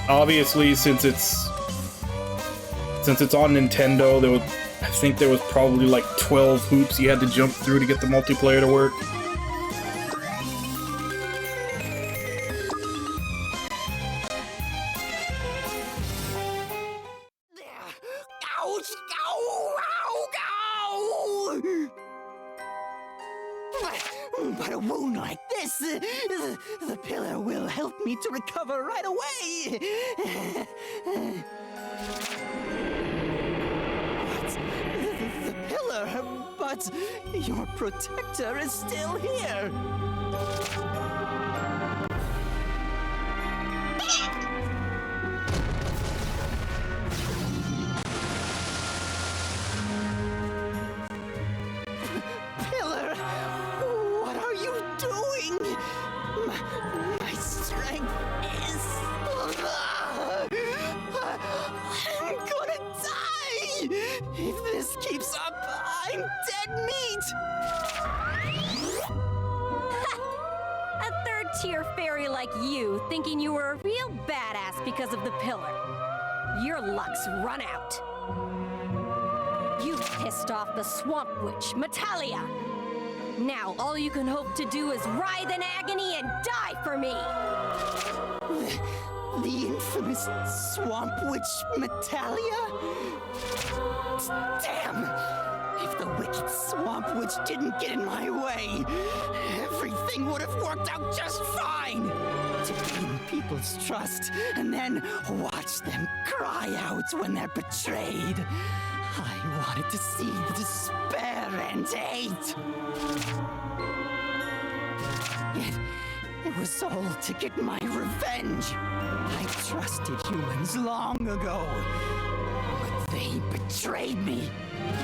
obviously since it's on Nintendo, I think there was probably like 12 hoops you had to jump through to get the multiplayer to work. Ouch! Ow! Ow! Ow! But a wound like this, the pillar will help me to recover right away. What? The pillar? But your protector is still here. Pillar, what are you doing? My strength is... I'm gonna die! If this keeps up, I'm dead meat! A third-tier fairy like you thinking you were a real badass because of the pillar. Your luck's run out. You pissed off the swamp witch, Metalia. Now all you can hope to do is writhe in agony and die for me. The infamous swamp witch Metalia? Damn! If the wicked swamp witch didn't get in my way, everything would have worked out just fine! To gain people's trust and then watch them cry out when they're betrayed. I wanted to see the despair and hate. It was all to get my revenge. I trusted humans long ago, but they betrayed me.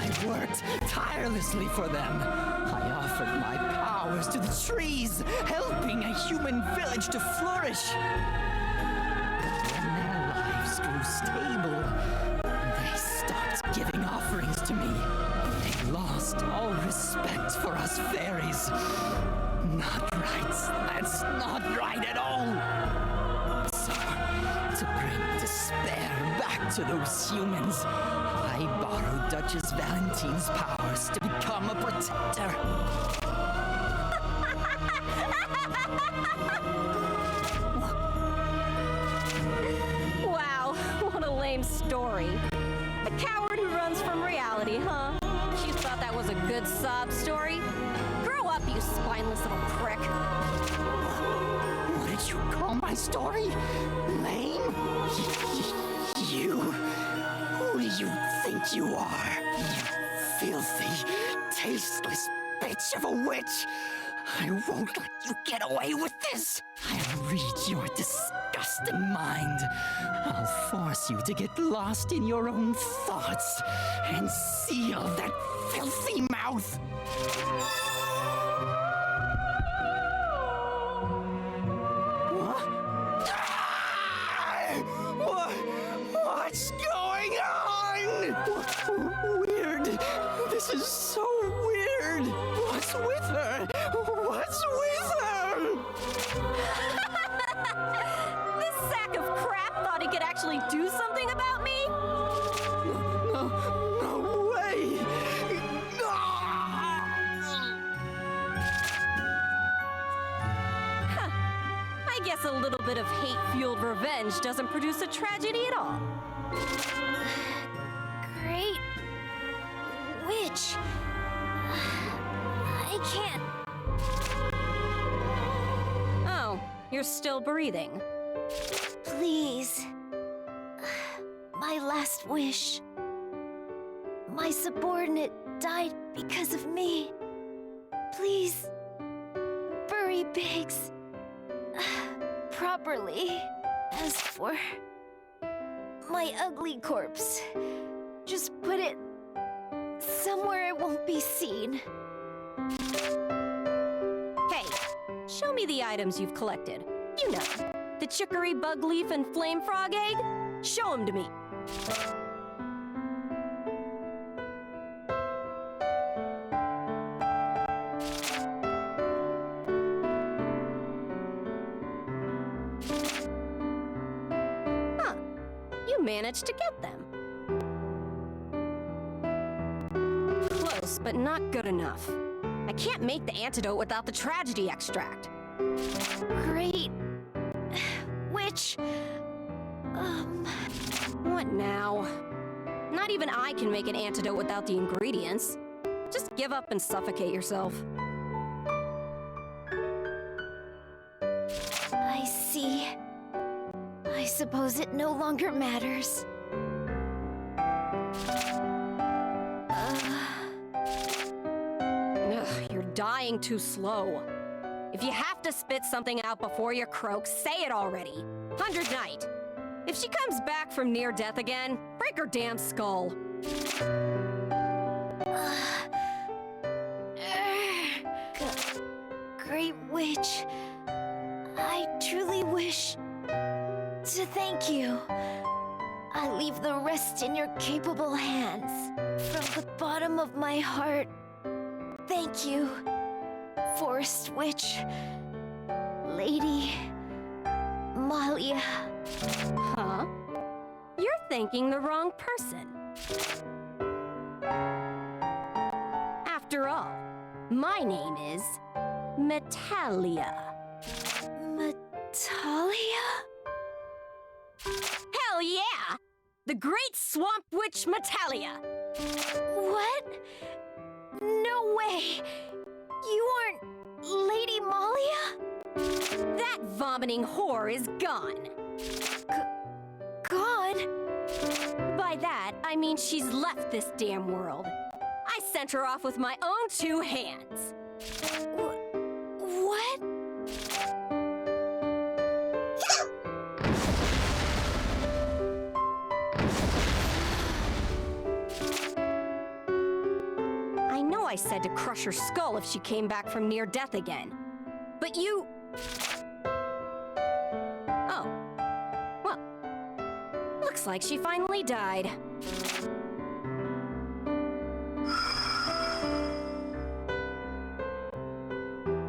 I worked tirelessly for them. I offered my powers to the trees, helping a human village to flourish. But when their lives grew stable, they stopped giving offerings to me. They lost all respect for us fairies. Not right. That's not right at all. So, to bring despair back to those humans, I borrowed Duchess Valentine's powers to become a protector. Wow, what a lame story. A coward who runs from reality, huh? You thought that was a good sob story? Grow up, you spineless little prick. What did you call my story? Lame? You? Who do you think you are? You filthy, tasteless bitch of a witch! I won't let you get away with this! I'll read your disgusting mind. I'll force you to get lost in your own thoughts and seal that filthy mouth! What's going on? Weird. This is so weird. What's with her? What's with her? This sack of crap thought he could actually do something about me? No way. I guess a little bit of hate-fueled revenge doesn't produce a tragedy at all. Great witch. I can't. Oh, you're still breathing. Please. My last wish. My subordinate died because of me. Please. Bury Biggs. Properly. As for my ugly corpse, just put it somewhere it won't be seen. Hey, show me the items you've collected. You know, the chicory bug leaf and flame frog egg. Show them to me. Managed to get them. Close, but not good enough. I can't make the antidote without the tragedy extract. Great witch. What now? Not even I can make an antidote without the ingredients. Just give up and suffocate yourself. I see. I suppose it no longer matters. dying too slow. If you have to spit something out before you croak, say it already. 100 Night. If she comes back from near death again, break her damn skull. Great Witch, I truly wish to thank you. I leave the rest in your capable hands. From the bottom of my heart, thank you, Forest Witch, Lady Malia. Huh? You're thanking the wrong person. After all, my name is Metalia. Metalia? Hell yeah! The Great Swamp Witch Metalia! What? No way! You aren't Lady Malia? That vomiting whore is gone. Gone? By that, I mean she's left this damn world. I sent her off with my own 2 hands. What? I know I said to crush her skull if she came back from near death again. But you... Oh. Well, looks like she finally died.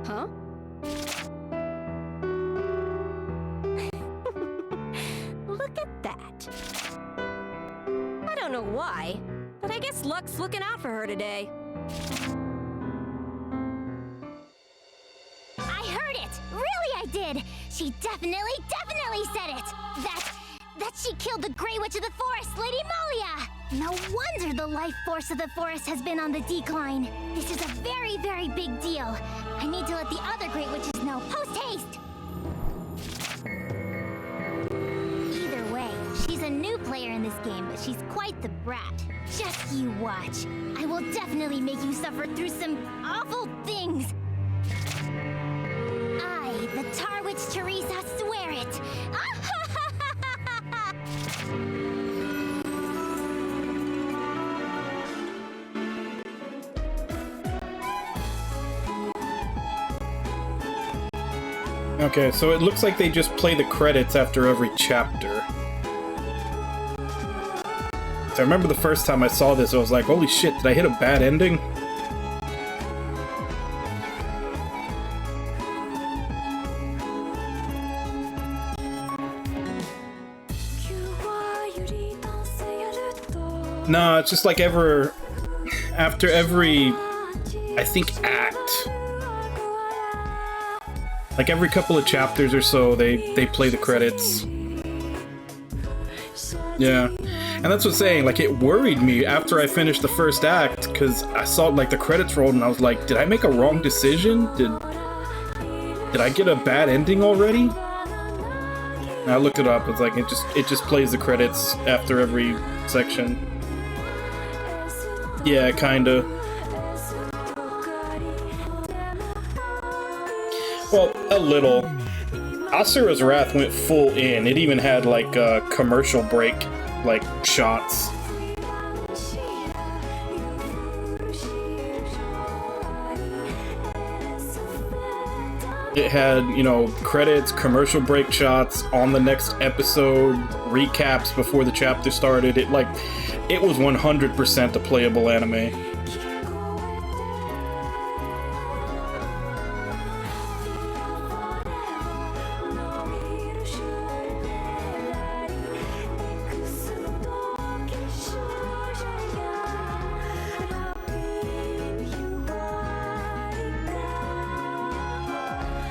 Huh? Look at that. I don't know why, but I guess luck's looking out for her today. I heard it! Really, I did! She definitely said it! That she killed the Grey Witch of the Forest, Lady Malia! No wonder the life force of the forest has been on the decline. This is a very, very big deal. I need to let the other Great Witches know. Post haste! Either way, she's a new player in this game, but she's quite the brat. Just you watch. I will definitely make you suffer through some awful things. I, the Tar Witch Teresa, swear it. Okay, so it looks like they just play the credits after every chapter. So I remember the first time I saw this, I was like, holy shit, did I hit a bad ending? No, it's just like after every, I think, act. Like every couple of chapters or so, they play the credits. Yeah. And that's what's saying, like, it worried me after I finished the first act, because I saw, like, the credits rolled, and I was like, did I make a wrong decision? Did I get a bad ending already? And I looked it up, it's like, it just plays the credits after every section. Yeah, kinda. Well, a little. Asura's Wrath went full in. It even had, like, commercial break, like, shots. It had, you know, credits, commercial break shots on the next episode, recaps before the chapter started. It was 100% a playable anime.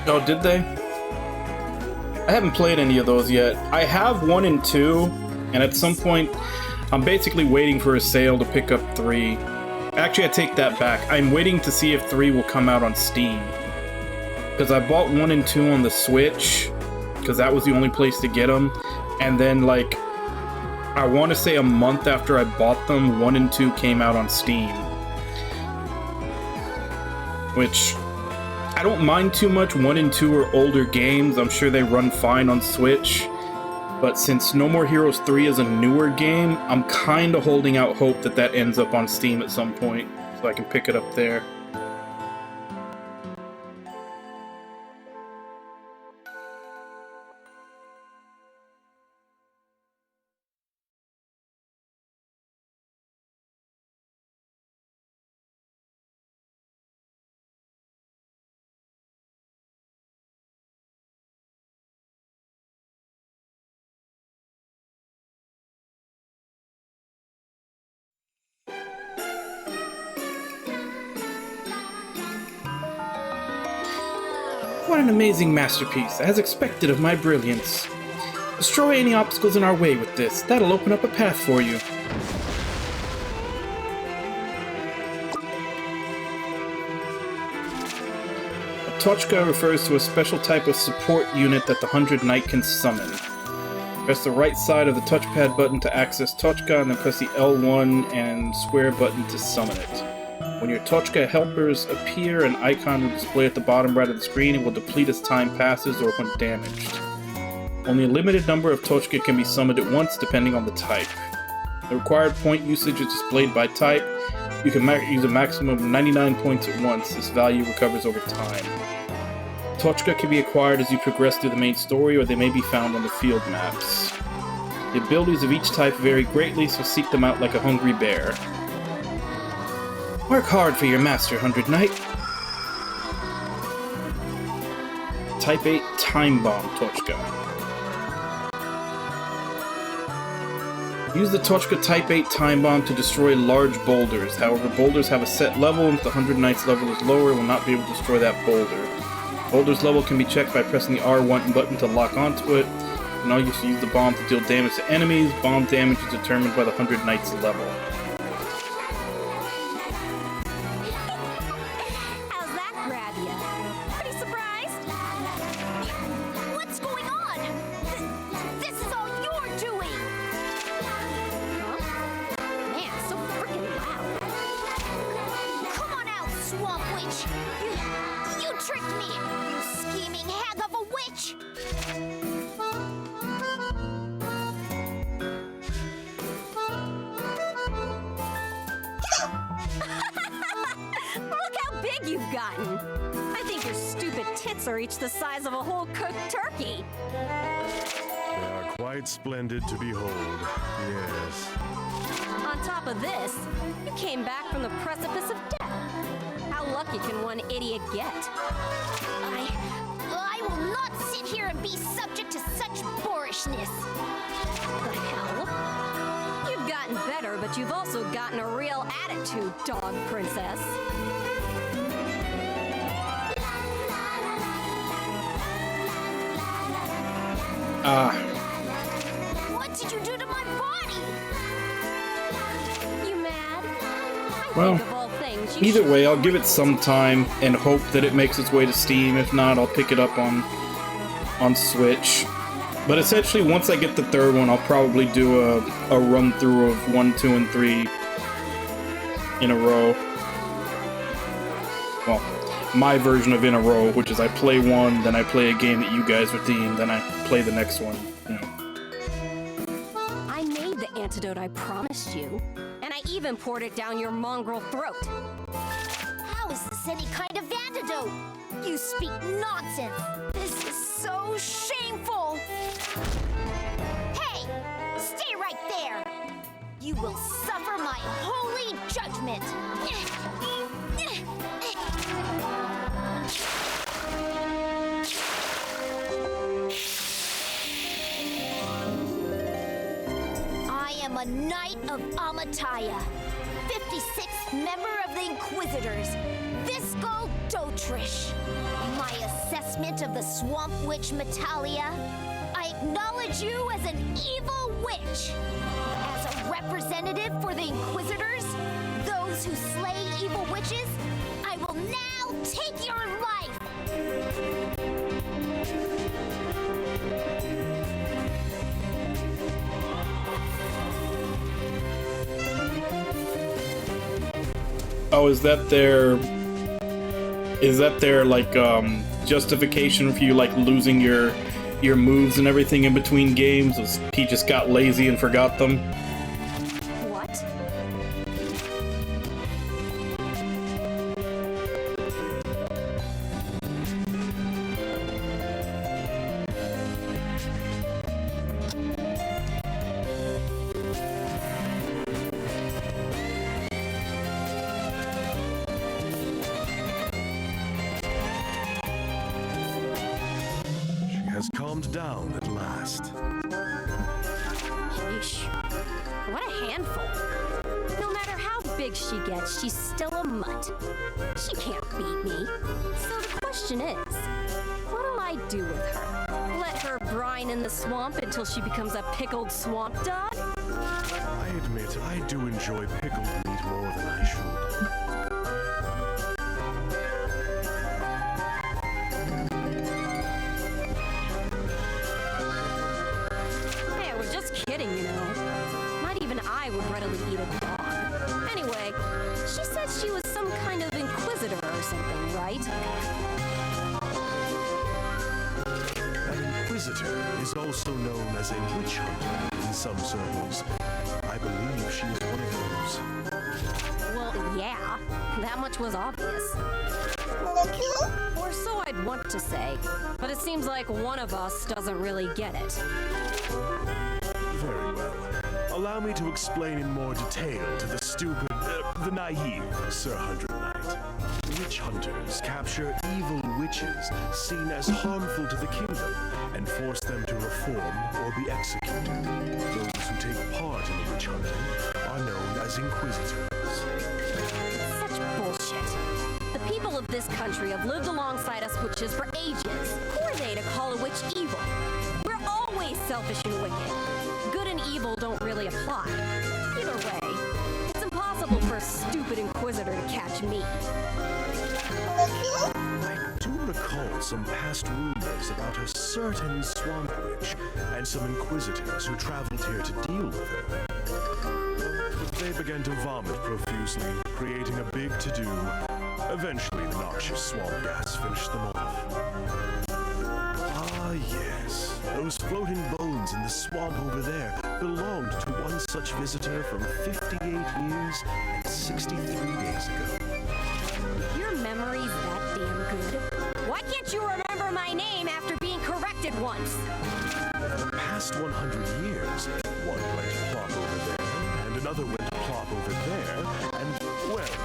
Oh, did they? I haven't played any of those yet. I have 1 and 2, and at some point, I'm basically waiting for a sale to pick up 3. Actually, I take that back. I'm waiting to see if 3 will come out on Steam. Because I bought 1 and 2 on the Switch, because that was the only place to get them. And then, like, I want to say a month after I bought them, 1 and 2 came out on Steam. which I don't mind too much. 1 and 2 are older games. I'm sure they run fine on Switch. But since No More Heroes 3 is a newer game, I'm kind of holding out hope that that ends up on Steam at some point, so I can pick it up there. What an amazing masterpiece, as expected of my brilliance. Destroy any obstacles in our way with this. That'll open up a path for you. A Tochka refers to a special type of support unit that the 100 Knight can summon. Press the right side of the touchpad button to access Tochka, and then press the L1 and square button to summon it. When your Tochka helpers appear, an icon will display at the bottom right of the screen and will deplete as time passes or when damaged. Only a limited number of Tochka can be summoned at once, depending on the type. The required point usage is displayed by type. You can use a maximum of 99 points at once. This value recovers over time. Tochka can be acquired as you progress through the main story, or they may be found on the field maps. The abilities of each type vary greatly, so seek them out like a hungry bear. Work hard for your master, 100 Knight. Type 8 Time Bomb Tochka. Use the Tochka Type 8 Time Bomb to destroy large boulders. However, boulders have a set level, and if the 100 Knight's level is lower, it will not be able to destroy that boulder. Boulder's level can be checked by pressing the R1 button to lock onto it. You can also use the bomb to deal damage to enemies. Bomb damage is determined by the 100 Knight's level. You've gotten. I think your stupid tits are each the size of a whole cooked turkey. They are quite splendid to behold, yes. On top of this, you came back from the precipice of death. How lucky can one idiot get? I will not sit here and be subject to such boorishness. The hell? You've gotten better, but you've also gotten a real attitude, dog princess. What did you do to my body? You mad? Well, either way, I'll give it some time and hope that it makes its way to Steam. If not, I'll pick it up on Switch. But essentially, once I get the third one, I'll probably do a run-through of 1, 2, and 3 in a row. Well, my version of in a row, which is I play one, then I play a game that you guys redeemed, then I play the next one. You know. I made the antidote I promised you, and I even poured it down your mongrel throat. How is this any kind of antidote? You speak nonsense. This is so shameful. Hey, stay right there. You will suffer my holy judgment. I am a Knight of Amataya, 56th member of the Inquisitors, Visco Dotrish. My assessment of the Swamp Witch Metalia, I acknowledge you as an evil witch. As a representative for the Inquisitors, those who slay evil witches, I will now take your life. Oh, is that their Is that their like justification for you like losing your moves and everything in between games? Was he just got lazy and forgot them? What? Has calmed down at last. Yeesh. What a handful. No matter how big she gets, she's still a mutt. She can't beat me. So the question is, what'll I do with her? Let her brine in the swamp until she becomes a pickled swamp dog? I admit I do enjoy pickled meat more than I should. Kidding, you know. Not even I would readily eat a dog. Anyway, she said she was some kind of inquisitor or something, right? An inquisitor is also known as a witch hunter in some circles. I believe she is one of those. Well, yeah. That much was obvious. Or so I'd want to say. But it seems like one of us doesn't really get it. Very well. Allow me to explain in more detail to the stupid, the naive Sir Hundred Knight. Witch hunters capture evil witches seen as harmful to the kingdom and force them to reform or be executed. Those who take part in the witch hunting are known as inquisitors. Such bullshit. The people of this country have lived alongside us witches for ages. Who are they to call a witch evil? We're always selfish and wicked. Good and evil don't really apply. Either way, it's impossible for a stupid inquisitor to catch me. I do recall some past rumors about a certain swamp witch and some inquisitors who traveled here to deal with her. But they began to vomit profusely, creating a big to-do. Eventually, the noxious swamp gas finished them off. Ah, yes. Those floating bones in the swamp over there belonged to one such visitor from 58 years and 63 days ago. Your memory's that damn good. Why can't you remember my name after being corrected once? For the past 100 years, one went plop over there, and another went plop over there, and, well,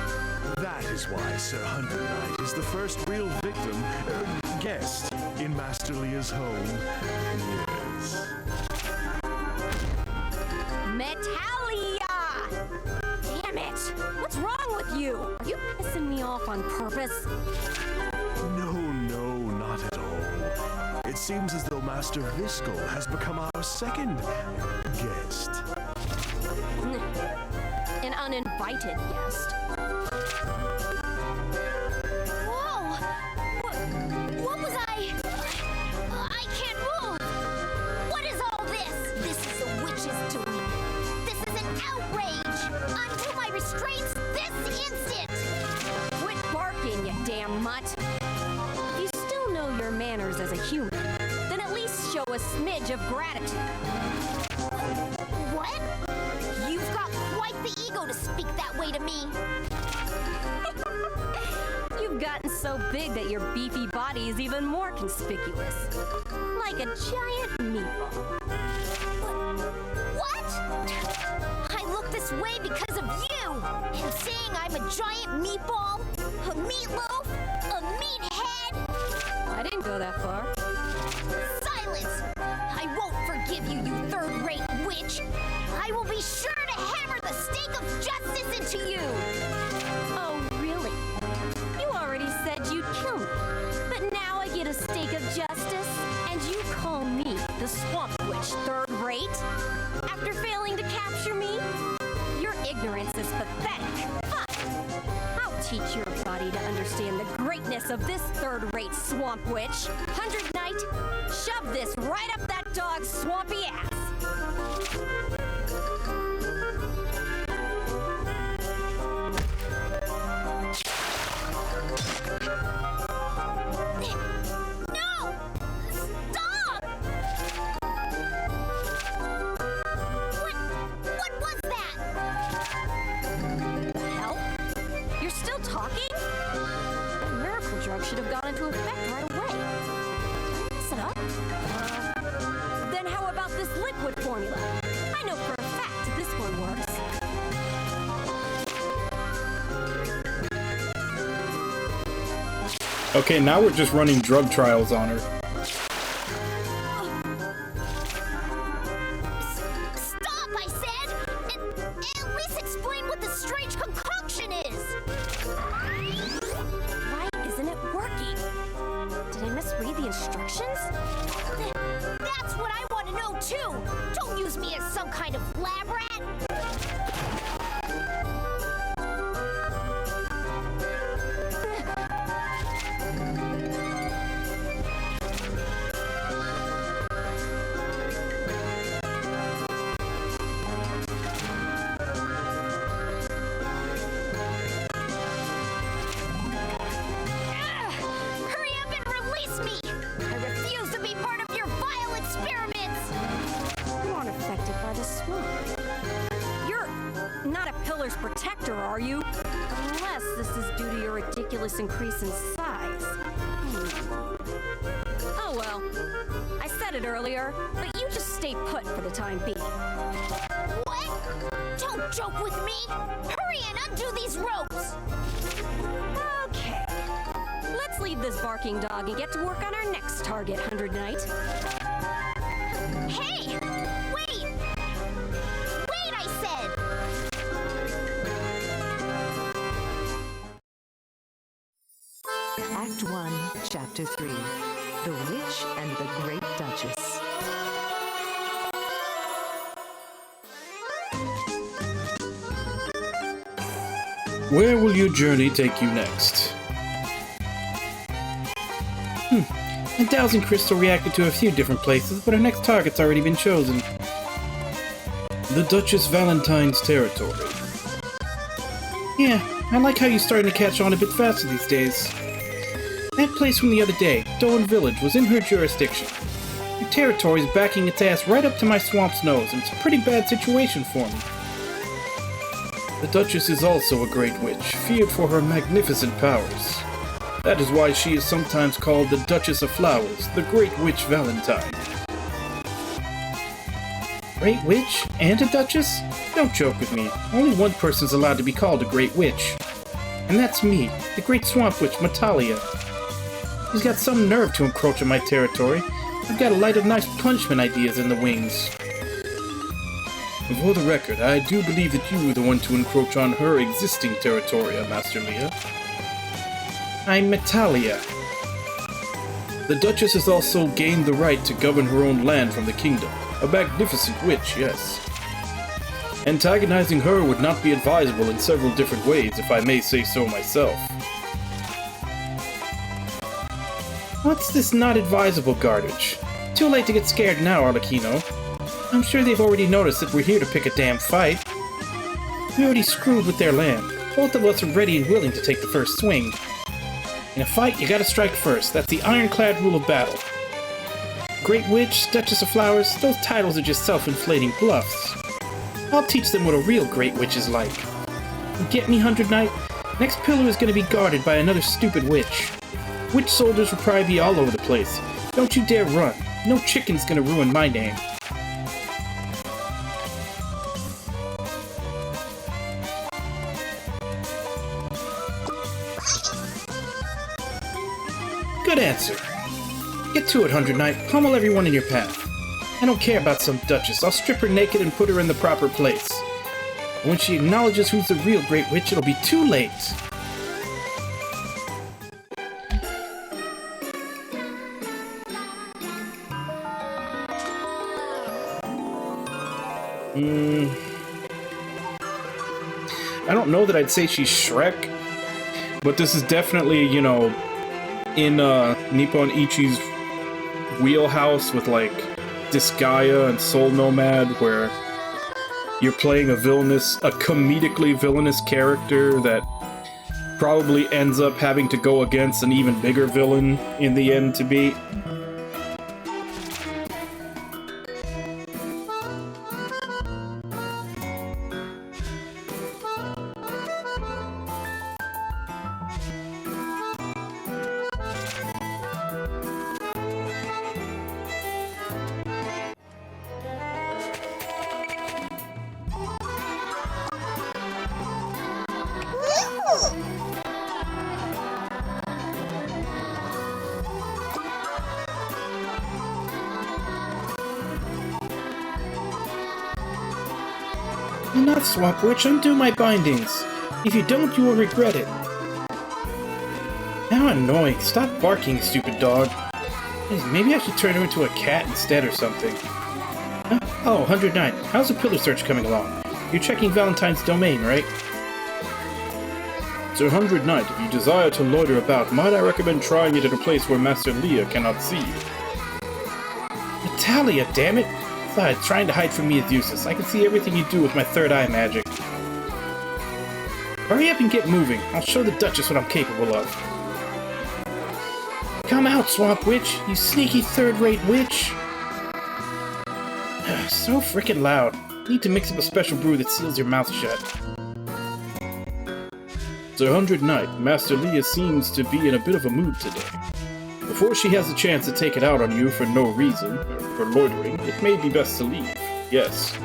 that is why Sir Hundred Knight is the first real victim, guest, in Master Leah's home. Yes. Metalia! Damn it! What's wrong with you? Are you pissing me off on purpose? No, not at all. It seems as though Master Viscal has become our second guest. An uninvited guest. Whoa! What was I can't move! What is all this? This is the witch's doing. This is an outrage! Undo my restraints this instant! Quit barking, you damn mutt. If you still know your manners as a human, then at least show a smidge of gratitude. What? You've got quite the ego to speak that way to me. You've gotten so big that your beefy body is even more conspicuous. Like a giant meatball. What? I look this way because of you! And saying I'm a giant meatball? A meatloaf? A meathead? I didn't go that far. Silence! I won't forgive you, you third-rate witch! I will be sure to hammer the stake of justice into you! Oh, really? You already said you'd kill me. But now I get a stake of justice, and you call me the Swamp Witch third rate? After failing to capture me? Your ignorance is pathetic. Fine. I'll teach your body to understand the greatness of this third-rate Swamp Witch. Hundred Knight, shove this right up that dog's swampy ass. drug should have gone into effect right away. Did I mess it up? Then how about this liquid formula? I know for a fact this one works. Okay, now we're just running drug trials on her. Stop, I said! At least explain what this strange concoction is! Why isn't it working? Did I misread the instructions? That's what I want to know, too! Don't use me as some kind of lab rat! Hurry up and release me! I refuse to be part of your vile experiments! You aren't affected by the swamp. You're not a pillar's protector, are you? Unless this is due to your ridiculous increase in size. Oh well. I said it earlier, but you just stay put for the time being. What? Don't joke with me! Hurry and undo these ropes! Okay. Let's leave this barking dog and get to work on our next target, 100 Knight. Hey! Wait! Wait, I said! Act 1, Chapter 3. The Witch and the Great Duchess. Where will your journey take you next? A dowsing crystal reacted to a few different places, but our next target's already been chosen. The Duchess Valentine's territory. Yeah, I like how you're starting to catch on a bit faster these days. That place from the other day, Doan Village, was in her jurisdiction. Her territory's backing its ass right up to my swamp's nose, and it's a pretty bad situation for me. The Duchess is also a great witch, feared for her magnificent powers. That is why she is sometimes called the Duchess of Flowers, the Great Witch Valentine. Great Witch? And a Duchess? Don't joke with me. Only one person's allowed to be called a Great Witch. And that's me, the Great Swamp Witch, Matalia. She's got some nerve to encroach on my territory. I've got a light of nice punishment ideas in the wings. For the record, I do believe that you were the one to encroach on her existing territoria, Master Leah. I'm Matalia. The Duchess has also gained the right to govern her own land from the kingdom. A magnificent witch, yes. Antagonizing her would not be advisable in several different ways, if I may say so myself. What's this not advisable garbage? Too late to get scared now, Arlecchino. I'm sure they've already noticed that we're here to pick a damn fight. We already screwed with their land. Both of us are ready and willing to take the first swing. In a fight, you gotta strike first. That's the ironclad rule of battle. Great Witch, Duchess of Flowers, those titles are just self-inflating bluffs. I'll teach them what a real Great Witch is like. You get me, 100 Knight? Next pillar is gonna be guarded by another stupid witch. Witch soldiers will probably be all over the place. Don't you dare run. No chicken's gonna ruin my name. Good answer. Get to it, 100 Knight. Pummel everyone in your path. I don't care about some Duchess. I'll strip her naked and put her in the proper place. And when she acknowledges who's the real Great Witch, it'll be too late. I don't know that I'd say she's Shrek, but this is definitely, you know, in Nippon Ichi's wheelhouse with like Disgaea and Soul Nomad, where you're playing a comedically villainous character that probably ends up having to go against an even bigger villain in the end to beat. Enough, Swamp Witch, undo my bindings. If you don't, you will regret it. How annoying. Stop barking, stupid dog. Jeez, maybe I should turn her into a cat instead or something. Huh? Oh, 109. How's the pillar search coming along? You're checking Valentine's domain, right? Sir 100 Knight, if you desire to loiter about, might I recommend trying it at a place where Master Leah cannot see you. Natalia, damn it! Besides, trying to hide from me is useless. I can see everything you do with my third eye magic. Hurry up and get moving. I'll show the Duchess what I'm capable of. Come out, Swamp Witch, you sneaky third-rate witch! So frickin' loud. Need to mix up a special brew that seals your mouth shut. Sir 100 Knight, Master Leah seems to be in a bit of a mood today. Before she has a chance to take it out on you for no reason, or for loitering, it may be best to leave. Yes.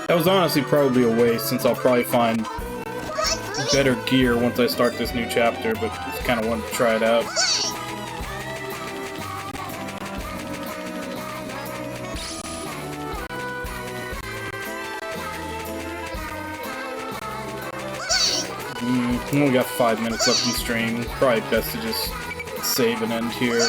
That was honestly probably a waste, since I'll probably find better gear once I start this new chapter, but just kind of wanted to try it out. We only got 5 minutes left in stream. Probably best to just save and end here.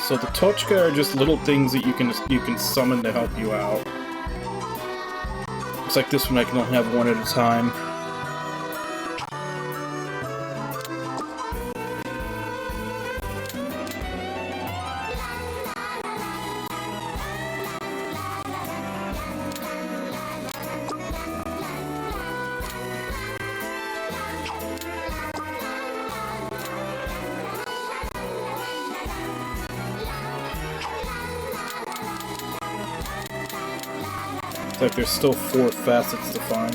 So the Tochka are just little things that you can summon to help you out. Looks like this one I can only have one at a time. Looks like there's still 4 facets to find.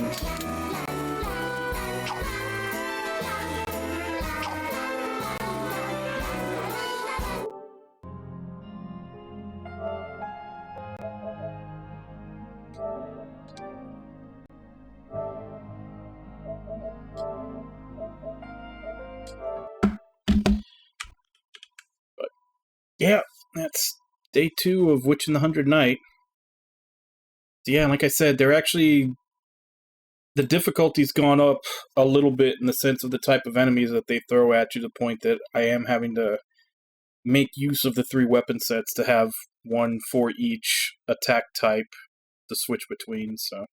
But yeah, that's day 2 of Witch and the 100 Knight. Yeah, like I said, they're actually the difficulty's gone up a little bit in the sense of the type of enemies that they throw at you, to the point that I am having to make use of the 3 weapon sets to have one for each attack type to switch between. So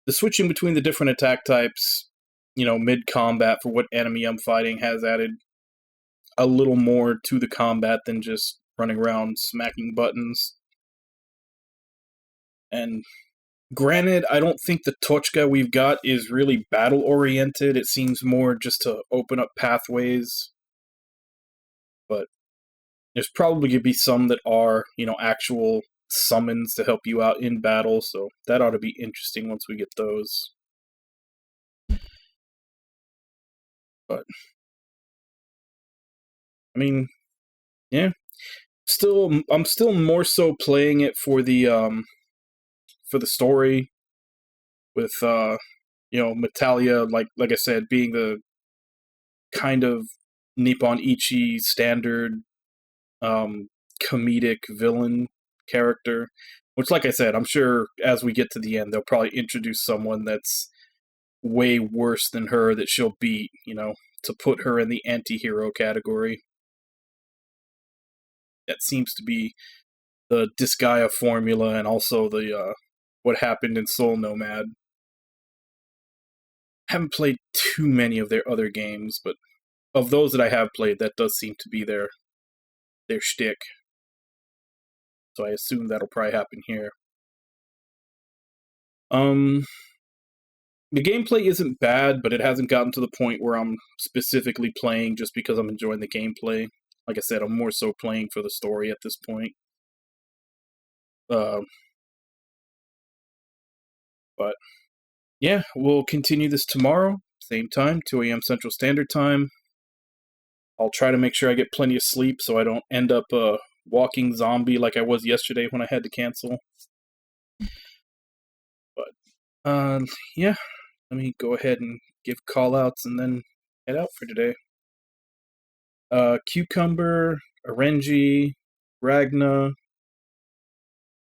the switching between the different attack types, mid-combat for what enemy I'm fighting has added a little more to the combat than just running around smacking buttons. And granted, I don't think the Tochka we've got is really battle-oriented. It seems more just to open up pathways. But there's probably going to be some that are, actual summons to help you out in battle, so that ought to be interesting once we get those. But I mean, yeah. I'm still more so playing it for the story, with Metalia, like I said, being the kind of Nippon Ichi standard comedic villain character, which, like I said, I'm sure as we get to the end, they'll probably introduce someone that's way worse than her that she'll beat, to put her in the anti-hero category. That seems to be the Disgaea formula, and also the what happened in Soul Nomad. I haven't played too many of their other games, but of those that I have played, that does seem to be their shtick. So I assume that'll probably happen here. The gameplay isn't bad, but it hasn't gotten to the point where I'm specifically playing just because I'm enjoying the gameplay. Like I said, I'm more so playing for the story at this point. But yeah, we'll continue this tomorrow, same time, 2 a.m. Central Standard Time. I'll try to make sure I get plenty of sleep so I don't end up a walking zombie like I was yesterday when I had to cancel. But yeah, let me go ahead and give call-outs and then head out for today. Cucumber, Arenji, Ragna,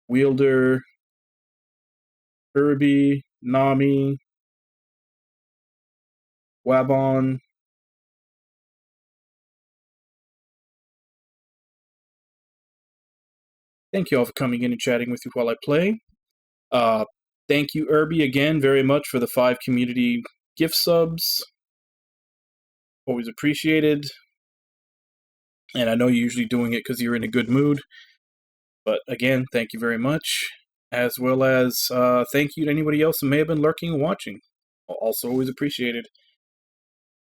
Wielder, Kirby, Nami, Wabon, thank you all for coming in and chatting with me while I play. Thank you, Irby, again very much for the 5 community gift subs. Always appreciated. And I know you're usually doing it because you're in a good mood. But again, thank you very much. As well as thank you to anybody else who may have been lurking and watching. Also always appreciated.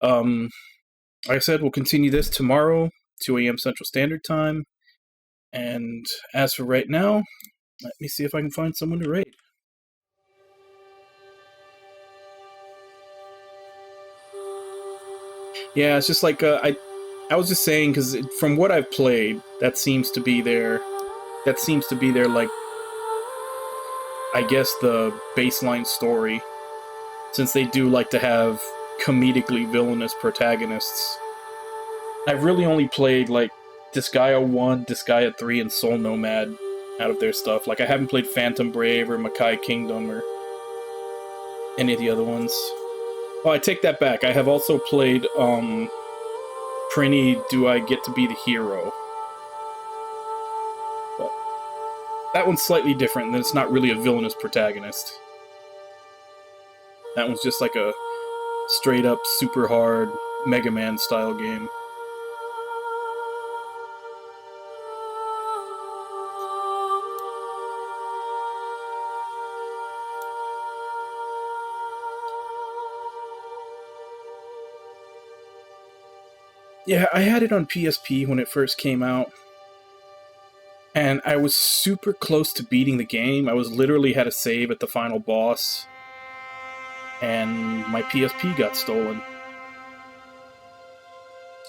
Like I said, we'll continue this tomorrow, 2 a.m. Central Standard Time. And as for right now, let me see if I can find someone to raid. Yeah, it's just like, I was just saying, because from what I've played, that seems to be their, like, I guess the baseline story, since they do like to have comedically villainous protagonists. I've really only played, like, Disgaea 1, Disgaea 3, and Soul Nomad out of their stuff. Like, I haven't played Phantom Brave or Makai Kingdom or any of the other ones. Oh, I take that back. I have also played, Prinny, Do I Get to Be the Hero? But that one's slightly different, and it's not really a villainous protagonist. That one's just like a straight-up, super hard Mega Man style game. Yeah, I had it on PSP when it first came out, and I was super close to beating the game. I was literally had a save at the final boss, and my PSP got stolen.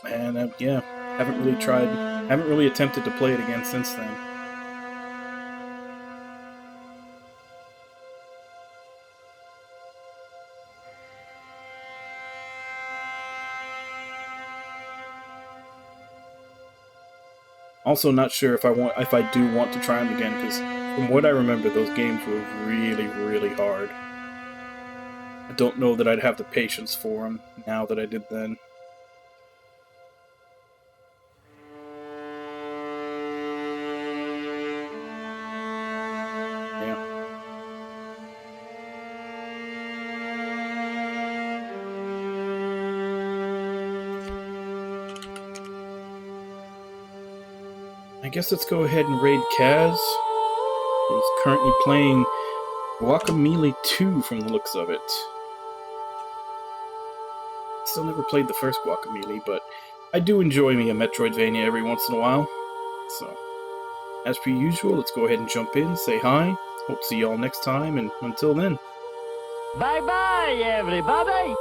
And yeah, haven't really attempted to play it again since then. Also, not sure if I do want to try them again, because From what I remember, those games were really, really hard. I don't know that I'd have the patience for them now that I did then. Yeah. I guess let's go ahead and raid Kaz. He's currently playing Guacamelee 2 from the looks of it. Still never played the first Guacamelee, but I do enjoy me a Metroidvania every once in a while. So, as per usual, let's go ahead and jump in, say hi. Hope to see y'all next time, and until then. Bye-bye, everybody!